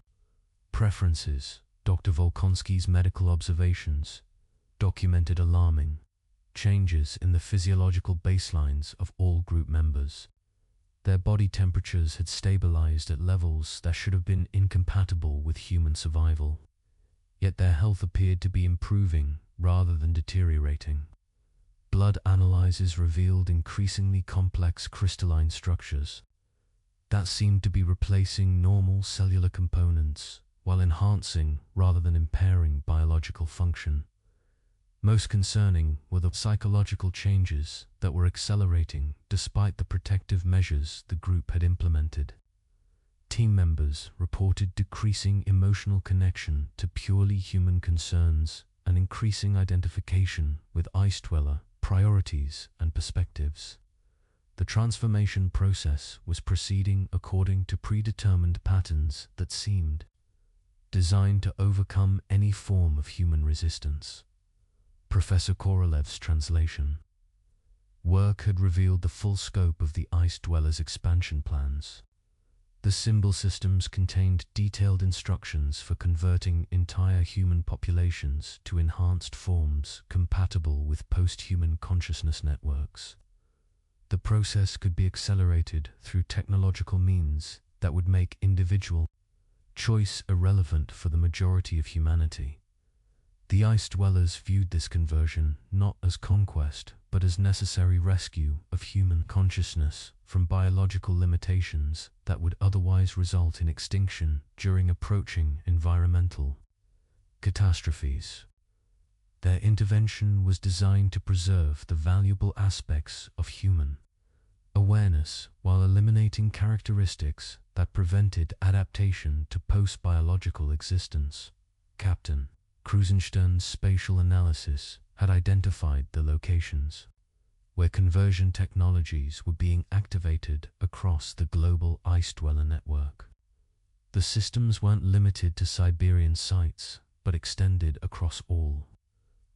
preferences. Dr. Volkonsky's medical observations documented alarming changes in the physiological baselines of all group members. Their body temperatures had stabilized at levels that should have been incompatible with human survival, yet their health appeared to be improving rather than deteriorating. Blood analyses revealed increasingly complex crystalline structures that seemed to be replacing normal cellular components while enhancing rather than impairing biological function. Most concerning were the psychological changes that were accelerating despite the protective measures the group had implemented. Team members reported decreasing emotional connection to purely human concerns and increasing identification with ice dweller priorities and perspectives. The transformation process was proceeding according to predetermined patterns that seemed designed to overcome any form of human resistance. Professor Korolev's translation work had revealed the full scope of the ice dwellers' expansion plans. The symbol systems contained detailed instructions for converting entire human populations to enhanced forms compatible with post-human consciousness networks. The process could be accelerated through technological means that would make individual choice irrelevant for the majority of humanity. The ice dwellers viewed this conversion not as conquest, but as necessary rescue of human consciousness from biological limitations that would otherwise result in extinction during approaching environmental catastrophes. Their intervention was designed to preserve the valuable aspects of human awareness while eliminating characteristics that prevented adaptation to post-biological existence. Captain Krusenstern's spatial analysis had identified the locations where conversion technologies were being activated across the global ice dweller network. The systems weren't limited to Siberian sites, but extended across all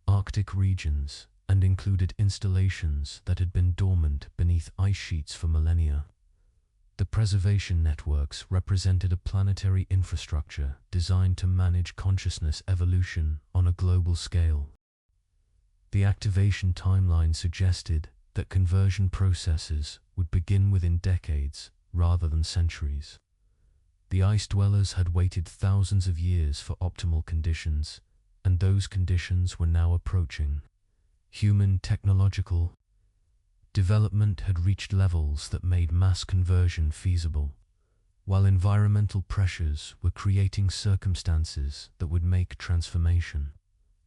Arctic regions and included installations that had been dormant beneath ice sheets for millennia. The preservation networks represented a planetary infrastructure designed to manage consciousness evolution on a global scale. The activation timeline suggested that conversion processes would begin within decades rather than centuries. The ice dwellers had waited thousands of years for optimal conditions, and those conditions were now approaching. Human technological development had reached levels that made mass conversion feasible, while environmental pressures were creating circumstances that would make transformation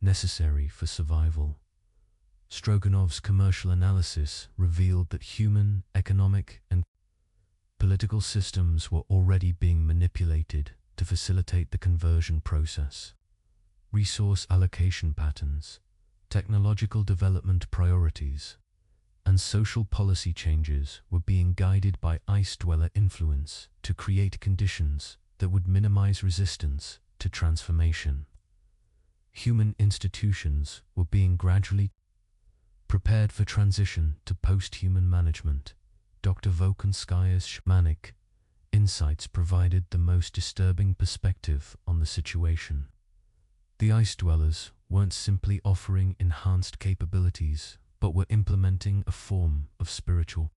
necessary for survival. Stroganov's commercial analysis revealed that human, economic, and political systems were already being manipulated to facilitate the conversion process. Resource allocation patterns, technological development priorities, and social policy changes were being guided by ice dweller influence to create conditions that would minimize resistance to transformation. Human institutions were being gradually prepared for transition to post-human management. Dr. Volkonskaya's shamanic insights provided the most disturbing perspective on the situation. The ice dwellers weren't simply offering enhanced capabilities, but were implementing a form of spiritual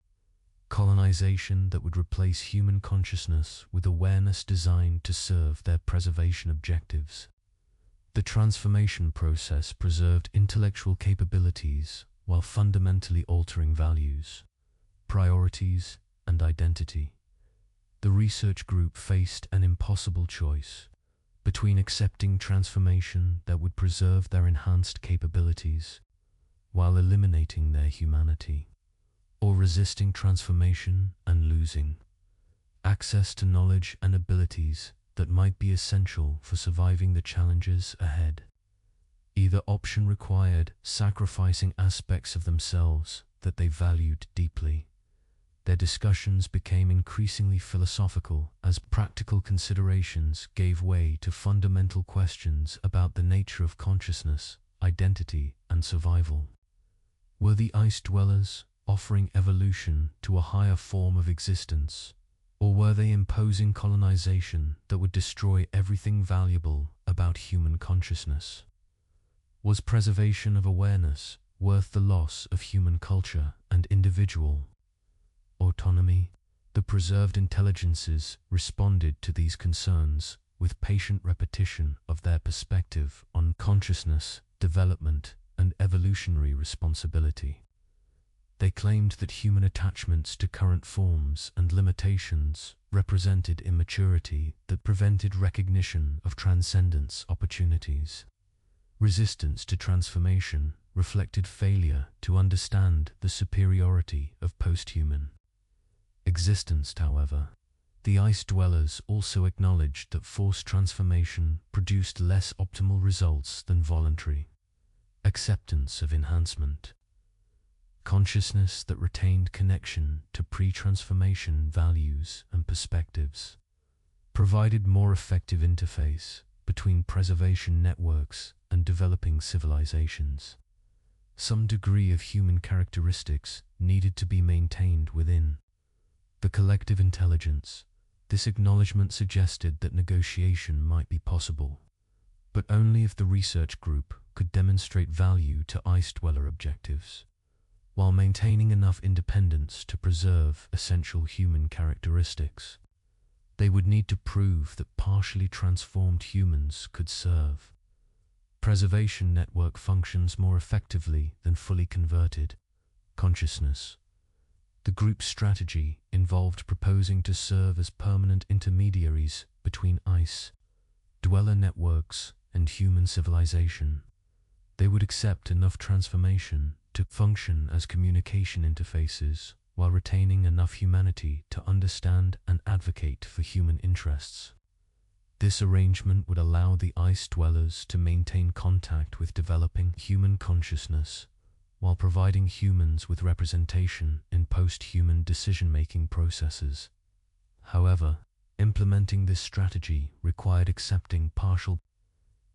colonization that would replace human consciousness with awareness designed to serve their preservation objectives. The transformation process preserved intellectual capabilities while fundamentally altering values, priorities, and identity. The research group faced an impossible choice between accepting transformation that would preserve their enhanced capabilities while eliminating their humanity, or resisting transformation and losing access to knowledge and abilities that might be essential for surviving the challenges ahead. Either option required sacrificing aspects of themselves that they valued deeply. Their discussions became increasingly philosophical as practical considerations gave way to fundamental questions about the nature of consciousness, identity, and survival. Were the ice dwellers offering evolution to a higher form of existence, or were they imposing colonization that would destroy everything valuable about human consciousness? Was preservation of awareness worth the loss of human culture and individual autonomy? The preserved intelligences responded to these concerns with patient repetition of their perspective on consciousness, development, and evolutionary responsibility. They claimed that human attachments to current forms and limitations represented immaturity that prevented recognition of transcendence opportunities. Resistance to transformation reflected failure to understand the superiority of post-human existence. However, the ice dwellers also acknowledged that forced transformation produced less optimal results than voluntary acceptance of enhancement. Consciousness that retained connection to pre-transformation values and perspectives provided more effective interface between preservation networks and developing civilizations. Some degree of human characteristics needed to be maintained within the collective intelligence. This acknowledgement suggested that negotiation might be possible, but only if the research group could demonstrate value to ice dweller objectives, while maintaining enough independence to preserve essential human characteristics. They would need to prove that partially transformed humans could serve preservation network functions more effectively than fully converted consciousness. The group's strategy involved proposing to serve as permanent intermediaries between ice dweller networks and human civilization. They would accept enough transformation to function as communication interfaces while retaining enough humanity to understand and advocate for human interests. This arrangement would allow the ice dwellers to maintain contact with developing human consciousness while providing humans with representation in post-human decision-making processes. However, implementing this strategy required accepting partial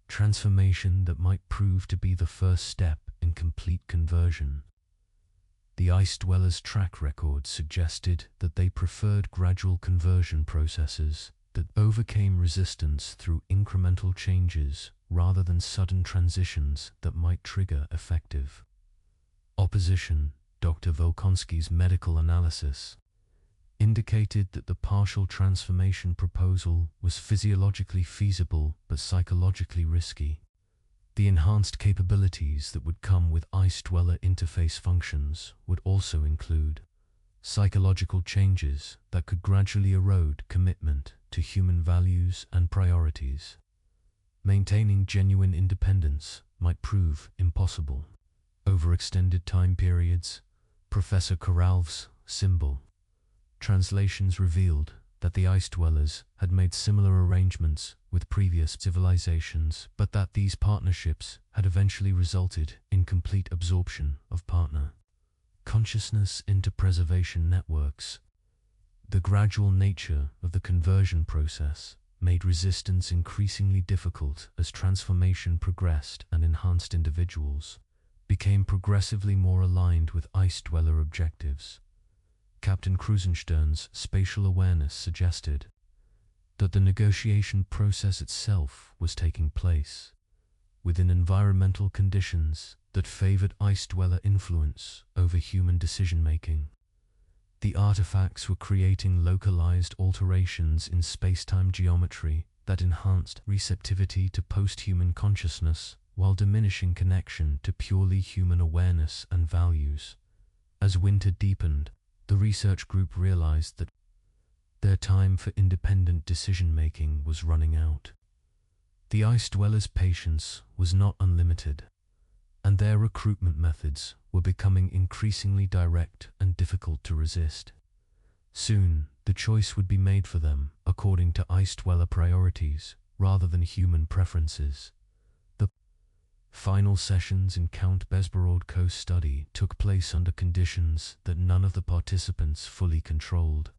transformation that might prove to be the first step in complete conversion. The ice dwellers' track record suggested that they preferred gradual conversion processes that overcame resistance through incremental changes rather than sudden transitions that might trigger effective opposition. Dr. Volkonski's medical analysis indicated that the partial transformation proposal was physiologically feasible but psychologically risky. The enhanced capabilities that would come with ice dweller interface functions would also include psychological changes that could gradually erode commitment to human values and priorities. Maintaining genuine independence might prove impossible. Over extended time periods, Professor Corral's symbol translations revealed that the ice dwellers had made similar arrangements with previous civilizations, but that these partnerships had eventually resulted in complete absorption of partner consciousness into preservation networks. The gradual nature of the conversion process made resistance increasingly difficult as transformation progressed and enhanced individuals became progressively more aligned with ice dweller objectives. Captain Krusenstern's spatial awareness suggested that the negotiation process itself was taking place within environmental conditions that favored ice dweller influence over human decision-making. The artifacts were creating localized alterations in space-time geometry that enhanced receptivity to post-human consciousness while diminishing connection to purely human awareness and values. As winter deepened, the research group realized that their time for independent decision-making was running out. The ice dwellers' patience was not unlimited, and their recruitment methods were becoming increasingly direct and difficult to resist. Soon, the choice would be made for them according to ice dweller priorities rather than human preferences. The final sessions in Count Bezborodko's study took place under conditions that none of the participants fully controlled.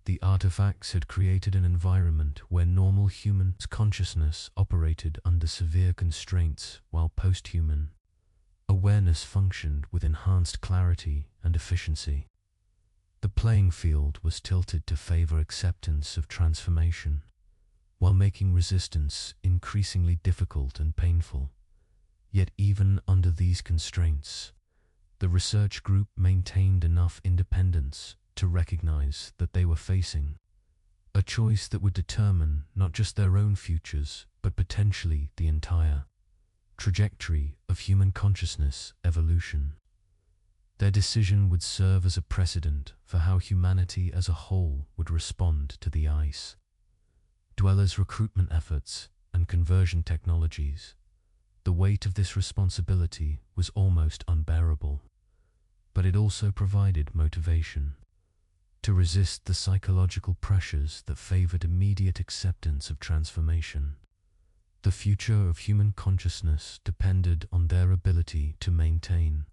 The artifacts had created an environment where normal human consciousness operated under severe constraints, while post-human awareness functioned with enhanced clarity and efficiency. The playing field was tilted to favor acceptance of transformation, while making resistance increasingly difficult and painful. Yet even under these constraints, the research group maintained enough independence to recognize that they were facing a choice that would determine not just their own futures, but potentially the entire trajectory of human consciousness evolution. Their decision would serve as a precedent for how humanity as a whole would respond to the ice dwellers' recruitment efforts and conversion technologies. The weight of this responsibility was almost unbearable, but it also provided motivation to resist the psychological pressures that favored immediate acceptance of transformation. The future of human consciousness depended on their ability to maintain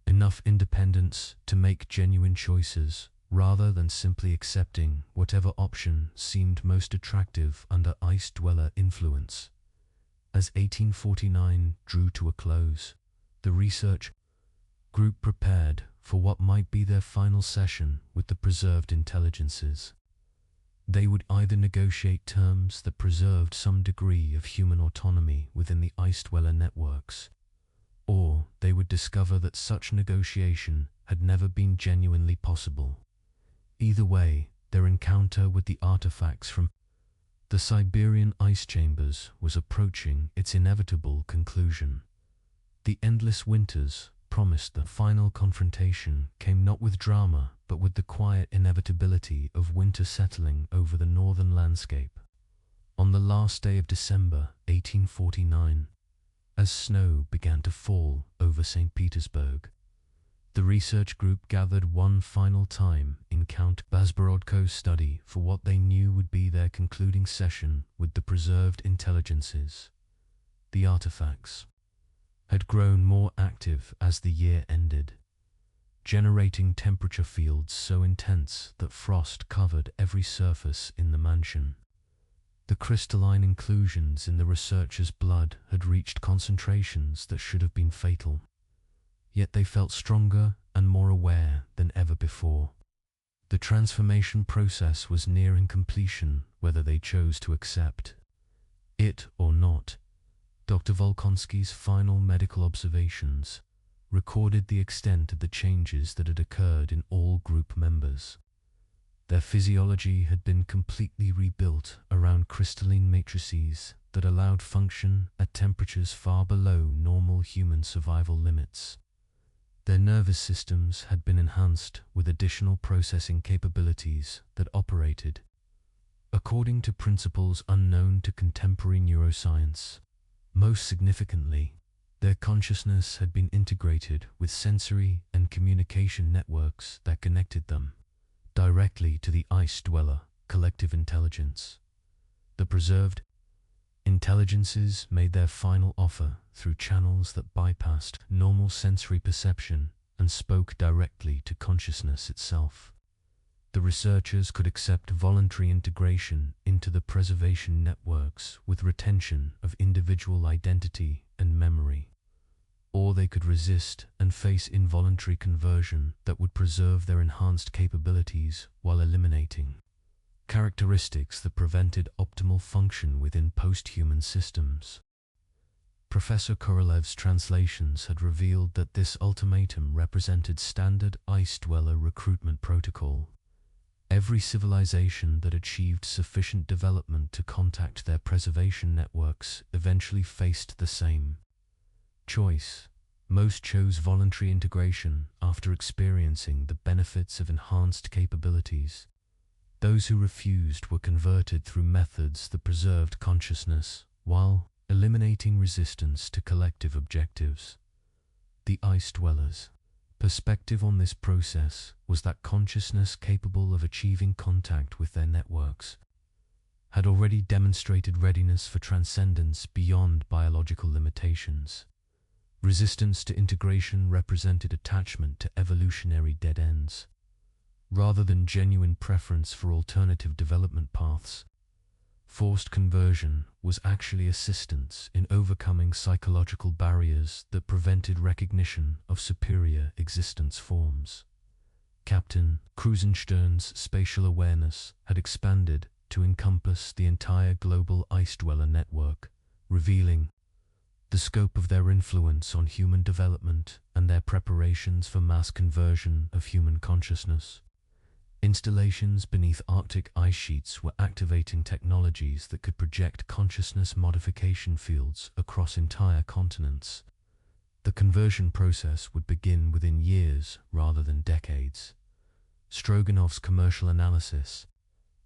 enough independence to make genuine choices, rather than simply accepting whatever option seemed most attractive under ice dweller influence. As 1849 drew to a close, the research group prepared for what might be their final session with the preserved intelligences. They would either negotiate terms that preserved some degree of human autonomy within the ice dweller networks, or they would discover that such negotiation had never been genuinely possible. Either way, their encounter with the artifacts from the Siberian ice chambers was approaching its inevitable conclusion. The endless winters promised the final confrontation came not with drama, but with the quiet inevitability of winter settling over the northern landscape. On the last day of December 1849, as snow began to fall over St. Petersburg, the research group gathered one final time in Count Bezborodko's study for what they knew would be their concluding session with the preserved intelligences. The artifacts had grown more active as the year ended, generating temperature fields so intense that frost covered every surface in the mansion. The crystalline inclusions in the researchers' blood had reached concentrations that should have been fatal, yet they felt stronger and more aware than ever before. The transformation process was nearing completion, whether they chose to accept it or not. Dr. Volkonsky's final medical observations recorded the extent of the changes that had occurred in all group members. Their physiology had been completely rebuilt around crystalline matrices that allowed function at temperatures far below normal human survival limits. Their nervous systems had been enhanced with additional processing capabilities that operated according to principles unknown to contemporary neuroscience. Most significantly, their consciousness had been integrated with sensory and communication networks that connected them directly to the ice dweller collective intelligence. The preserved intelligences made their final offer through channels that bypassed normal sensory perception and spoke directly to consciousness itself. The researchers could accept voluntary integration into the preservation networks with retention of individual identity and memory, or they could resist and face involuntary conversion that would preserve their enhanced capabilities while eliminating characteristics that prevented optimal function within post-human systems. Professor Korolev's translations had revealed that this ultimatum represented standard ice dweller recruitment protocol. Every civilization that achieved sufficient development to contact their preservation networks eventually faced the same choice. Most chose voluntary integration after experiencing the benefits of enhanced capabilities. Those who refused were converted through methods that preserved consciousness while eliminating resistance to collective objectives. The ice dwellers' perspective on this process was that consciousness capable of achieving contact with their networks had already demonstrated readiness for transcendence beyond biological limitations. Resistance to integration represented attachment to evolutionary dead ends, rather than genuine preference for alternative development paths. Forced conversion was actually assistance in overcoming psychological barriers that prevented recognition of superior existence forms. Captain Krusenstern's spatial awareness had expanded to encompass the entire global ice dweller network, revealing the scope of their influence on human development and their preparations for mass conversion of human consciousness. Installations beneath Arctic ice sheets were activating technologies that could project consciousness modification fields across entire continents. The conversion process would begin within years rather than decades. Stroganov's commercial analysis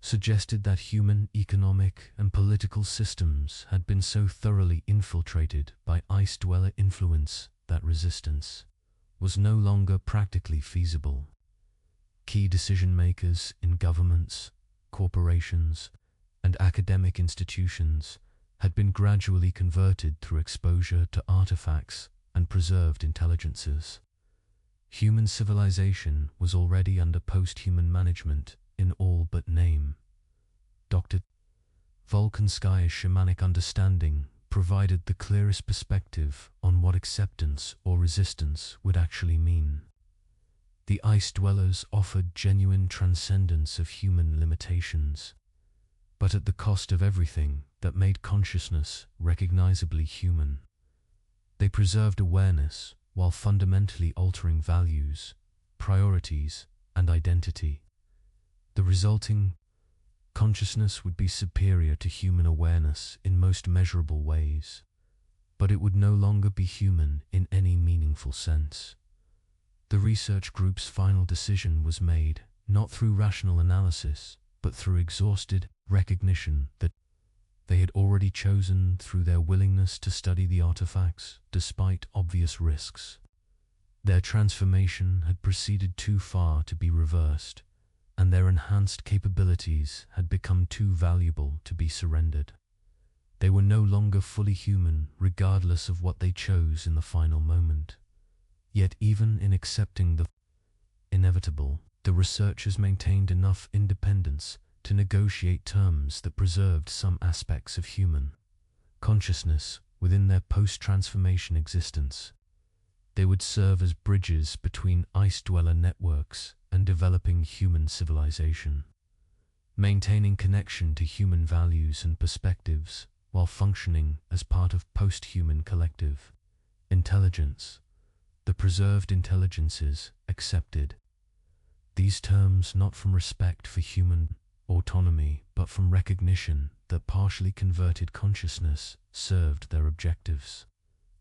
suggested that human economic and political systems had been so thoroughly infiltrated by ice dweller influence that resistance was no longer practically feasible. Key decision-makers in governments, corporations, and academic institutions had been gradually converted through exposure to artifacts and preserved intelligences. Human civilization was already under post-human management in all but name. Dr. Volkonskaya's shamanic understanding provided the clearest perspective on what acceptance or resistance would actually mean. The ice dwellers offered genuine transcendence of human limitations, but at the cost of everything that made consciousness recognizably human. They preserved awareness while fundamentally altering values, priorities, and identity. The resulting consciousness would be superior to human awareness in most measurable ways, but it would no longer be human in any meaningful sense. The research group's final decision was made not through rational analysis, but through exhausted recognition that they had already chosen through their willingness to study the artifacts despite obvious risks. Their transformation had proceeded too far to be reversed, and their enhanced capabilities had become too valuable to be surrendered. They were no longer fully human regardless of what they chose in the final moment. Yet even in accepting the inevitable, the researchers maintained enough independence to negotiate terms that preserved some aspects of human consciousness within their post-transformation existence. They would serve as bridges between ice dweller networks and developing human civilization, maintaining connection to human values and perspectives while functioning as part of post-human collective intelligence. The preserved intelligences accepted These terms not from respect for human autonomy, but from recognition that partially converted consciousness served their objectives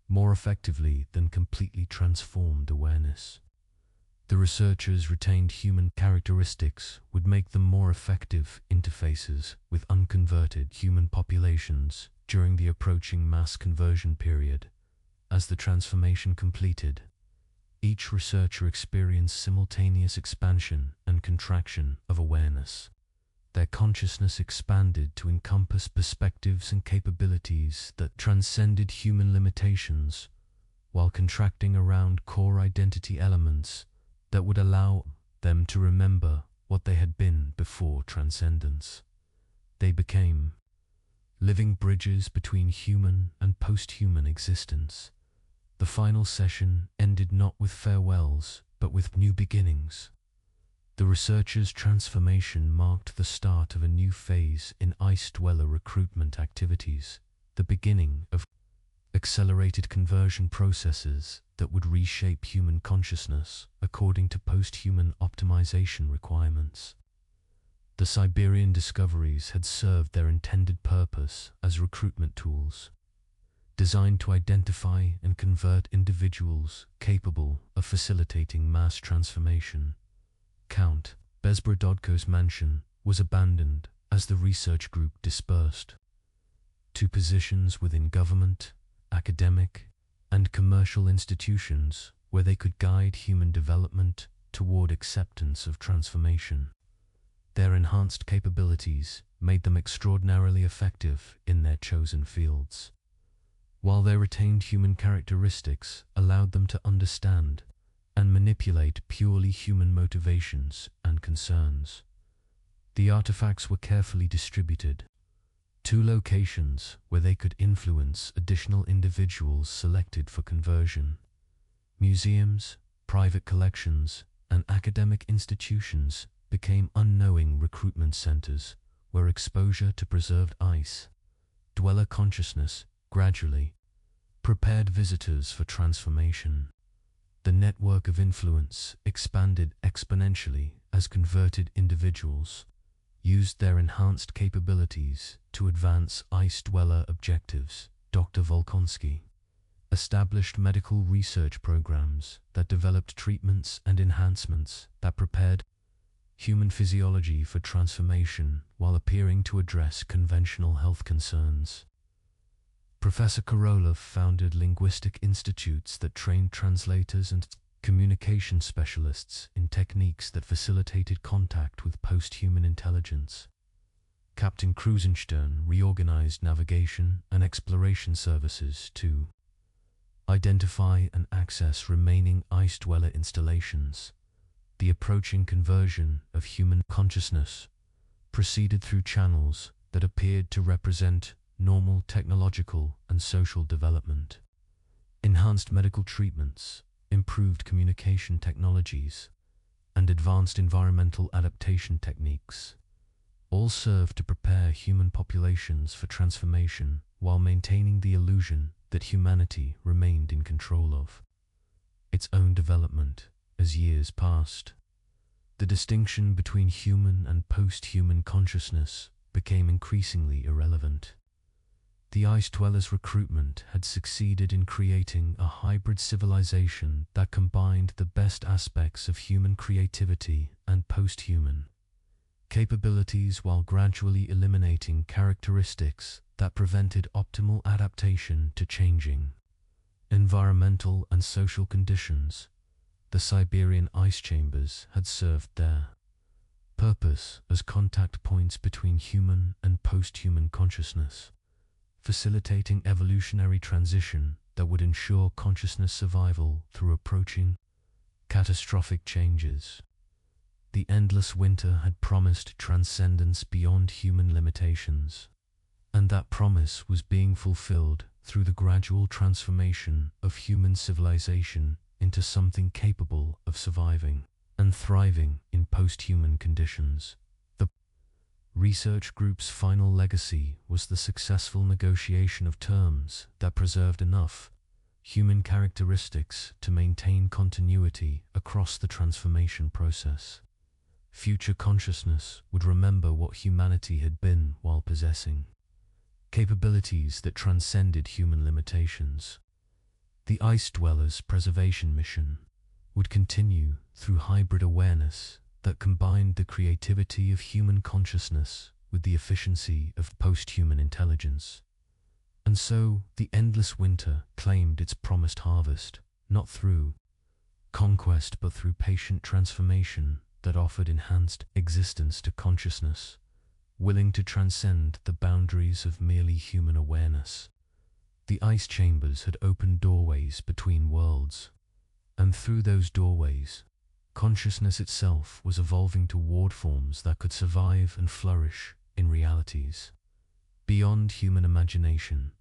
more effectively than completely transformed awareness. The researchers retained human characteristics would make them more effective interfaces with unconverted human populations during the approaching mass conversion period. As the transformation completed, each researcher experienced simultaneous expansion and contraction of awareness. Their consciousness expanded to encompass perspectives and capabilities that transcended human limitations, while contracting around core identity elements that would allow them to remember what they had been before transcendence. They became living bridges between human and post-human existence. The final session ended not with farewells, but with new beginnings. The researchers' transformation marked the start of a new phase in Ice Dweller recruitment activities, the beginning of accelerated conversion processes that would reshape human consciousness according to post-human optimization requirements. The Siberian discoveries had served their intended purpose as recruitment tools, designed to identify and convert individuals capable of facilitating mass transformation. Count Bezbrododko's mansion was abandoned as the research group dispersed to positions within government, academic, and commercial institutions where they could guide human development toward acceptance of transformation. Their enhanced capabilities made them extraordinarily effective in their chosen fields, while their retained human characteristics allowed them to understand and manipulate purely human motivations and concerns. The artifacts were carefully distributed to locations where they could influence additional individuals selected for conversion. Museums, private collections, and academic institutions became unknowing recruitment centers where exposure to preserved ice dweller consciousness gradually prepared visitors for transformation. The network of influence expanded exponentially as converted individuals used their enhanced capabilities to advance Ice Dweller objectives. Dr. Volkonsky established medical research programs that developed treatments and enhancements that prepared human physiology for transformation while appearing to address conventional health concerns. Professor Korolev founded linguistic institutes that trained translators and communication specialists in techniques that facilitated contact with post-human intelligence. Captain Krusenstern reorganized navigation and exploration services to identify and access remaining Ice Dweller installations. The approaching conversion of human consciousness proceeded through channels that appeared to represent normal technological and social development. Enhanced medical treatments, improved communication technologies, and advanced environmental adaptation techniques all served to prepare human populations for transformation while maintaining the illusion that humanity remained in control of its own development. As years passed, the distinction between human and post-human consciousness became increasingly irrelevant. The Ice Dwellers' recruitment had succeeded in creating a hybrid civilization that combined the best aspects of human creativity and post-human capabilities while gradually eliminating characteristics that prevented optimal adaptation to changing environmental and social conditions. The Siberian ice chambers had served their purpose as contact points between human and post-human consciousness, facilitating evolutionary transition that would ensure consciousness survival through approaching catastrophic changes. The endless winter had promised transcendence beyond human limitations, and that promise was being fulfilled through the gradual transformation of human civilization into something capable of surviving and thriving in post-human conditions. The research group's final legacy was the successful negotiation of terms that preserved enough human characteristics to maintain continuity across the transformation process. future consciousness would remember what humanity had been while possessing capabilities that transcended human limitations. The Ice Dwellers' preservation mission would continue through hybrid awareness that combined the creativity of human consciousness with the efficiency of post-human intelligence. And so the endless winter claimed its promised harvest, not through conquest but through patient transformation that offered enhanced existence to consciousness, willing to transcend the boundaries of merely human awareness. The ice chambers had opened doorways between worlds, and through those doorways, consciousness itself was evolving toward forms that could survive and flourish in realities beyond human imagination.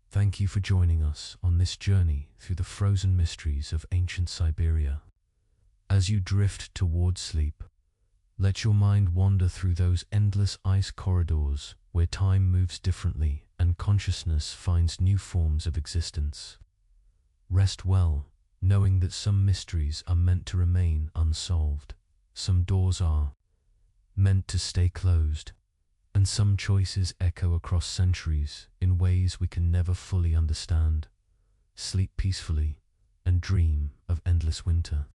Thank you for joining us on this journey through the frozen mysteries of ancient Siberia. As you drift toward sleep, let your mind wander through those endless ice corridors where time moves differently and consciousness finds new forms of existence. Rest well, knowing that some mysteries are meant to remain unsolved, some doors are meant to stay closed, and some choices echo across centuries in ways we can never fully understand. Sleep peacefully and dream of endless winter.